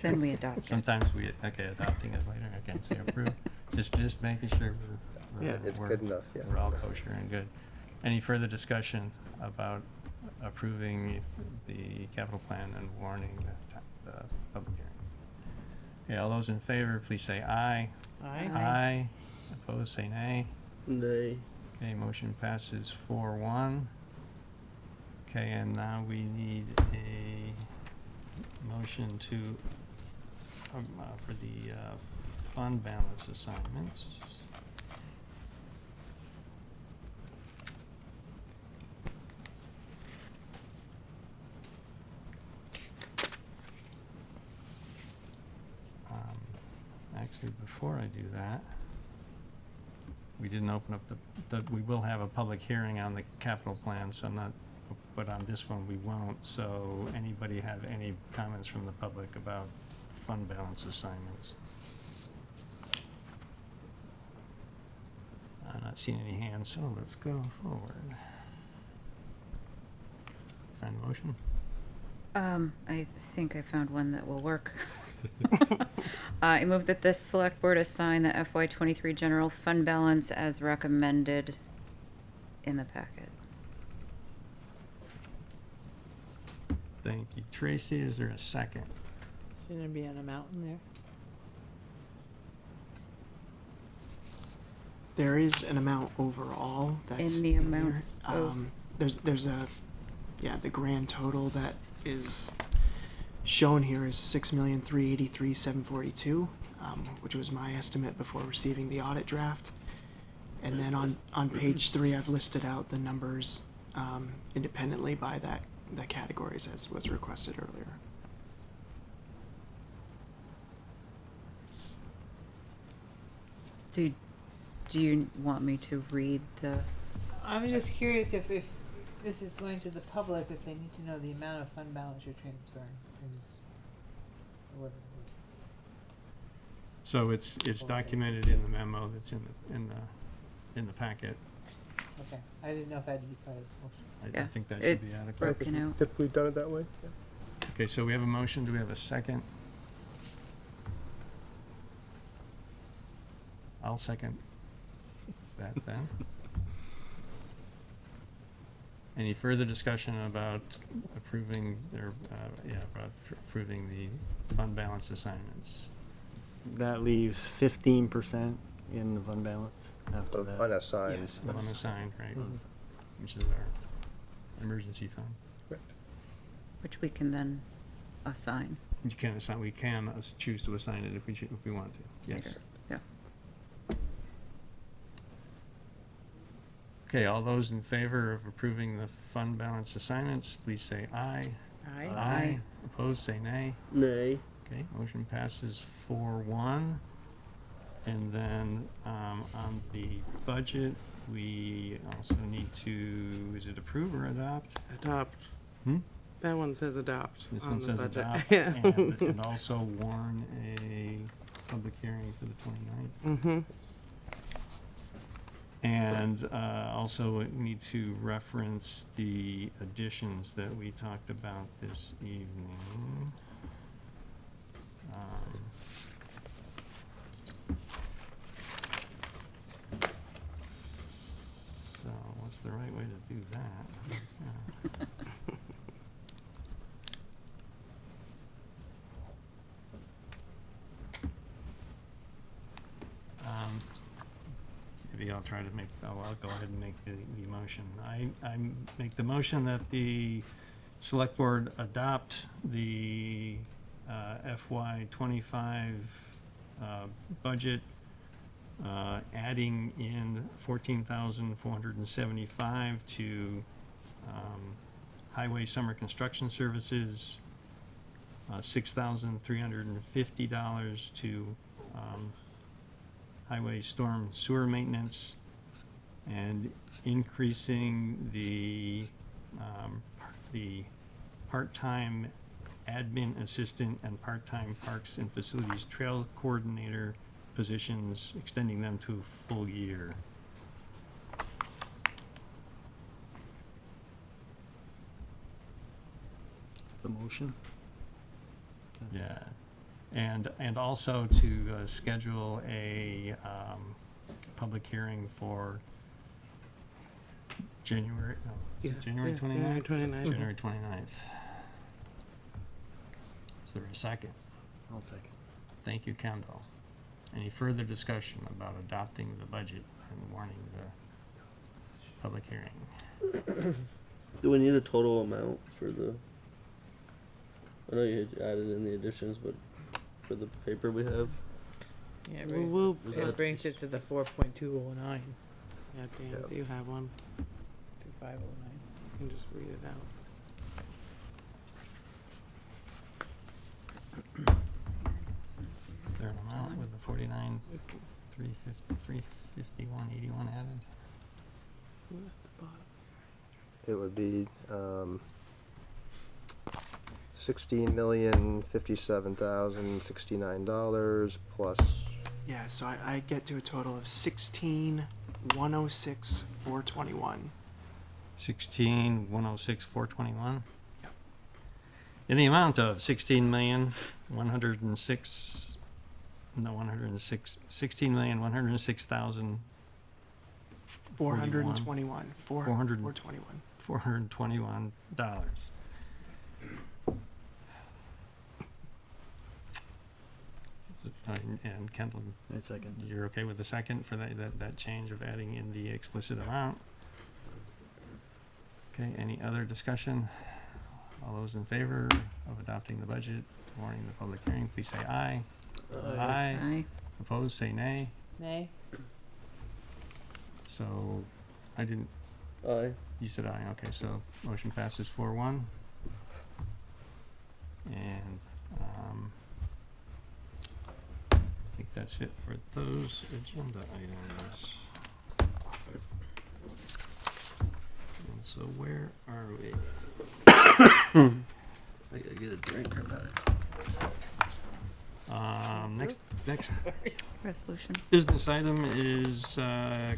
[SPEAKER 12] Then we adopt it.
[SPEAKER 1] Sometimes adopting is later, okay, so approve, just making sure we're.
[SPEAKER 11] Yeah, it's good enough, yeah.
[SPEAKER 1] We're all kosher and good. Any further discussion about approving the capital plan and warning the public hearing? Okay, all those in favor, please say aye.
[SPEAKER 5] Aye.
[SPEAKER 1] Aye. Opposed, say nay.
[SPEAKER 3] Nay.
[SPEAKER 1] Okay, motion passes 4-1. Okay, and now we need a motion to, for the fund balance assignments. Actually, before I do that, we didn't open up we will have a public hearing on the capital plan, so but on this one we won't. So anybody have any comments from the public about fund balance assignments? I'm not seeing any hands, so let's go forward. Find the motion?
[SPEAKER 12] I think I found one that will work. I move that the select board assign the FY 23 general fund balance as recommended in the packet.
[SPEAKER 1] Thank you, Tracy. Is there a second?
[SPEAKER 5] Shouldn't there be an amount in there?
[SPEAKER 17] There is an amount overall that's
[SPEAKER 12] In the amount
[SPEAKER 17] here.
[SPEAKER 12] of-
[SPEAKER 17] There's a, yeah, the grand total that is shown here is $6,383,742, which was my estimate before receiving the audit draft. And then on page 3, I've listed out the numbers independently by the categories as was requested earlier.
[SPEAKER 12] Do you want me to read the?
[SPEAKER 5] I'm just curious if this is going to the public, if they need to know the amount of fund balance you're transferring.
[SPEAKER 1] So it's documented in the memo that's in the packet.
[SPEAKER 5] Okay, I didn't know if I had to be part of the motion.
[SPEAKER 1] I think that should be
[SPEAKER 12] It's
[SPEAKER 1] adequate.
[SPEAKER 12] broken out.
[SPEAKER 11] Typically done it that way?
[SPEAKER 1] Okay, so we have a motion. Do we have a second? I'll second that then. Any further discussion about approving approving the fund balance assignments?
[SPEAKER 7] That leaves 15% in the fund balance after that.
[SPEAKER 11] Unassigned.
[SPEAKER 17] Yes.
[SPEAKER 1] Unassigned, right? Which is our emergency fund.
[SPEAKER 11] Correct.
[SPEAKER 12] Which we can then assign.
[SPEAKER 1] You can assign, we can choose to assign it if we want to, yes.
[SPEAKER 12] Yeah.
[SPEAKER 1] Okay, all those in favor of approving the fund balance assignments, please say aye.
[SPEAKER 5] Aye.
[SPEAKER 1] Aye. Opposed, say nay.
[SPEAKER 3] Nay.
[SPEAKER 1] Okay, motion passes 4-1. And then, on the budget, we also need to, is it approve or adopt?
[SPEAKER 18] Adopt.
[SPEAKER 1] Hmm?
[SPEAKER 18] That one says adopt.
[SPEAKER 1] This
[SPEAKER 18] on
[SPEAKER 1] one
[SPEAKER 18] the
[SPEAKER 1] says
[SPEAKER 18] budget.
[SPEAKER 1] adopt,
[SPEAKER 18] Yeah.
[SPEAKER 1] and also warn a public hearing for the 29th.
[SPEAKER 18] Mm-hmm.
[SPEAKER 1] And also need to reference the additions that we talked about this evening. So what's the right way to do that? Maybe I'll try to make, I'll go ahead and make the motion. I make the motion that the select board adopt the FY '25 budget, adding in 14,475 to highway summer construction services, $6,350 to highway storm sewer maintenance, and increasing the part-time admin assistant and part-time parks and facilities trail coordinator positions, extending them to a full year.
[SPEAKER 7] The motion?
[SPEAKER 1] Yeah, and also to schedule a public hearing for January, no, is it January 29th? January 29th. Is there a second?
[SPEAKER 7] I'll second.
[SPEAKER 1] Thank you, Kendall. Any further discussion about adopting the budget and warning the public hearing?
[SPEAKER 3] Do we need a total amount for the? I know you had added in the additions, but for the paper we have.
[SPEAKER 5] Yeah, it
[SPEAKER 18] We'll-
[SPEAKER 5] brings, it brings it to the 4.209,
[SPEAKER 18] Yeah, Dan, do you have one?
[SPEAKER 5] 2509.
[SPEAKER 18] You can just read it out.
[SPEAKER 1] Is there an amount with the 49, 351.81 added?
[SPEAKER 11] It would be $16,057,069 plus.
[SPEAKER 17] Yeah, so I get to a total of 16,106,421.
[SPEAKER 1] 16,106,421. In the amount of 16,106,000.
[SPEAKER 17] 421. 421.
[SPEAKER 1] $421. And Kendall,
[SPEAKER 7] I second.
[SPEAKER 1] you're okay with the second for that change of adding in the explicit amount? Okay, any other discussion? All those in favor of adopting the budget, warning the public hearing, please say aye. Aye.
[SPEAKER 12] Aye.
[SPEAKER 1] Opposed, say nay.
[SPEAKER 5] Nay?
[SPEAKER 1] So, I didn't,
[SPEAKER 3] Aye.
[SPEAKER 1] you said aye, okay, so motion passes 4-1. And, I think that's it for those agenda items. And so where are we?
[SPEAKER 3] I gotta get a drink.
[SPEAKER 1] Next
[SPEAKER 12] Resolution.
[SPEAKER 1] business item is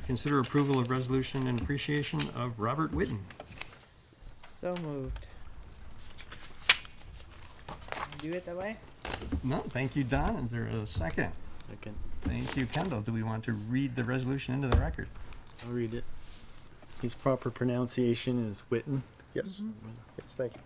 [SPEAKER 1] consider approval of resolution in appreciation of Robert Whitten.
[SPEAKER 5] So moved. Do it that way?
[SPEAKER 1] No, thank you, Don. Is there a second?
[SPEAKER 7] Second.
[SPEAKER 1] Thank you, Kendall. Do we want to read the resolution into the record?
[SPEAKER 7] I'll read it. His proper pronunciation is Whitten.
[SPEAKER 11] Yes. Yes, thank you.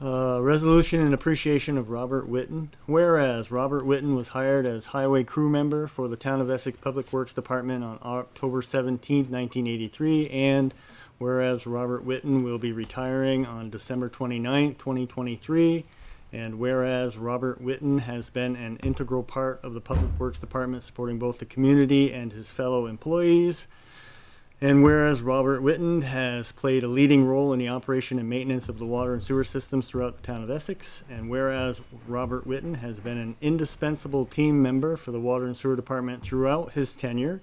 [SPEAKER 7] Resolution in appreciation of Robert Whitten. Whereas Robert Whitten was hired as highway crew member for the Town of Essex Public Works Department on October 17, 1983, and whereas Robert Witten will be retiring on December 29th, 2023, and whereas Robert Witten has been an integral part of the Public Works Department supporting both the community and his fellow employees, and whereas Robert Witten has played a leading role in the operation and maintenance of the water and sewer systems throughout the town of Essex, and whereas Robert Witten has been an indispensable team member for the water and sewer department throughout his tenure,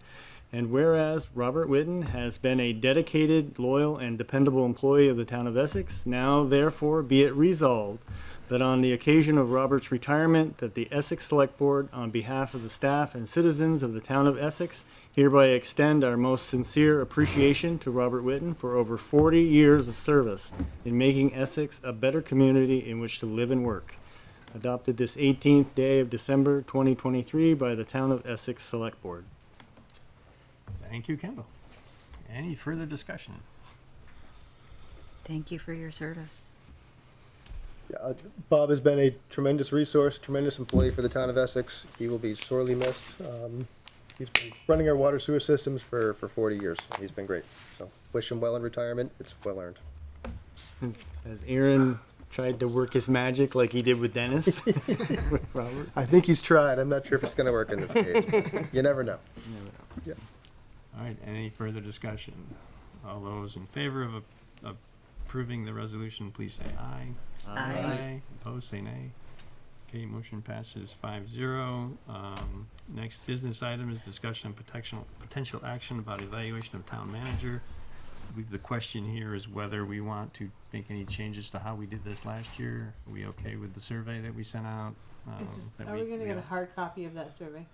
[SPEAKER 7] and whereas Robert Witten has been a dedicated, loyal, and dependable employee of the town of Essex, now therefore be it resolved that on the occasion of Robert's retirement, that the Essex Select Board, on behalf of the staff and citizens of the town of Essex, hereby extend our most sincere appreciation to Robert Witten for over 40 years of service in making Essex a better community in which to live and work. Adopted this 18th day of December 2023 by the town of Essex Select Board.
[SPEAKER 1] Thank you, Kendall. Any further discussion?
[SPEAKER 12] Thank you for your service.
[SPEAKER 11] Yeah, Bob has been a tremendous resource, tremendous employee for the town of Essex. He will be sorely missed. He's been running our water sewer systems for 40 years. He's been great. So wish him well in retirement. It's well earned.
[SPEAKER 7] Has Aaron tried to work his magic like he did with Dennis? With Robert?
[SPEAKER 11] I think he's tried. I'm not sure if it's going to work in this case. But you never know. Yeah.
[SPEAKER 1] All right, any further discussion? All those in favor of approving the resolution, please say aye.
[SPEAKER 12] Aye.
[SPEAKER 1] Opposed, say nay. Okay, motion passes 5-0. Next business item is discussion on potential action about evaluation of town manager. I believe the question here is whether we want to make any changes to how we did this last year. Are we okay with the survey that we sent out?
[SPEAKER 5] Are we gonna get a hard copy of that survey?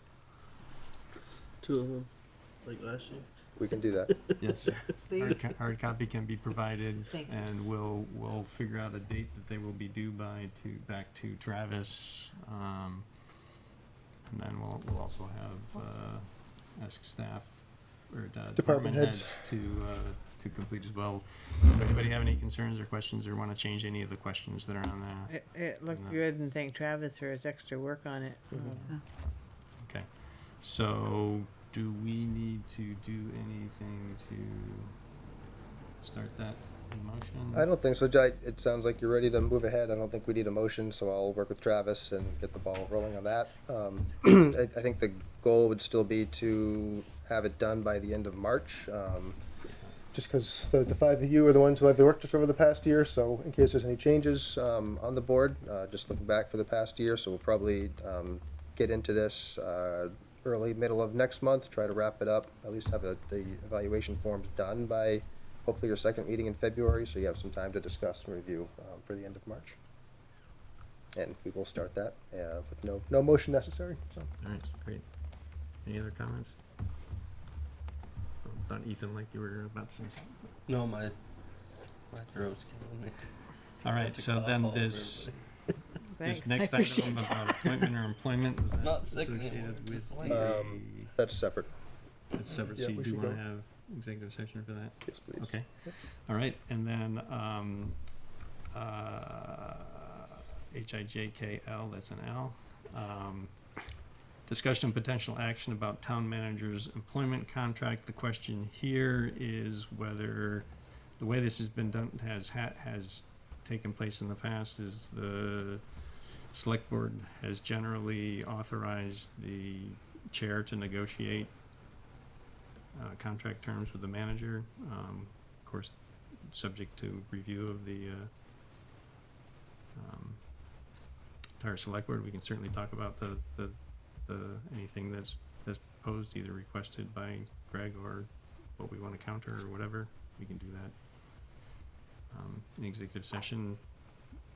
[SPEAKER 3] 2 of them, like last year.
[SPEAKER 11] We can do that.
[SPEAKER 1] Yes,
[SPEAKER 5] Please.
[SPEAKER 1] hard copy can be provided,
[SPEAKER 5] Thank you.
[SPEAKER 1] and we'll figure out a date that they will be due by back to Travis, and then we'll also have ask staff or department heads to complete as well. Does anybody have any concerns or questions, or want to change any of the questions that are on that?
[SPEAKER 5] It looked good, and thank Travis for his extra work on it.
[SPEAKER 1] Okay, so do we need to do anything to start that in motion?
[SPEAKER 11] I don't think so. Jai. It sounds like you're ready to move ahead. I don't think we need a motion, so I'll work with Travis and get the ball rolling on that. I think the goal would still be to have it done by the end of March. Just because the 5 of you are the ones who I've worked with over the past year, so in case there's any changes on the board, just looking back for the past year, so we'll probably get into this early, middle of next month, try to wrap it up, at least have the evaluation forms done by hopefully your second meeting in February, so you have some time to discuss and review for the end of March. And we will start that with no motion necessary. So.
[SPEAKER 1] All right, great. Any other comments? I thought Ethan, like you were about to say something.
[SPEAKER 3] No, my throat's killing me.
[SPEAKER 1] All right, so then this next item about appointment or employment, was that
[SPEAKER 3] Not sick
[SPEAKER 1] associated
[SPEAKER 3] anymore,
[SPEAKER 1] with
[SPEAKER 3] just
[SPEAKER 1] the?
[SPEAKER 11] That's separate.
[SPEAKER 1] That's separate,
[SPEAKER 11] Yeah,
[SPEAKER 1] so you
[SPEAKER 11] we
[SPEAKER 1] do
[SPEAKER 11] should
[SPEAKER 1] want to
[SPEAKER 11] go.
[SPEAKER 1] have executive session for that?
[SPEAKER 11] Yes, please.
[SPEAKER 1] Okay, all right, and then, HIJKL, that's an L. Discussion and potential action about town manager's employment contract. The question here is whether the way this has been done has taken place in the past is the select board has generally authorized the chair to negotiate contract terms with the manager. Of course, subject to review of the entire select board. We can certainly talk about the anything that's proposed, either requested by Greg or what we want to counter or whatever. We can do that in executive session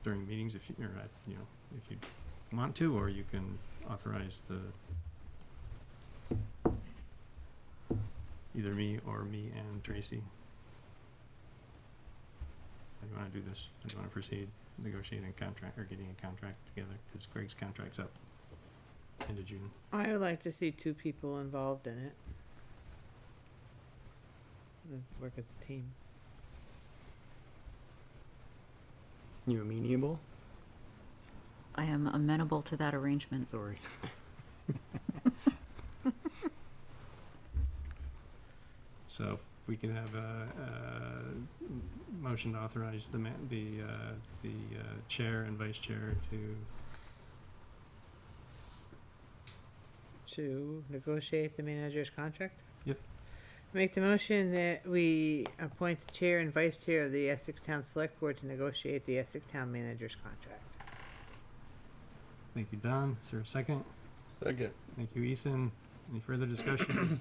[SPEAKER 1] during meetings if you if you want to, or you can authorize either me and Tracy. How do you want to do this? How do you want to proceed negotiating a contract or getting a contract together? Because Greg's contract's up end of June.
[SPEAKER 5] I would like to see 2 people involved in it. Let's work as a team.
[SPEAKER 7] You amenable?
[SPEAKER 12] I am amenable to that arrangement.
[SPEAKER 7] Sorry.
[SPEAKER 1] So we could have a motion to authorize the chair and vice chair
[SPEAKER 5] To negotiate the manager's contract?
[SPEAKER 1] Yep.
[SPEAKER 5] Make the motion that we appoint the chair and vice chair of the Essex Town Select Board to negotiate the Essex Town manager's contract.
[SPEAKER 1] Thank you, Don. Is there a second?
[SPEAKER 3] Second.
[SPEAKER 1] Thank you, Ethan. Any further discussion?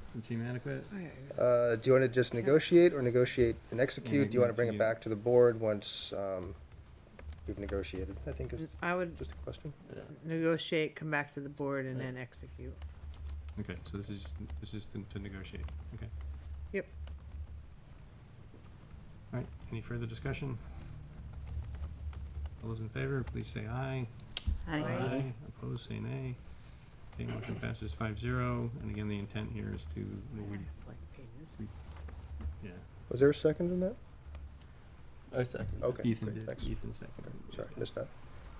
[SPEAKER 1] Doesn't seem adequate.
[SPEAKER 11] Do you want to just negotiate or negotiate and execute? Do you want to bring it
[SPEAKER 1] execute.
[SPEAKER 11] back to the board once we've negotiated? I think is
[SPEAKER 5] I would
[SPEAKER 11] just a question.
[SPEAKER 5] negotiate, come back to the board, and then execute.
[SPEAKER 1] Okay, so this is just to negotiate. Okay.
[SPEAKER 5] Yep.
[SPEAKER 1] All right. Any further discussion? All those in favor, please say aye.
[SPEAKER 12] Aye.
[SPEAKER 1] Opposed, say nay. Okay, motion passes 5-0. And again, the intent here is to, yeah.
[SPEAKER 11] Was there a second in that?
[SPEAKER 3] I second.
[SPEAKER 11] Okay.
[SPEAKER 1] Ethan
[SPEAKER 11] great,
[SPEAKER 1] did.
[SPEAKER 11] thanks.
[SPEAKER 1] Ethan seconded.
[SPEAKER 11] Sorry, missed that.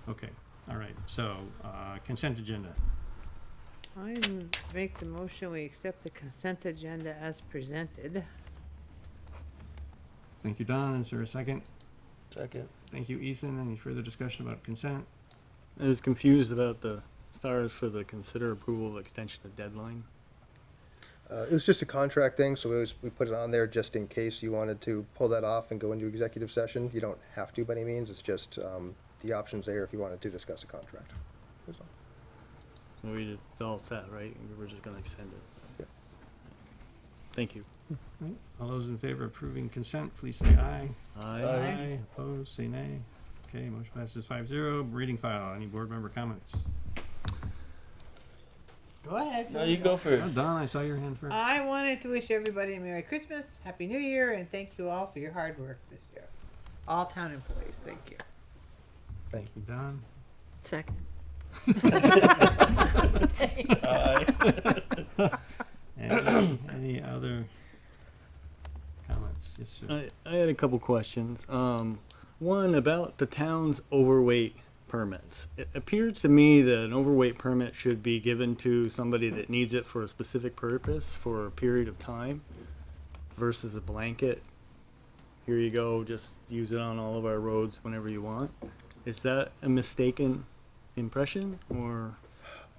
[SPEAKER 1] Okay. All right. So consent agenda.
[SPEAKER 5] I make the motion, we accept the consent agenda as presented.
[SPEAKER 1] Thank you, Don. Is there a second?
[SPEAKER 3] Second.
[SPEAKER 1] Thank you, Ethan. Any further discussion about consent?
[SPEAKER 7] I was confused about the stars for the consider approval of extension of deadline.
[SPEAKER 11] It was just a contract thing, so we put it on there just in case you wanted to pull that off and go into executive session. You don't have to by any means. It's just the options there if you wanted to discuss a contract. That's all.
[SPEAKER 7] So it's all set, right? We're just gonna extend it. So.
[SPEAKER 11] Yeah.
[SPEAKER 7] Thank you.
[SPEAKER 1] Right. All those in favor of approving consent, please say aye.
[SPEAKER 7] Aye.
[SPEAKER 1] Opposed, say nay. Okay, motion passes 5-0. Reading file. Any board member comments?
[SPEAKER 5] Go ahead.
[SPEAKER 3] No, you go
[SPEAKER 1] Oh,
[SPEAKER 3] first.
[SPEAKER 1] Don, I saw your hand first.
[SPEAKER 5] I wanted to wish everybody a Merry Christmas, Happy New Year, and thank you all for your hard work this year. All town employees, thank you.
[SPEAKER 1] Thank you, Don.
[SPEAKER 12] Second.
[SPEAKER 1] Any other comments? Yes, sir.
[SPEAKER 7] I had a couple questions. One about the town's overweight permits. It appears to me that an overweight permit should be given to somebody that needs it for a specific purpose for a period of time versus a blanket. Here you go, just use it on all of our roads whenever you want. Is that a mistaken impression or?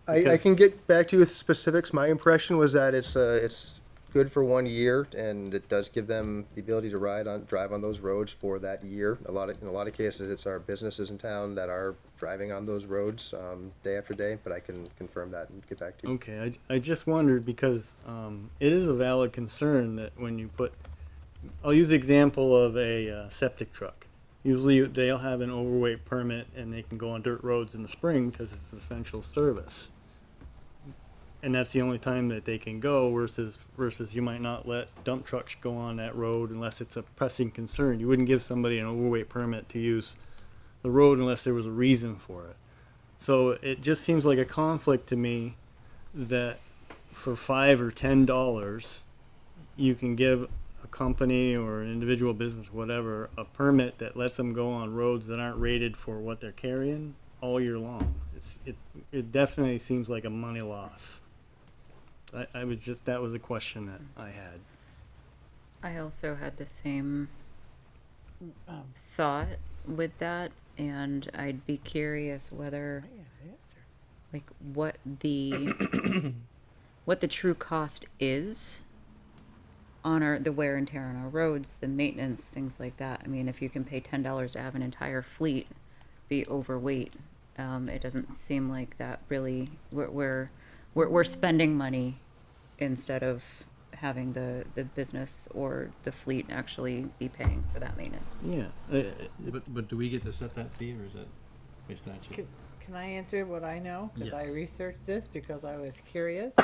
[SPEAKER 11] I can get back to you with specifics. My impression was that it's good for 1 year, and it does give them the ability to drive on those roads for that year. In a lot of cases, it's our businesses in town that are driving on those roads day after day. But I can confirm that and get back to you.
[SPEAKER 7] Okay, I just wondered because it is a valid concern that when you put, I'll use the example of a septic truck. Usually they'll have an overweight permit and they can go on dirt roads in the spring because it's an essential service. And that's the only time that they can go versus you might not let dump trucks go on that road unless it's a pressing concern. You wouldn't give somebody an overweight permit to use the road unless there was a reason for it. So it just seems like a conflict to me that for $5 or $10 you can give a company or an individual business, whatever, a permit that lets them go on roads that aren't rated for what they're carrying all year long. It definitely seems like a money loss. That was a question that I had.
[SPEAKER 12] I also had the same thought with that, and I'd be curious whether, like, what the true cost is on the wear and tear on our roads, the maintenance, things like that. I mean, if you can pay $10 to have an entire fleet be overweight, it doesn't seem like that really. We're spending money instead of having the business or the fleet actually be paying for that maintenance.
[SPEAKER 7] Yeah.
[SPEAKER 1] But do we get to set that fee, or is that by statute?
[SPEAKER 5] Can I answer what I know? Because I
[SPEAKER 1] Yes.
[SPEAKER 5] researched this because I was curious.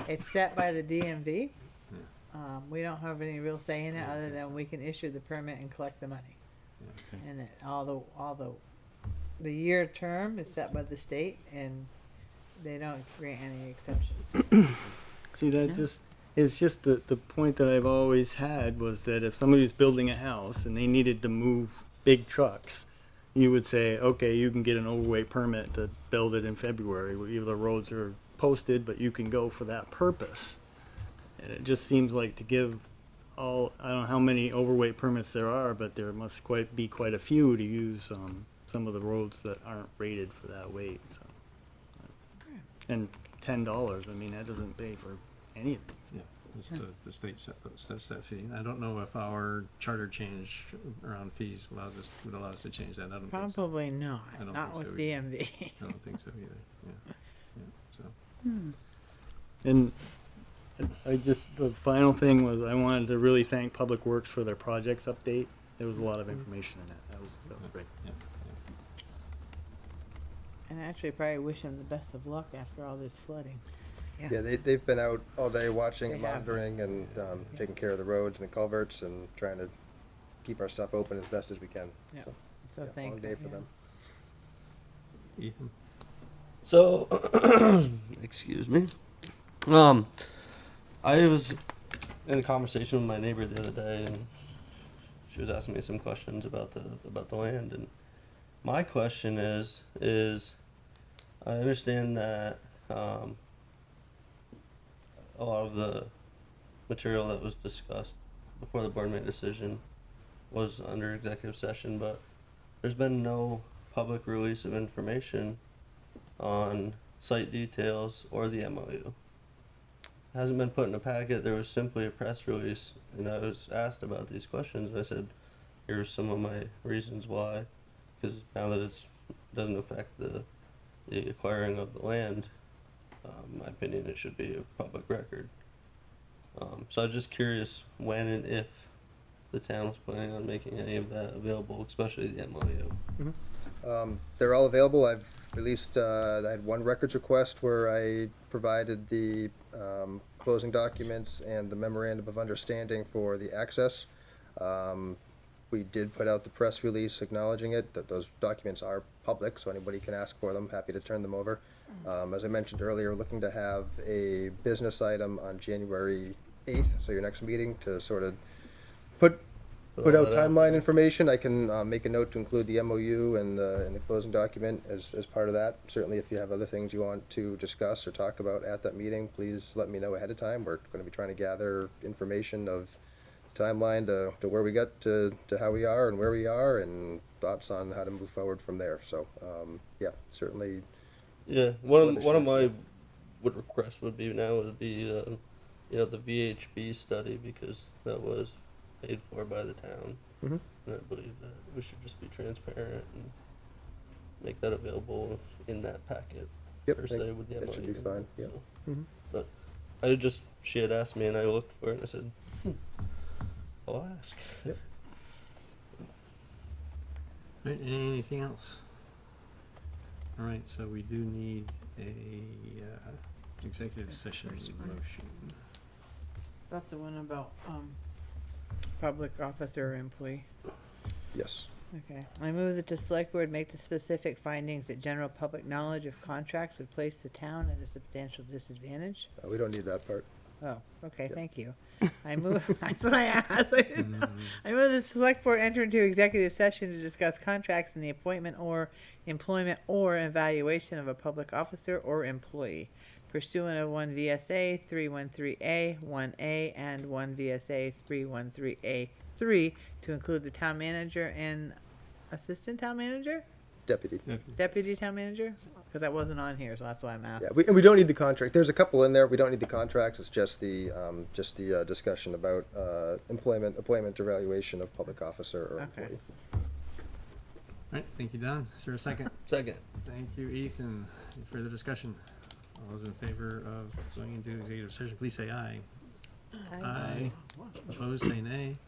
[SPEAKER 5] It's set by the DMV. We don't have any real say in it other than we can issue the permit and collect the money. And the year term is set by the state, and they don't grant any exceptions.
[SPEAKER 7] See, that it's just the point that I've always had was that if somebody's building a house and they needed to move big trucks, you would say, okay, you can get an overweight permit to build it in February where the roads are posted, but you can go for that purpose. And it just seems like to give all, I don't know how many overweight permits there are, but there must be quite a few to use some of the roads that aren't rated for that weight, so. And $10, I mean, that doesn't pay for anything.
[SPEAKER 1] Yeah, it's the state sets that fee. I don't know if our charter change around fees would allow us to change that. I don't think so.
[SPEAKER 5] Probably not,
[SPEAKER 1] I don't
[SPEAKER 5] not
[SPEAKER 1] think
[SPEAKER 5] with
[SPEAKER 1] so either.
[SPEAKER 5] DMV.
[SPEAKER 1] I don't think so either, yeah, so.
[SPEAKER 7] And the final thing was I wanted to really thank Public Works for their projects update. There was a lot of information in that. That was great.
[SPEAKER 1] Yeah.
[SPEAKER 5] And actually, probably wish them the best of luck after all this flooding.
[SPEAKER 11] Yeah, they've been out all day watching and
[SPEAKER 5] They have.
[SPEAKER 11] monitoring and taking care of the roads and the culverts and trying to keep our stuff open as best as we can.
[SPEAKER 5] Yeah.
[SPEAKER 11] So,
[SPEAKER 5] So
[SPEAKER 11] yeah,
[SPEAKER 5] thank
[SPEAKER 11] long day for them.
[SPEAKER 1] Ethan?
[SPEAKER 3] So, excuse me. I was in a conversation with my neighbor the other day, and she was asking me some questions about the land. And my question is I understand that a lot of the material that was discussed before the board made a decision was under executive session, but there's been no public release of information on site details or the MOU. It hasn't been put in a packet. There was simply a press release, and I was asked about these questions, and I said, here's some of my reasons why, because now that it doesn't affect the acquiring of the land, in my opinion, it should be a public record. So I'm just curious when and if the town was planning on making any of that available, especially the MOU.
[SPEAKER 11] They're all available. I've released, I had one records request where I provided the closing documents and the memorandum of understanding for the access. We did put out the press release acknowledging it, that those documents are public, so anybody can ask for them. Happy to turn them over. As I mentioned earlier, looking to have a business item on January 8th, so your next meeting, to sort of put out timeline information. I can make a note to include the MOU and the closing document as part of that. Certainly, if you have other things you want to discuss or talk about at that meeting, please let me know ahead of time. We're going to be trying to gather information of timeline to where we got to how we are and where we are, and thoughts on how to move forward from there. So, yeah, certainly.
[SPEAKER 3] Yeah, one of my requests would be the VHB study, because that was paid for by the town.
[SPEAKER 11] Mhm.
[SPEAKER 3] And I believe that we should just be transparent and make that available in that packet.
[SPEAKER 11] Yep,
[SPEAKER 3] per se, with the
[SPEAKER 11] that should
[SPEAKER 3] MOU.
[SPEAKER 11] be fine. Yeah.
[SPEAKER 3] So,
[SPEAKER 11] Mhm.
[SPEAKER 3] But she had asked me, and I looked for it, and I said, I'll ask.
[SPEAKER 11] Yep.
[SPEAKER 1] Right, anything else? All right, so we do need a executive session motion.
[SPEAKER 5] Is that the one about public officer or employee?
[SPEAKER 11] Yes.
[SPEAKER 5] Okay. I move that the select board make the specific findings that general public knowledge of contracts would place the town at a substantial disadvantage.
[SPEAKER 11] We don't need that part.
[SPEAKER 5] Oh, okay,
[SPEAKER 11] Yep.
[SPEAKER 5] thank you. I move, that's what I asked. I didn't know. I move the select board enter into executive session to discuss contracts and the appointment or employment or evaluation of a public officer or employee pursuant of 1 VSA 313A 1A and 1 VSA 313A3 to include the town manager and assistant town manager?
[SPEAKER 11] Deputy.
[SPEAKER 5] Deputy town manager? Because that wasn't on here, so that's why I'm asking.
[SPEAKER 11] Yeah, we don't need the contract. There's a couple in there. We don't need the contracts. It's just the discussion about appointment, evaluation of public officer or
[SPEAKER 5] Okay.
[SPEAKER 11] employee.
[SPEAKER 1] All right, thank you, Don. Is there a second?
[SPEAKER 3] Second.
[SPEAKER 1] Thank you, Ethan. Any further discussion? All those in favor of going into executive session, please say aye. Aye. Opposed, say nay.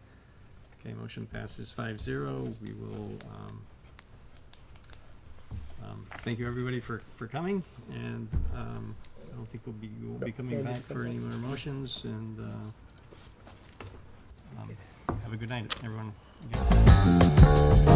[SPEAKER 1] Okay, motion passes 5-0. We will, thank you, everybody, for coming, and I don't think we'll be coming back for any more motions, and have a good night, everyone. Again.